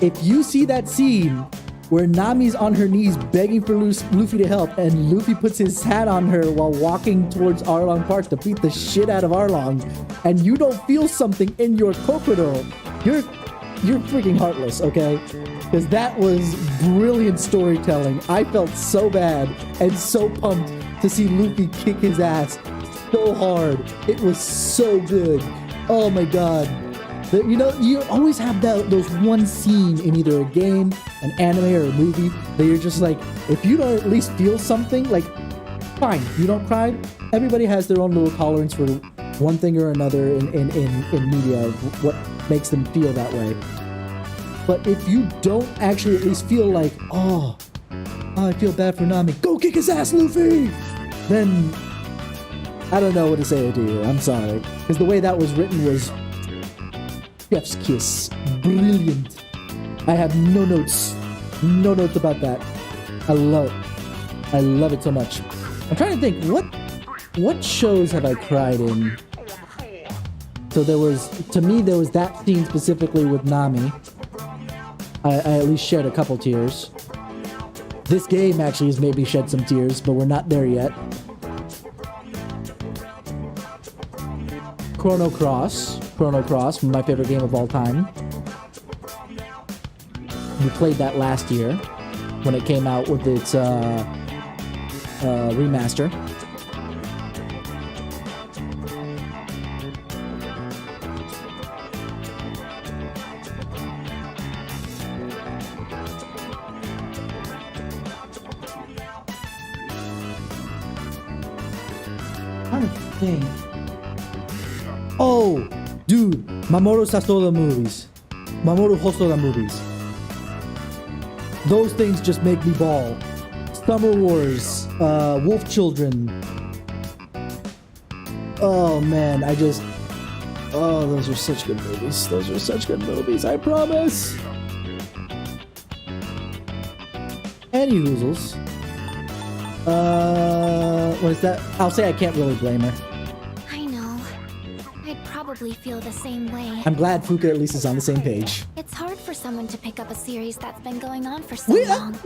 If you see that scene where Nami's on her knees begging for Luffy to help, and Luffy puts his hat on her while walking towards Arlong Park to beat the shit out of Arlong, and you don't feel something in your crocodile, you're freaking heartless, okay? Because that was brilliant storytelling. I felt so bad and so pumped to see Luffy kick his ass so hard. It was so good. Oh my god. You know, you always have those one scene in either a game, an anime, or a movie that you're just like, if you don't at least feel something, like, fine, you don't cry. Everybody has their own little tolerance for one thing or another in media, what makes them feel that way. But if you don't actually at least feel like, oh, I feel bad for Nami, go kick his ass, Luffy! Then, I don't know what to say to you. I'm sorry. Because the way that was written was chef's kiss. Brilliant. I have no notes about that. I love it. I love it so much. I'm trying to think, what shows have I cried in? So there was, to me, there was that scene specifically with Nami. I at least shed a couple tears. This game actually has made me shed some tears, but we're not there yet. Chrono Cross, my favorite game of all time. We played that last year when it came out with its remaster. I'm trying to think. Oh, dude, Mamoru Hosoda movies. Mamoru Hosoda movies. Those things just make me bawl. Summer Wars, Wolf Children. Oh man, oh, those are such good movies. Those are such good movies, I promise. Any hoozles. What is that? I'll say I can't really blame her. I know. I'd probably feel the same way. I'm glad Fuka at least is on the same page. It's hard for someone to pick up a series that's been going on for so long.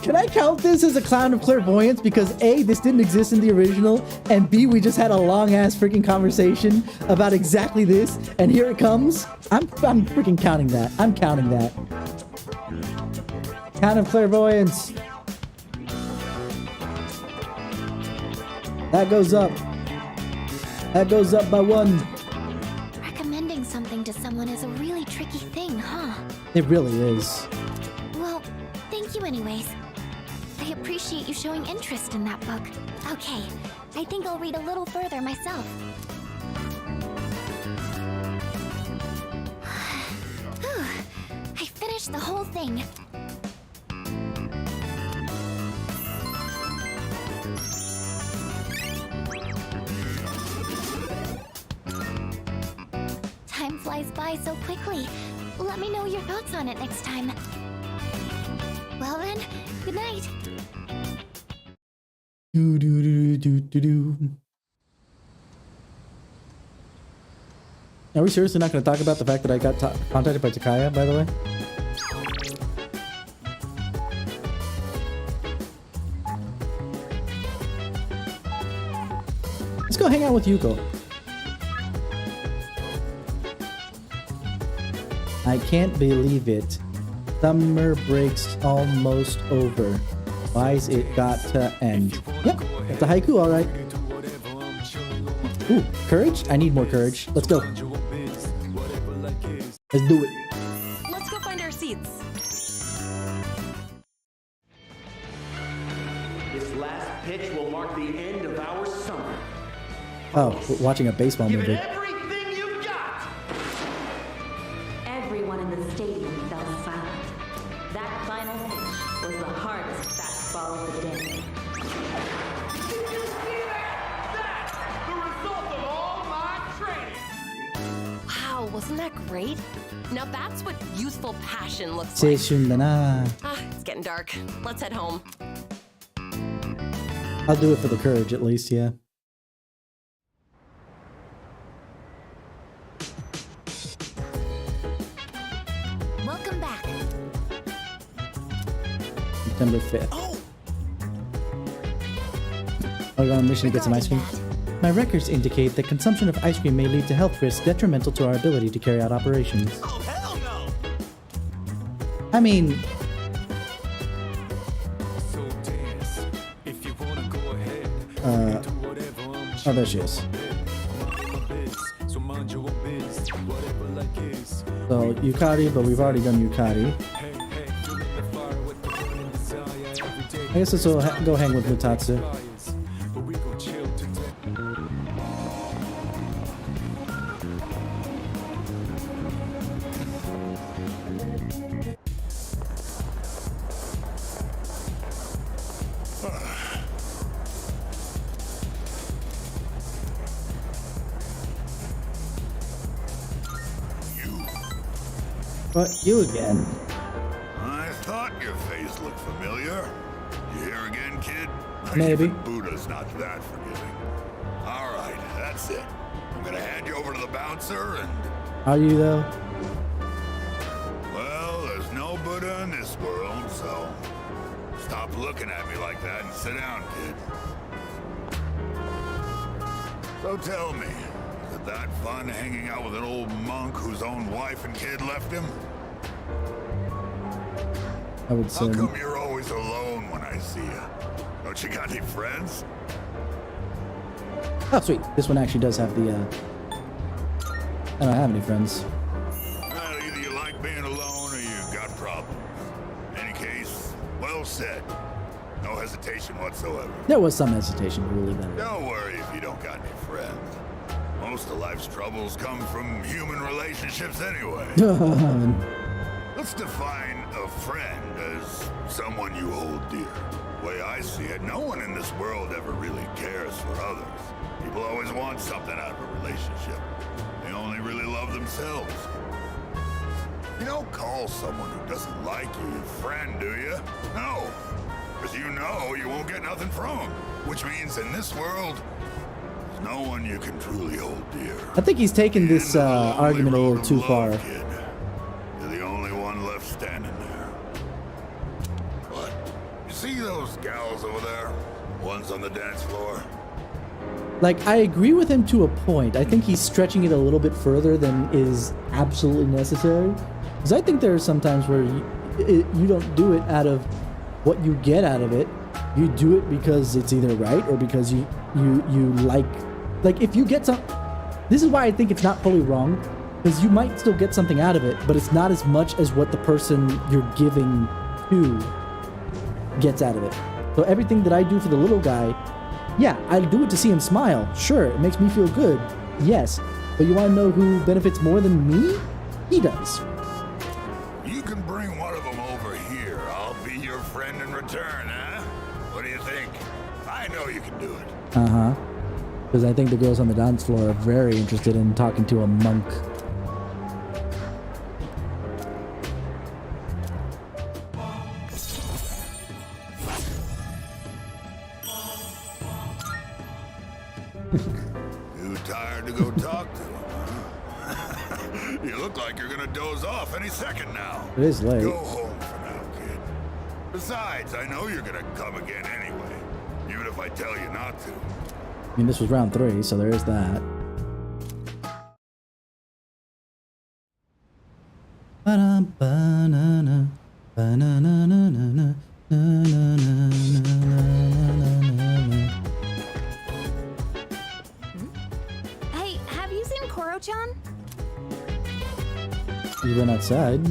Can I count this as a clown of clairvoyance? Because A, this didn't exist in the original, and B, we just had a long-ass freaking conversation about exactly this, and here it comes. I'm freaking counting that. I'm counting that. Count of clairvoyance. That goes up. That goes up by 1. Recommending something to someone is a really tricky thing, huh? It really is. Well, thank you anyways. I appreciate you showing interest in that book. Okay, I think I'll read a little further myself. Whew, I finished the whole thing. Time flies by so quickly. Let me know your thoughts on it next time. Well then, good night. Do do do do do do. Are we seriously not going to talk about the fact that I got contacted by Takaya, by the way? Let's go hang out with Yuko. I can't believe it. Summer break's almost over. Why's it got to end? Yep, that's a haiku, alright. Ooh, courage? I need more courage. Let's go. Let's do it. Let's go find our seats. This last pitch will mark the end of our summer. Oh, we're watching a baseball movie. Everything you got! Everyone in the stadium fell silent. That final pitch was the hardest fastball of the day. Did you see that? That's the result of all my training! Wow, wasn't that great? Now that's what youthful passion looks like. Seishun da na. It's getting dark. Let's head home. I'll do it for the courage, at least, yeah. Welcome back. September 5th. I'll go on a mission to get some ice cream. My records indicate that consumption of ice cream may lead to health risks detrimental to our ability to carry out operations. Oh, hell no! I mean... oh, there she is. So, Yukari, but we've already done Yukari. I guess let's go hang with Mutatsu. What? You again? I thought your face looked familiar. You here again, kid? Maybe. Buddha's not that forgiving. All right, that's it. I'm gonna hand you over to the bouncer and... Are you though? Well, there's no Buddha in this world, so... Stop looking at me like that and sit down, kid. So tell me, is it that fun hanging out with an old monk whose own wife and kid left him? I would say. How come you're always alone when I see you? Don't you got any friends? Oh, sweet. This one actually does have the, I don't have any friends. Well, either you like being alone or you got problems. In any case, well said. No hesitation whatsoever. There was some hesitation, but we'll leave that alone. Don't worry if you don't got any friends. Most of life's troubles come from human relationships anyway. Let's define a friend as someone you hold dear. The way I see it, no one in this world ever really cares for others. People always want something out of a relationship. They only really love themselves. You don't call someone who doesn't like you your friend, do you? No. Because you know you won't get nothing from them. Which means in this world, there's no one you can truly hold dear. I think he's taken this argument a little too far. Kid. You're the only one left standing there. What? You see those gals over there? Ones on the dance floor? Like, I agree with him to a point. I think he's stretching it a little bit further than is absolutely necessary. Because I think there are some times where you don't do it out of what you get out of it. You do it because it's either right or because you like if you get some. This is why I think it's not fully wrong, because you might still get something out of it, but it's not as much as what the person you're giving to gets out of it. So everything that I do for the little guy, yeah, I do it to see him smile. Sure, it makes me feel good. Yes, but you want to know who benefits more than me? He does. You can bring one of them over here. I'll be your friend in return, huh? What do you think? I know you can do it. Uh-huh. Because I think the girls on the dance floor are very interested in talking to a monk. Too tired to go talk to him, huh? You look like you're gonna doze off any second now. It is late. Go home for now, kid. Besides, I know you're gonna come again anyway, even if I tell you not to. I mean, this was round 3, so there is that. Ba-dum-ba-na-na, ba-na-na-na-na-na, na-na-na-na-na-na-na-na. Hey, have you seen Koro-chan? You went outside.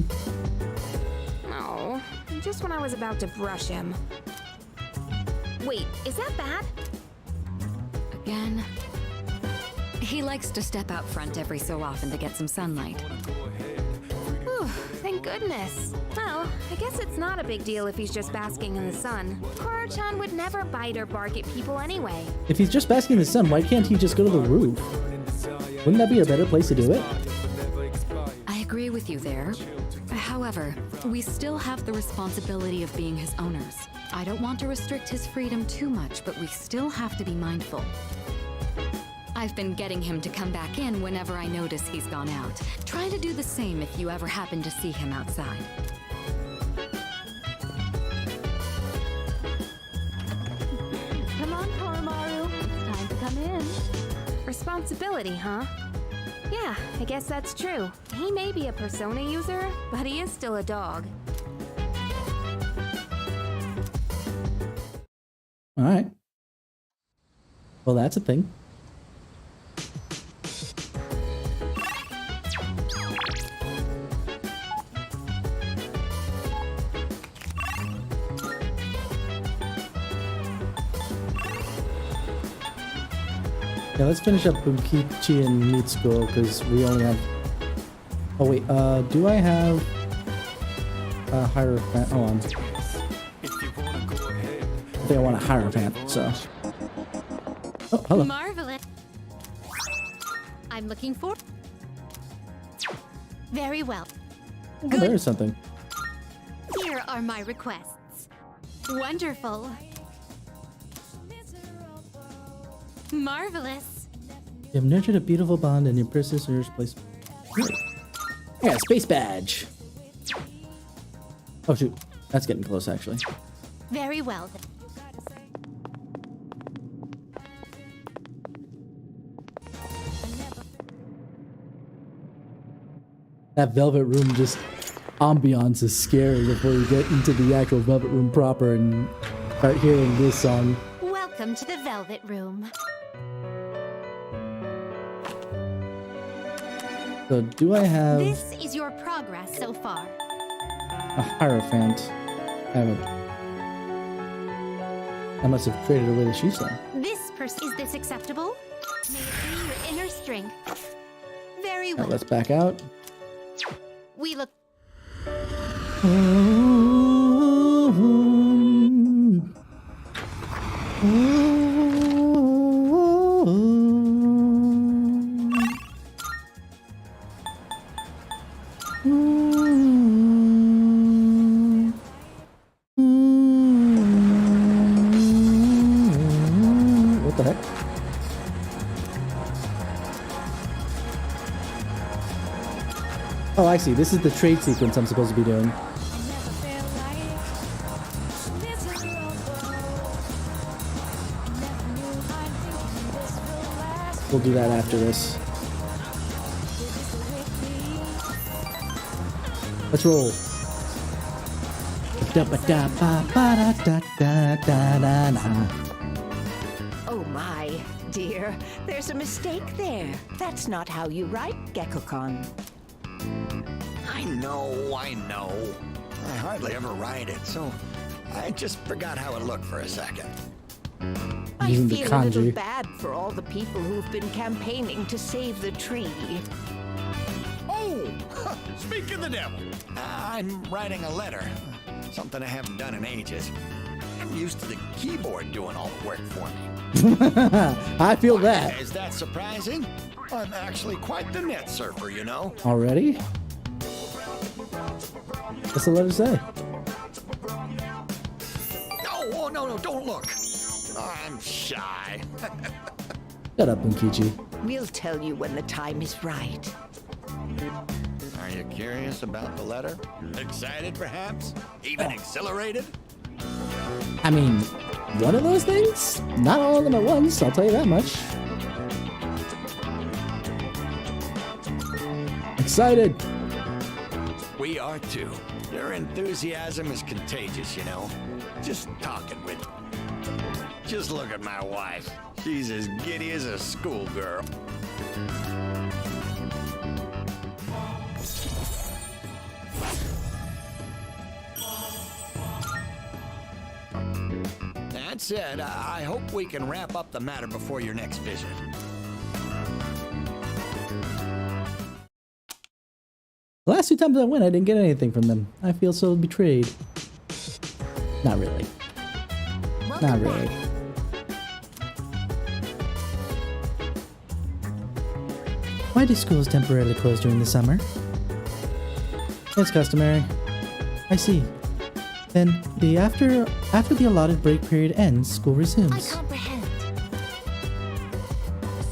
No, just when I was about to brush him. Wait, is that bad? Again. He likes to step out front every so often to get some sunlight. Whew, thank goodness. Well, I guess it's not a big deal if he's just basking in the sun. Koro-chan would never bite or bark at people anyway. If he's just basking in the sun, why can't he just go to the roof? Wouldn't that be a better place to do it? I agree with you there. However, we still have the responsibility of being his owners. I don't want to restrict his freedom too much, but we still have to be mindful. I've been getting him to come back in whenever I notice he's gone out. Try to do the same if you ever happen to see him outside. Come on, Koromaru. It's time to come in. Responsibility, huh? Yeah, I guess that's true. He may be a persona user, but he is still a dog. All right. Well, that's a thing. Yeah, let's finish up Bunkichi and Mitsuko because we only have. Oh wait, do I have a Hierophant? Hold on. I think I want a Hierophant, so. Oh, hello. Marvelous. I'm looking for. Very well. Oh, there's something. Here are my requests. Wonderful. Marvelous. You have nurtured a beautiful bond and your persistence place. Yeah, space badge. Oh shoot, that's getting close actually. Very well. That velvet room just ambiance is scary before you get into the actual velvet room proper and start hearing this song. Welcome to the Velvet Room. So do I have This is your progress so far. a Hierophant? I must have traded away the sheep song. This person. Is this acceptable? May it be your inner strength. Very well. Alright, let's back out. We look. What the heck? Oh, I see. This is the trade sequence I'm supposed to be doing. We'll do that after this. Let's roll. Oh my, dear. There's a mistake there. That's not how you write, Gekko-con. I know. I hardly ever write it, so I just forgot how it looked for a second. I Using the feel a little kanji. bad for all the people who've been campaigning to save the tree. Oh! Speak of the devil! I'm writing a letter. Something I haven't done in ages. I'm used to the keyboard doing all the work for me. I feel that. Is that surprising? I'm actually quite the net surfer, you know. Already? What's the letter say? No, don't look. Oh, I'm shy. Shut up, Bunkichi. We'll tell you when the time is right. Are you curious about the letter? Excited, perhaps? Even exhilarated? I mean, one of those things? Not all of them at once, I'll tell you that much. Excited! We are too. Your enthusiasm is contagious, you know. Just talking with you. Just look at my wife. She's as giddy as a schoolgirl. That said, I hope we can wrap up the matter before your next visit. The last two times I went, I didn't get anything from them. I feel so betrayed. Not really. Not really. Why do schools temporarily close during the summer? It's customary. I see. Then, after the allotted break period ends, school resumes. I comprehend.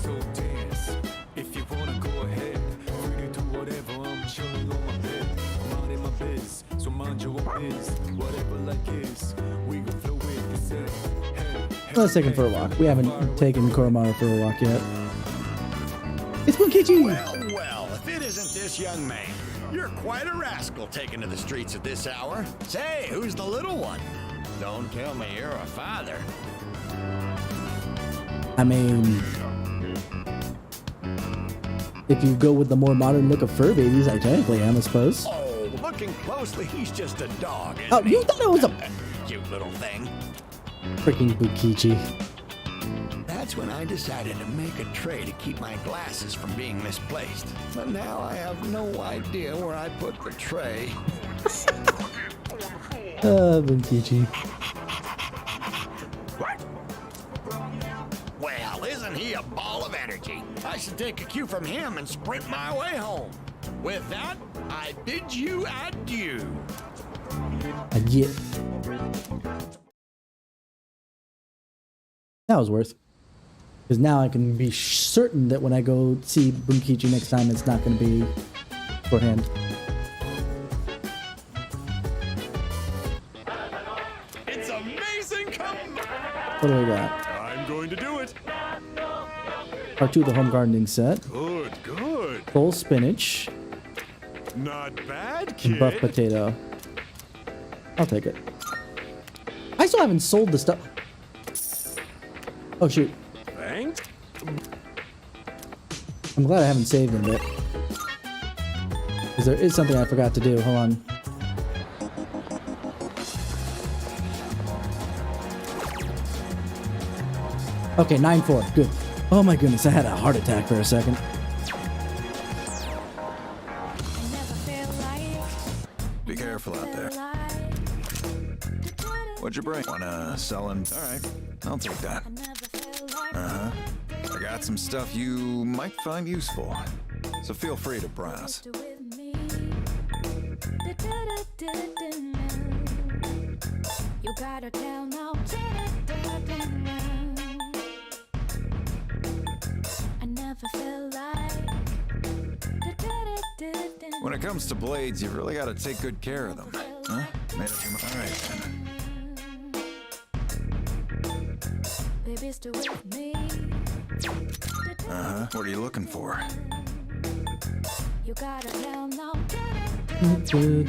So dance. If you wanna go ahead, free to do whatever. I'm chilling on my bed, minding my biz. So mind your own biz. Whatever like is, we gon' flow with it. Say, hey, Let's take him for a walk. We haven't taken Koromaru for a walk yet. It's Bunkichi! Well, if it isn't this young man. You're quite a rascal taking to the streets at this hour. Say, who's the little one? Don't tell me you're a father. I mean, if you go with the more modern look of fur babies, I technically am, I suppose. Oh, looking closely, he's just a dog. Oh, you thought it was a cute little thing. freaking Bunkichi. That's when I decided to make a tray to keep my glasses from being misplaced. But now I have no idea where I put the tray. Bunkichi. Well, isn't he a ball of energy? I should take a cue from him and sprint my way home. With that, I bid you adieu. That was worth. Because now I can be certain that when I go see Bunkichi next time, it's not going to be beforehand. It's amazing. What do we got? I'm going to do it. Part 2 of the home gardening set. Good, good. Full spinach. Not bad, And kid. buff potato. I'll take it. I still haven't sold the stuff. Oh shoot. Thanks. I'm glad I haven't saved in it. Because there is something I forgot to do. Hold on. Okay, 9-4. Good. Oh my goodness, I had a heart attack for a second. Be careful out there. What'd you bring? Wanna sell him? All right, I'll take that. Uh-huh. I got some stuff you might find useful, so feel free to browse. You gotta tell now. I never felt like. When it comes to blades, you really gotta take good care of them. Huh? Made up your mind. All right, then. Baby, still with me. Uh-huh. What are you looking for? You gotta tell now. Everything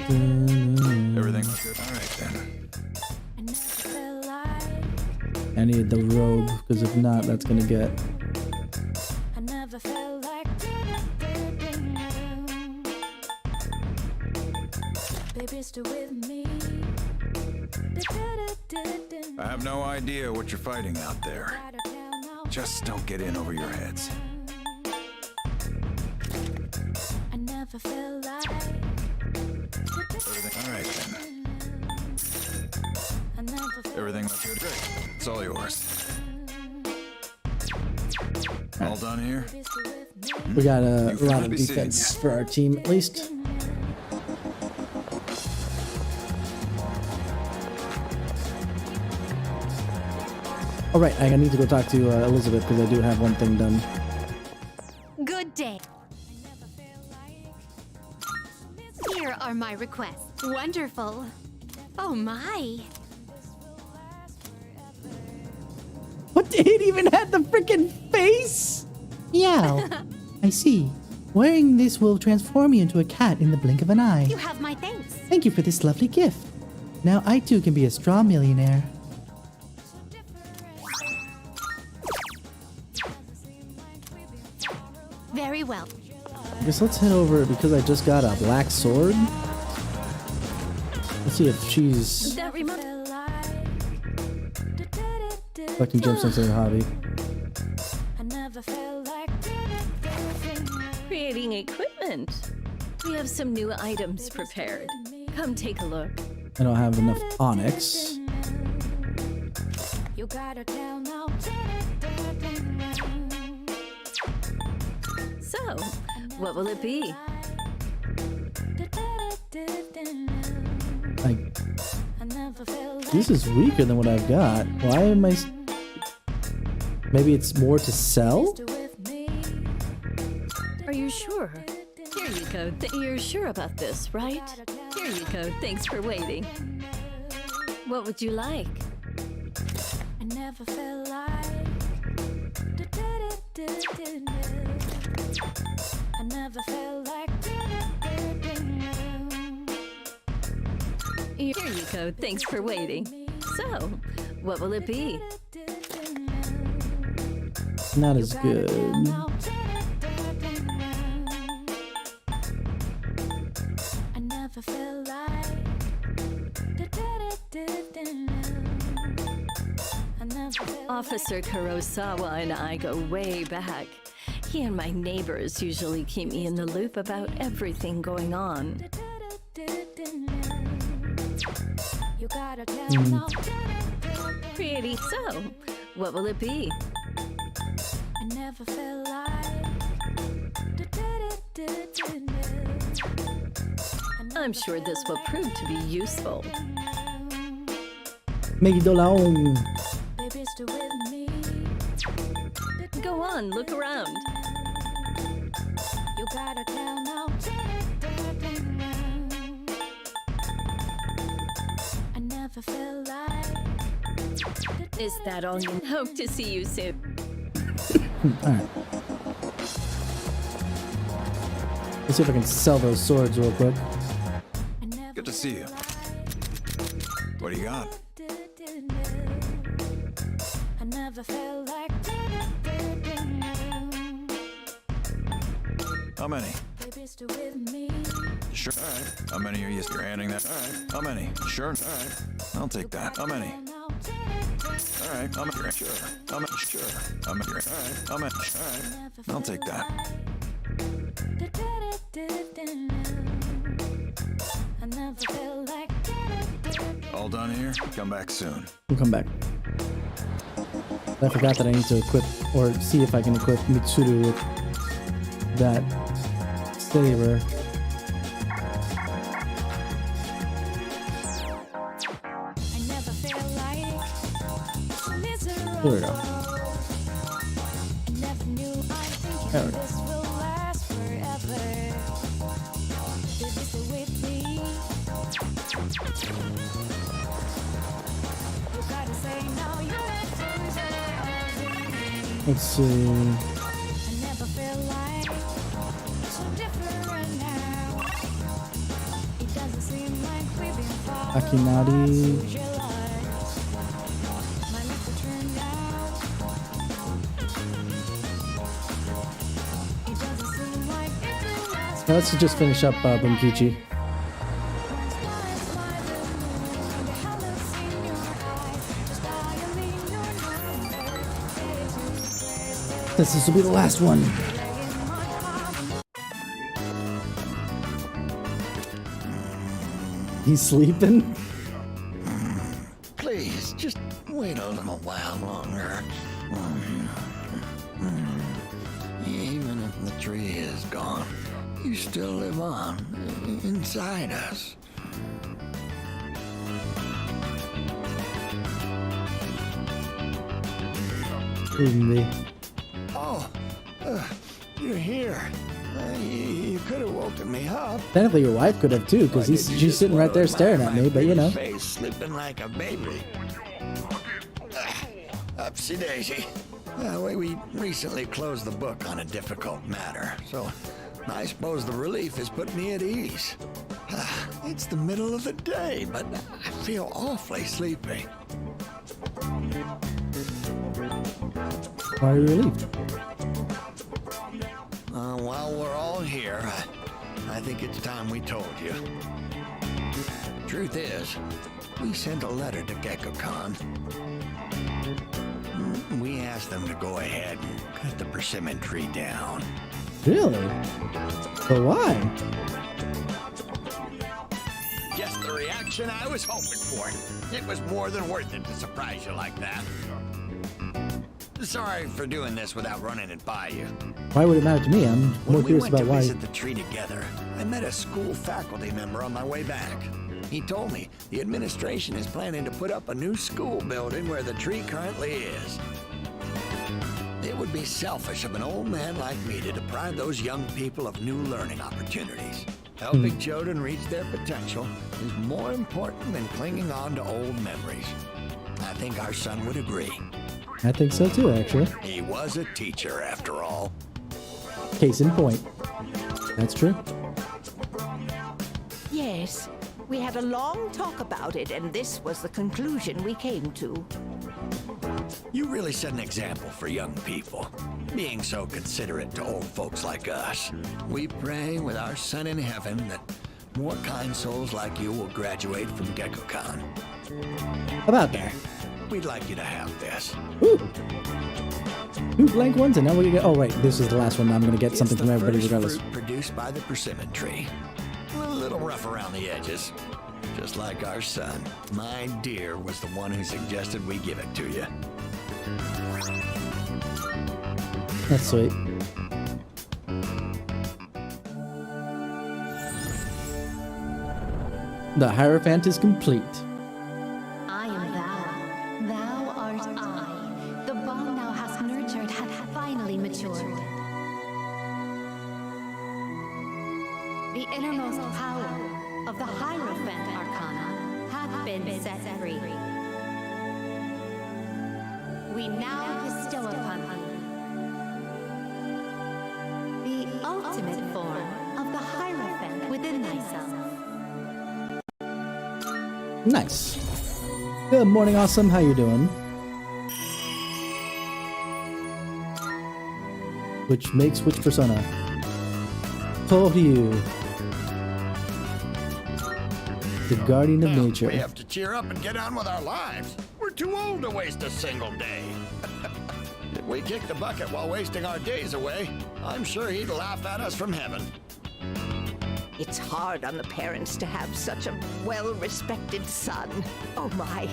looks good? All right, then. I never felt like. I need the robe, because if not, that's gonna get... I never felt like. Baby, still with me. I have no idea what you're fighting out there. Just don't get in over your heads. I never felt like. Everything. All right, then. I never felt. Everything looks good. Great. It's all yours. All done here? We got a You lot of be seeing defense for our team, at least. Alright, I need to go talk to Elizabeth because I do have one thing done. Good day. Here are my requests. Wonderful. Oh my. What? It even had the freaking face? Yeah, I see. Wearing this will transform you into a cat in the blink of an eye. You have my thanks. Thank you for this lovely gift. Now I too can be a straw millionaire. Very well. I guess let's head over because I just got a black sword. Let's see if she's That remote. collecting gemstones in her hobby. I never felt like. Creating equipment. We have some new items prepared. Come take a look. I don't have enough onyx. You gotta tell now. So, what will it be? Like, I never felt like. this is weaker than what I've got. Why am I... Maybe it's more to sell? Are you sure? Here you go. You're sure about this, right? Here you go. Thanks for waiting. What would you like? I never felt like. I never felt like. Here you go. Thanks for waiting. So, what will it be? Not as good. I never felt like. Officer Kurosawa and I go way back. He and my neighbors usually keep me in the loop about everything going on. You gotta tell now. Pretty. So, what will it be? I never felt like. I'm sure this will prove to be useful. Megidolaon. Baby, still with me. on, look around. You gotta tell now. I never felt like. Is that all you hope to see you soon? Alright. Let's see if I can sell those swords real quick. Good to see you. What do you got? I never felt like. How many? Baby, stay with me. Sure. All right. How many are you? You're handing that? All right. How many? Sure. All right. I'll take that. How many? All right. How many? Sure. How many? Sure. How many? All right. How many? All right. I'll take that. I never felt like. All done here? Come back soon. We'll come back. I forgot that I need to equip, or see if I can equip Mitsuru with that saber. Here we go. There we go. Let's see. Akinari. Now let's just finish up Bunkichi. This will be the last one. He's sleeping? Please, just wait a little while longer. Even if the tree is gone, you still live on inside us. Me. Oh, you're here. You could have woken me up. Technically, your wife could have too, because she's sitting right there staring at me. But you know, Face sleeping like a baby. Upsy daisy. We recently closed the book on a difficult matter, so I suppose the relief has put me at ease. It's the middle of the day, but I feel awfully sleepy. why are you relieved? While we're all here, I think it's time we told you. Truth is, we sent a letter to Gecko-Con. We asked them to go ahead and cut the persimmon tree down. Really? But why? Just the reaction I was hoping for. It was more than worth it to surprise you like that. Sorry for doing this without running it by you. Why would it matter to me? I'm more curious about When we why. went to visit the tree together, I met a school faculty member on my way back. He told me the administration is planning to put up a new school building where the tree currently is. It would be selfish of an old man like me to deprive those young people of new learning opportunities. Helping children reach their potential is more important than clinging on to old memories. I think our son would agree. I think so too, actually. He was a teacher, after all. Case in point. That's true. Yes, we had a long talk about it, and this was the conclusion we came to. You really set an example for young people, being so considerate to old folks like us. We pray with our son in heaven that more kind souls like you will graduate from Gecko-Con. How about that? We'd like you to have this. Ooh. 2 blank ones, and now we're gonna get. Oh, wait, this is the last one. I'm gonna get something from everybody regardless. Fruit produced by the persimmon tree. A little rough around the edges. Just like our son. My dear was the one who suggested we give it to you. That's sweet. The Hierophant is complete. I am thou. Thou art I. The bond thou hast nurtured hath finally matured. The innermost power of the Hierophant Arcana hath been set free. We now bestow upon thee the ultimate form of the Hierophant within thyself. Nice. Good morning, awesome. How you doing? Which makes which persona? Koryu, the guardian of nature. We have to cheer up and get on with our lives. We're too old to waste a single day. If we kick the bucket while wasting our days away, I'm sure he'd laugh at us from heaven. It's hard on the parents to have such a well-respected son. Oh my.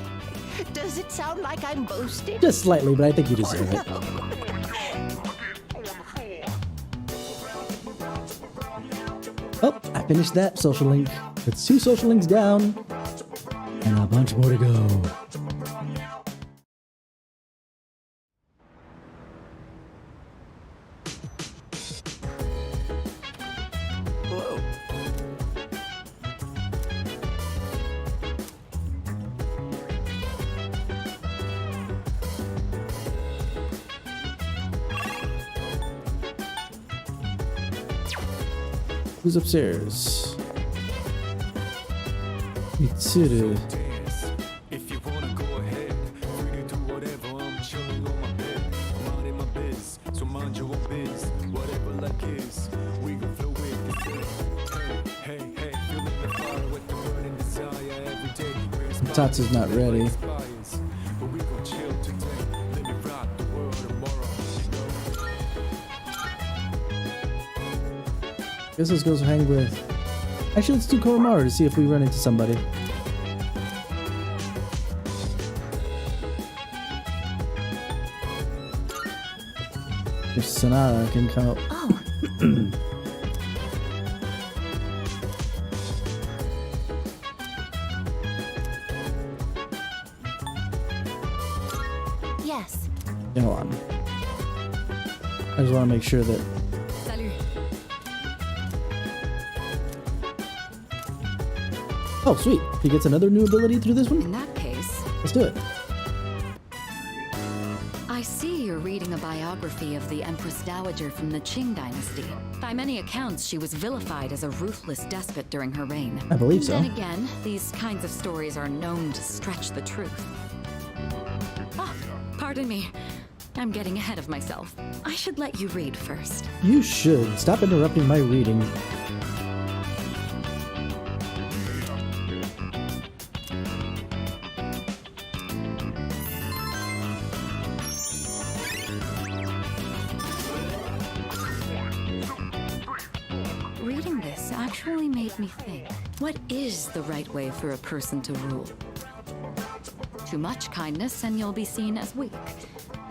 Does it sound like I'm boasting? Just slightly, but I think you deserve it. Oh, I finished that social link. It's 2 social links down, and a bunch more to go. Hello. Who's upstairs? Mitsuru. If you wanna go ahead, free to do whatever. I'm chilling on my bed, minding my biz. So mind your own biz, whatever like is. We gon' flow with the hey, hey, hey, feeling the fire with the burning desire every day. Tatsu's not ready. But we gon' chill today. Let me rock the world tomorrow. Guess let's go hang with. Actually, let's do Koromaru to see if we run into somebody. If Sonata can come up. Oh. Yes. Yeah, hold on. I just want to make sure that. Salut. Oh, sweet. He gets another new ability through this one? In that case, let's do it. I see you're reading a biography of the Empress Dowager from the Qing dynasty. By many accounts, she was vilified as a ruthless despot during her reign. I believe so. Then again, these kinds of stories are known to stretch the truth. Ah, pardon me. I'm getting ahead of myself. I should let you read first. You should. Stop interrupting my reading. Reading this actually made me think. What is the right way for a person to rule? Too much kindness and you'll be seen as weak.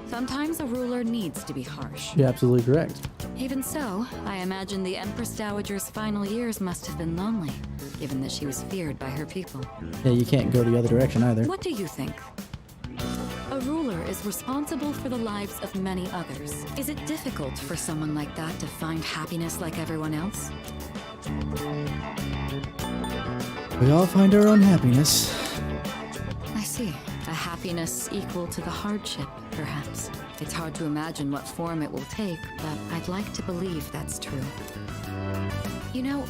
Sometimes a ruler needs to be harsh. You're absolutely correct. Even so, I imagine the Empress Dowager's final years must have been lonely, given that she was feared by her people. Yeah, you can't go the other direction either. What do you think? A ruler is responsible for the lives of many others. Is it difficult for someone like that to find happiness like everyone else? We all find our own happiness. I see. A happiness equal to the hardship, perhaps. It's hard to imagine what form it will take, but I'd like to believe that's true. You know,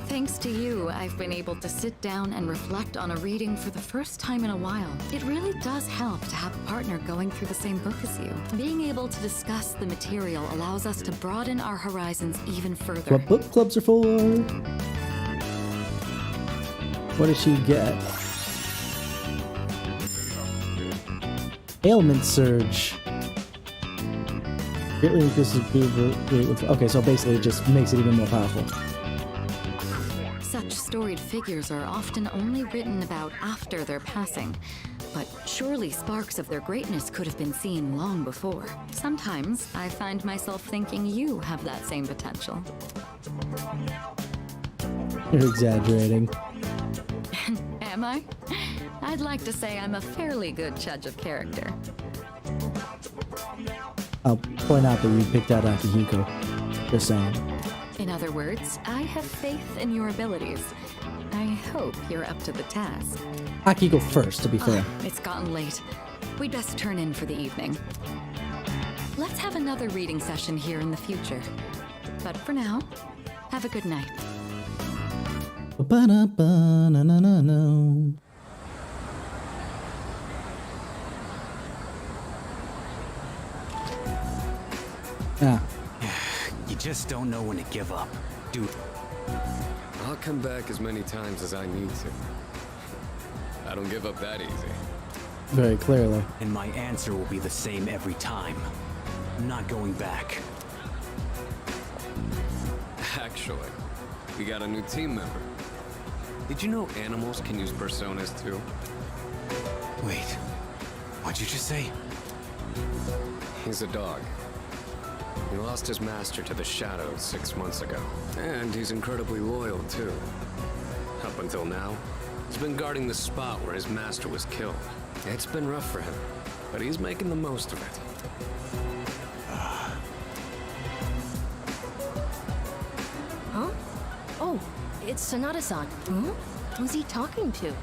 thanks to you, I've been able to sit down and reflect on a reading for the first time in a while. It really does help to have a partner going through the same book as you. Being able to discuss the material allows us to broaden our horizons even further. What book clubs are for? What did she get? Ailment Surge. Greatly increases okay, so basically it just makes it even more powerful. Such storied figures are often only written about after their passing, but surely sparks of their greatness could have been seen long before. Sometimes I find myself thinking you have that same potential. You're exaggerating. Am I? I'd like to say I'm a fairly good judge of character. I'll point out that you picked out Akihiko. Just saying. In other words, I have faith in your abilities. I hope you're up to the task. Aki, go first, to be fair. It's gotten late. We'd best turn in for the evening. Let's have another reading session here in the future. But for now, have a good night. Ba-da-ba-na-na-na-na. Ah. You just don't know when to give up, dude. I'll come back as many times as I need to. I don't give up that easy. Very clearly. And my answer will be the same every time. I'm not going back. Actually, we got a new team member. Did you know animals can use personas too? Wait, what'd you just say? He's a dog. He lost his master to the shadows 6 months ago. And he's incredibly loyal too. Up until now, he's been guarding the spot where his master was killed. It's been rough for him, but he's making the most of it. Huh? Oh, it's Sonata-san. Who's he talking to?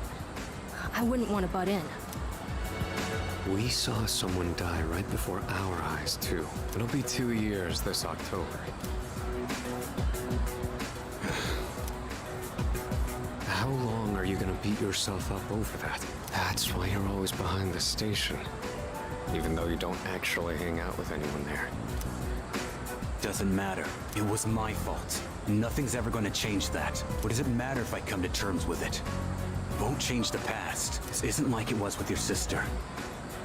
I wouldn't want to butt in. We saw someone die right before our eyes, too. It'll be 2 years this October. How long are you gonna beat yourself up over that? That's why you're always behind the station. Even though you don't actually hang out with anyone there. Doesn't matter. It was my fault. Nothing's ever gonna change that. What does it matter if I come to terms with it? Won't change the past. This isn't like it was with your sister.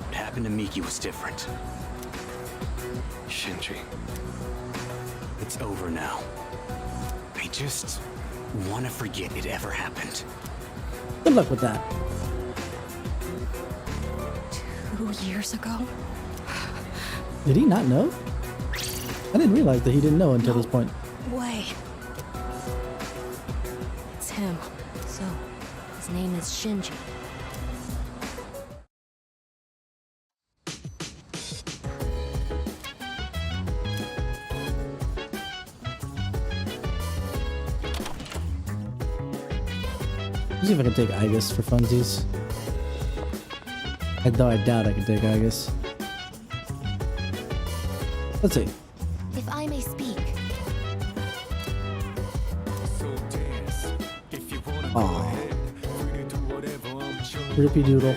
What happened to Miki was different. Shinji. It's over now. I just want to forget it ever happened. Good luck with that. 2 years ago? Did he not know? I didn't realize that he didn't know until this point. Way. It's him. So, his name is Shinji. Let's see if I can take Igus for funsies. Though I doubt I can take Igus. Let's see. If I may speak. Aww. Rippy doodle.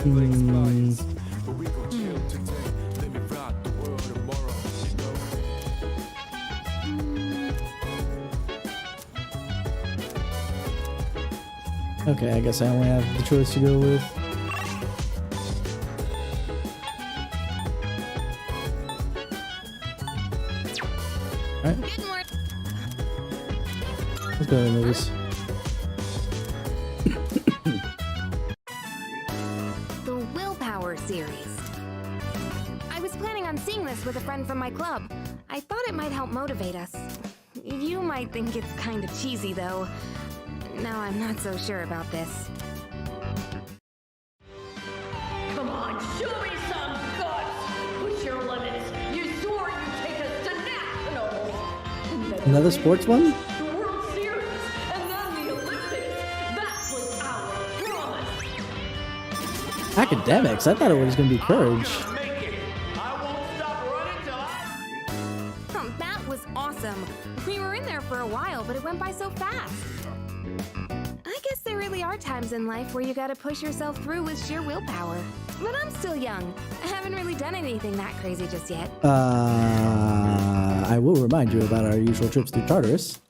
Good morning. Okay, I guess I only have the choice to go with. Alright. Let's go to the movies. The Willpower series. I was planning on seeing this with a friend from my club. I thought it might help motivate us. You might think it's kind of cheesy, though. Now I'm not so sure about this. Come on, show me some guts! Push your limits! You swore you'd take us to nationals! Another sports one? The World Series, and then the Olympics! That was our promise! Academics? I thought it was going to be Courage. That was awesome. We were in there for a while, but it went by so fast. I guess there really are times in life where you gotta push yourself through with sheer willpower. But I'm still young. I haven't really done anything that crazy just yet. I will remind you about our usual trips through Tartarus.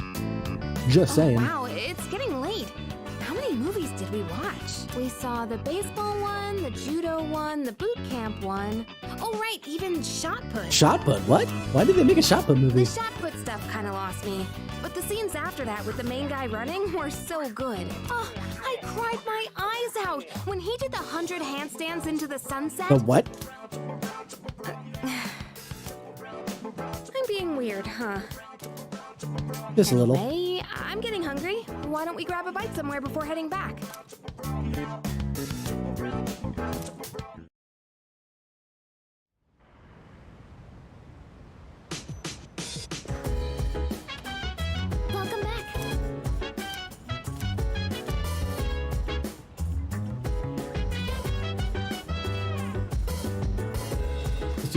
Just saying. Wow, it's getting late. How many movies did we watch? We saw the baseball one, the judo one, the boot camp one. Oh right, even shot put. Shot put? What? Why did they make a shot put movie? The shot put stuff kind of lost me. But the scenes after that with the main guy running were so good. Oh, I cried my eyes out when he did the 100 handstands into the sunset. The what? I'm being weird, huh? Just a little. Hey, I'm getting hungry. Why don't we grab a bite somewhere before heading back?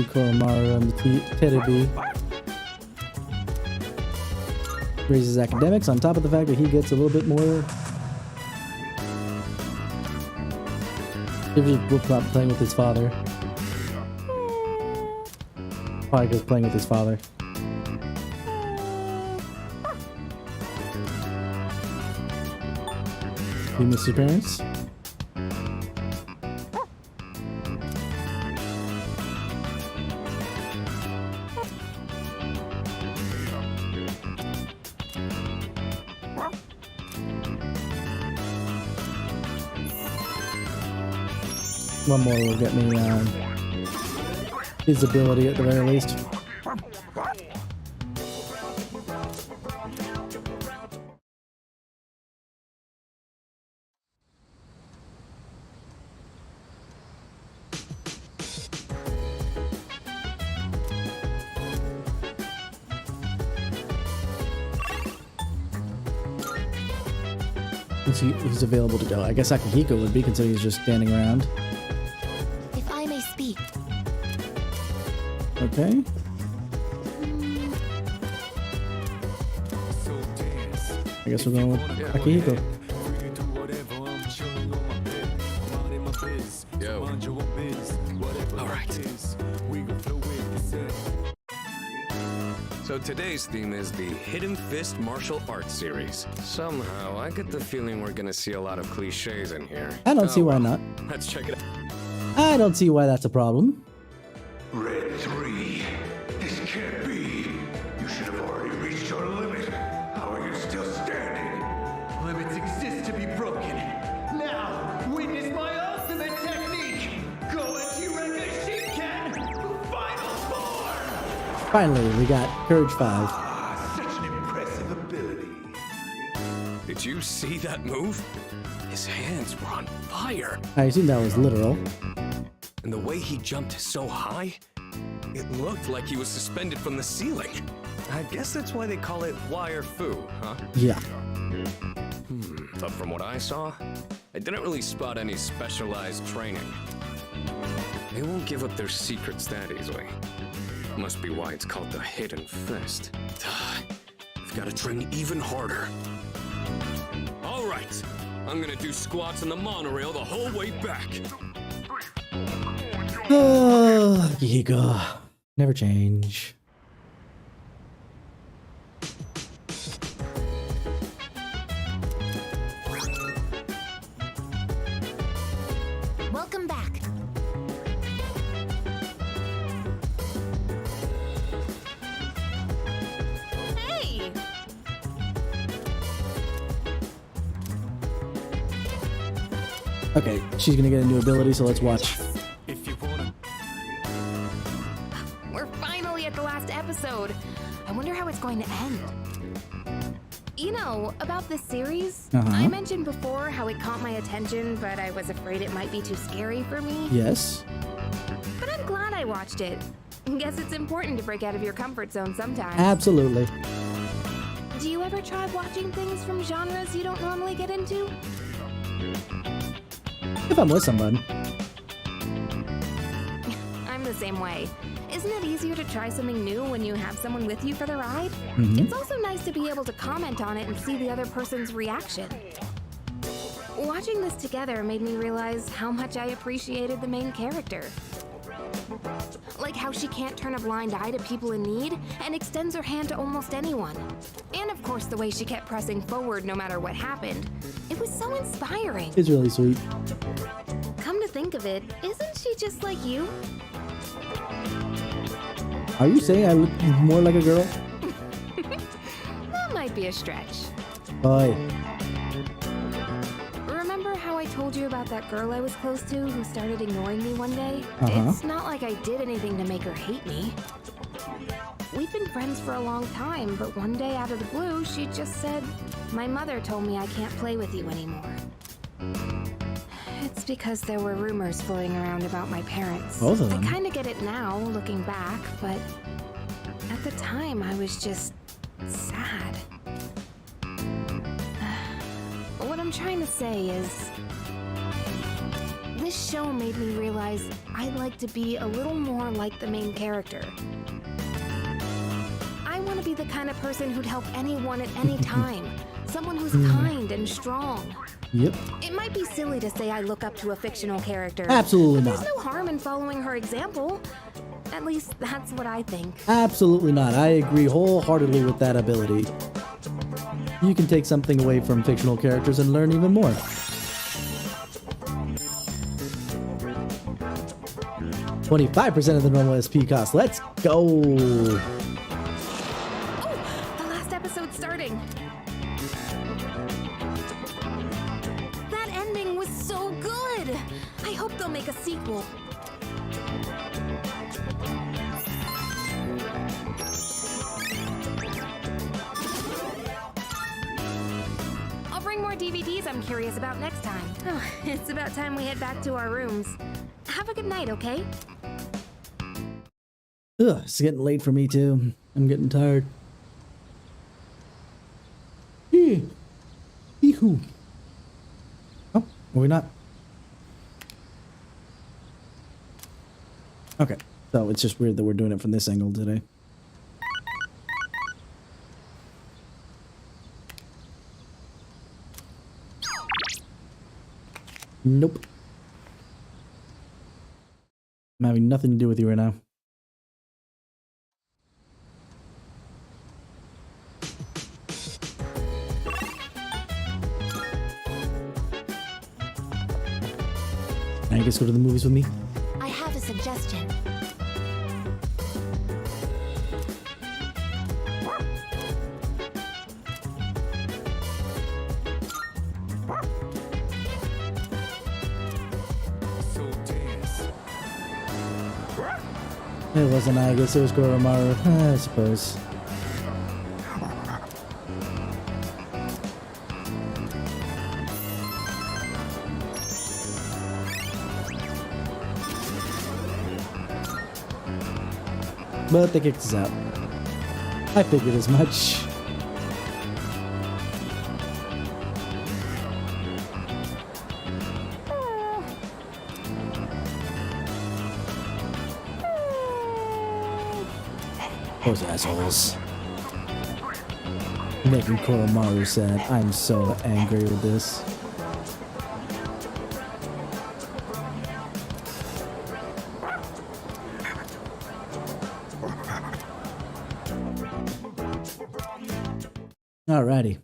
to Koromaru on the Terebi. Raises academics on top of the fact that he gets a little bit more. If he just not playing with his father. Probably because playing with his father. You miss your parents? One more will get me his ability at the very least. He's available to go. I guess Akihiko would be, considering he's just standing around. If I may speak. Okay. I guess we're going with Akihiko. Yo. All right. So today's theme is the Hidden Fist Martial Arts series. Somehow, I get the feeling we're gonna see a lot of cliches in here. I don't see why not. Let's check it out. I don't see why that's a problem. Red 3. This can't be. You should have already reached your limit. How are you still standing? Limits exist to be broken. Now, witness my ultimate technique. Go as you reckon she can. Final form. Finally, we got Courage 5. Such an impressive ability. Did you see that move? His hands were on fire. I assume that was literal. And the way he jumped so high, it looked like he was suspended from the ceiling. I guess that's why they call it wire fu, huh? Yeah. But from what I saw, I didn't really spot any specialized training. They won't give up their secrets that easily. Must be why it's called the Hidden Fist. I've got to train even harder. All right, I'm gonna do squats on the monorail the whole way back. Oh, Akihiko. Never change. Welcome back. Hey! Okay, she's gonna get a new ability, so let's watch. We're finally at the last episode. I wonder how it's going to end. You know, about this series, I mentioned before how it caught my attention, but I was afraid it might be too scary for me. Yes. But I'm glad I watched it. Guess it's important to break out of your comfort zone sometimes. Absolutely. Do you ever try watching things from genres you don't normally get into? If I'm with somebody. I'm the same way. Isn't it easier to try something new when you have someone with you for the ride? It's also nice to be able to comment on it and see the other person's reaction. Watching this together made me realize how much I appreciated the main character. Like how she can't turn a blind eye to people in need and extends her hand to almost anyone. And of course the way she kept pressing forward no matter what happened. It was so inspiring. It's really sweet. Come to think of it, isn't she just like you? Are you saying I look more like a girl? That might be a stretch. Boy. Remember how I told you about that girl I was close to who started ignoring me one day? It's not like I did anything to make her hate me. We've been friends for a long time, but one day out of the blue, she just said, "My mother told me I can't play with you anymore." It's because there were rumors floating around about my parents. Both of them. I kind of get it now, looking back, but at the time, I was just sad. What I'm trying to say is, this show made me realize I'd like to be a little more like the main character. I want to be the kind of person who'd help anyone at any time. Someone who's kind and strong. Yep. It might be silly to say I look up to a fictional character. Absolutely but not. There's no harm in following her example. At least that's what I think. Absolutely not. I agree wholeheartedly with that ability. You can take something away from fictional characters and learn even more. 25% of the normal SP cost. Let's go. The last episode's starting. That ending was so good. I hope they'll make a sequel. I'll bring more DVDs I'm curious about next time. Oh, it's about time we head back to our rooms. Have a good night, okay? Ugh, it's getting late for me too. I'm getting tired. Yee-hoo. Oh, are we not? Okay, so it's just weird that we're doing it from this angle today. Nope. I'm having nothing to do with you right now. Now you guys go to the movies with me? I have a suggestion. It wasn't I guess it was Koromaru, I suppose. But they kicked us out. I figured as much. Those assholes. Making Koromaru sad. I'm so angry with this. Alrighty.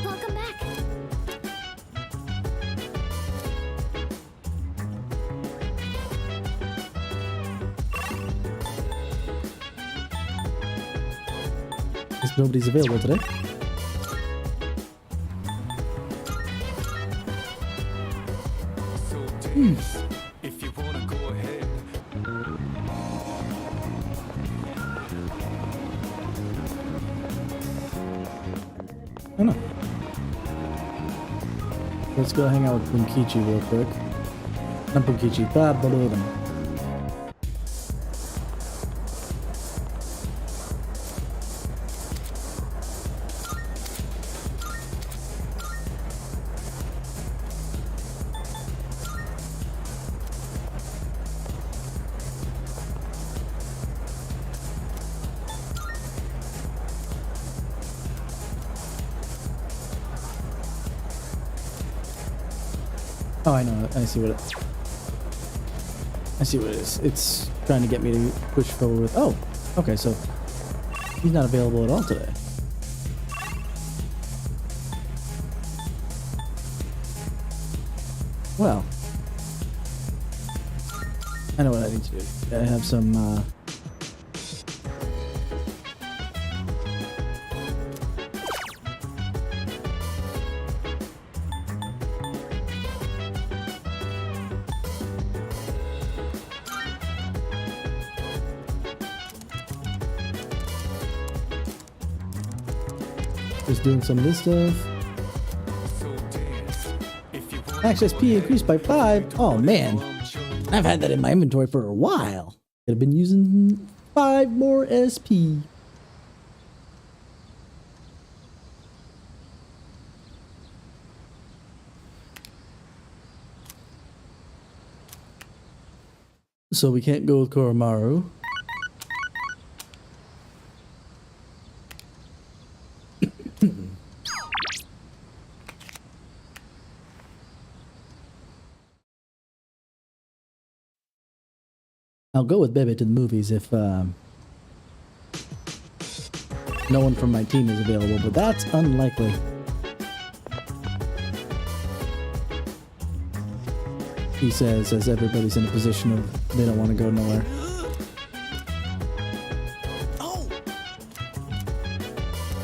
Welcome back. Guess nobody's available today. If you wanna go ahead. I don't know. Let's go hang out with Bunkichi real quick. Not Bunkichi, Babalodan. Oh, I know. I see what it. I see what it is. It's trying to get me to push forward with. Oh, okay. So he's not available at all today. Well, I know what I need to do. I have some. Just doing some of this stuff. Max SP increased by 5. Oh man, I've had that in my inventory for a while. Could have been using 5 more SP. So we can't go with Koromaru. I'll go with Bebe to the movies if no one from my team is available, but that's unlikely. He says, as everybody's in a position of they don't want to go nowhere. Oh,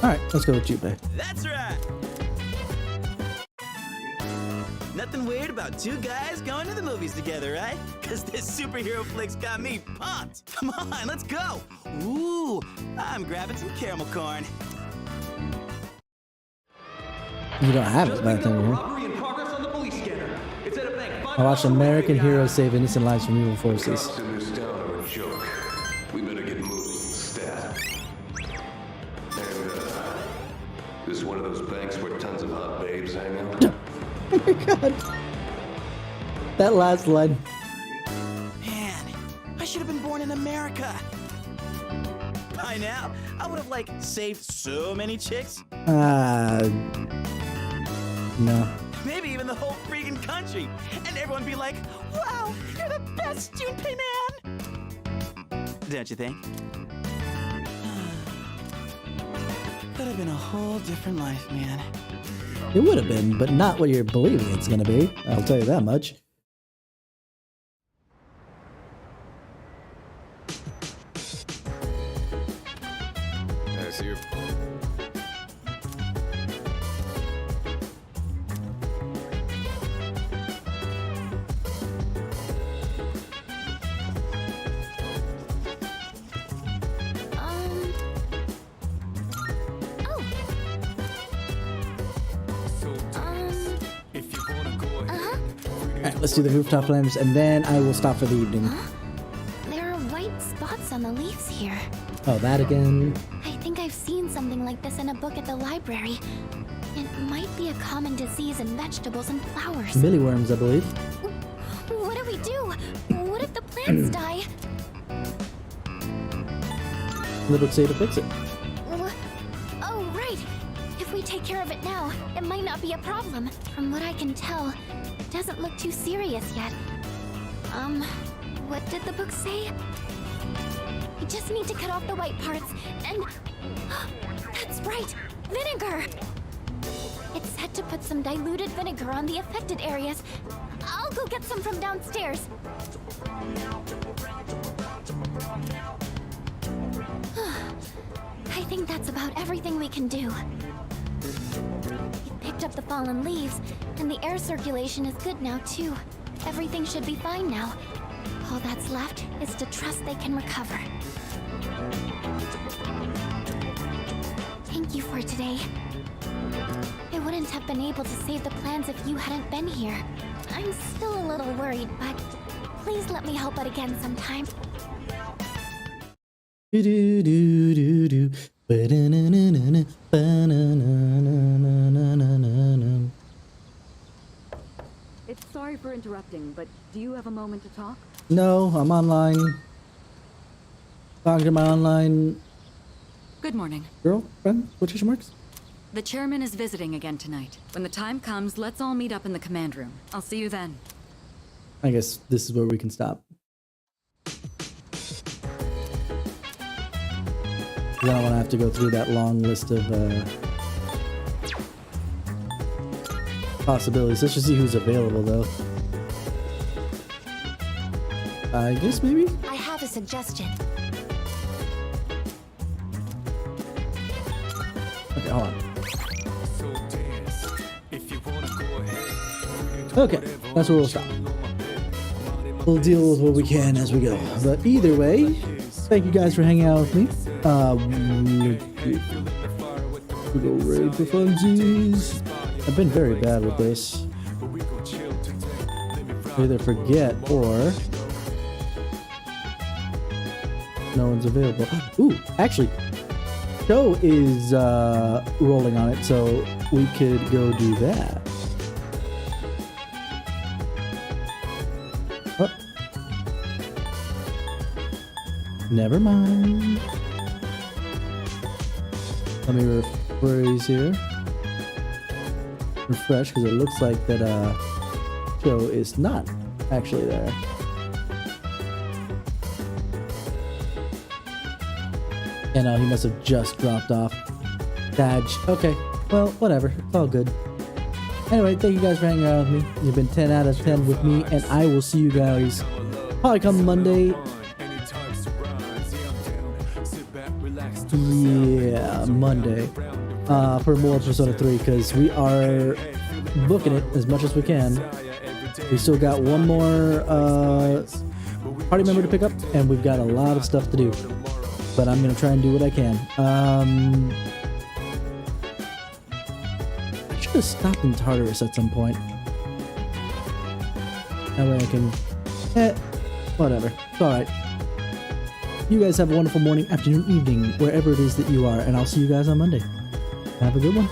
Alright, let's go with Jubei. that's right. Nothing weird about two guys going to the movies together, right? Because this superhero flick's got me pumped. Come on, let's go. Ooh, I'm grabbing some caramel corn. You don't have it back there. Robbery in progress on the police scanner. It's at a bank. I watched American heroes save innocent lives from evil forces. Cops in this town are a joke. We better get moving. Stat. And, this is one of those banks where tons of hot babes hang out? Oh my god. That last line. Man, I should have been born in America. By now, I would have, like, saved so many chicks. No. Maybe even the whole freaking country. And everyone be like, wow, you're the best Junpei man. Don't you think? Could have been a whole different life, man. It would have been, but not what you're believing it's gonna be. I'll tell you that much. I see you. Alright, let's do the rooftop lamps and then I will stop for the evening. There are white spots on the leaves here. Oh, that again. I think I've seen something like this in a book at the library. It might be a common disease in vegetables and flowers. Milliworms, I believe. What do we do? What if the plants die? The book say to fix it. Oh, right. If we take care of it now, it might not be a problem. From what I can tell, it doesn't look too serious yet. What did the book say? We just need to cut off the white parts and... That's right! Vinegar! It said to put some diluted vinegar on the affected areas. I'll go get some from downstairs. I think that's about everything we can do. We picked up the fallen leaves, and the air circulation is good now, too. Everything should be fine now. All that's left is to trust they can recover. Thank you for today. I wouldn't have been able to save the plans if you hadn't been here. I'm still a little worried, but please let me help out again sometime. It's sorry for interrupting, but do you have a moment to talk? No, I'm online. Talking to my online Good morning. girlfriend, quotation marks. The chairman is visiting again tonight. When the time comes, let's all meet up in the command room. I'll see you then. I guess this is where we can stop. I don't want to have to go through that long list of possibilities. Let's just see who's available, though. I guess maybe? I have a suggestion. Okay, hold on. Okay, that's where we'll stop. We'll deal with what we can as we go. But either way, thank you guys for hanging out with me. We go raid for funsies. I've been very bad with this. Either forget or no one's available. Ooh, actually, Joe is rolling on it, so we could go do that. Never mind. Let me rephrase here. Refresh, because it looks like that show is not actually there. And he must have just dropped off. Badge. Okay, well, whatever. It's all good. Anyway, thank you guys for hanging out with me. You've been 10 out of 10 with me, and I will see you guys probably come Monday. Yeah, Monday. For more Persona 3, because we are booking it as much as we can. We still got one more party member to pick up, and we've got a lot of stuff to do. But I'm going to try and do what I can. I should have stopped in Tartarus at some point. That way I can... whatever. It's alright. You guys have a wonderful morning, afternoon, evening, wherever it is that you are, and I'll see you guys on Monday. Have a good one.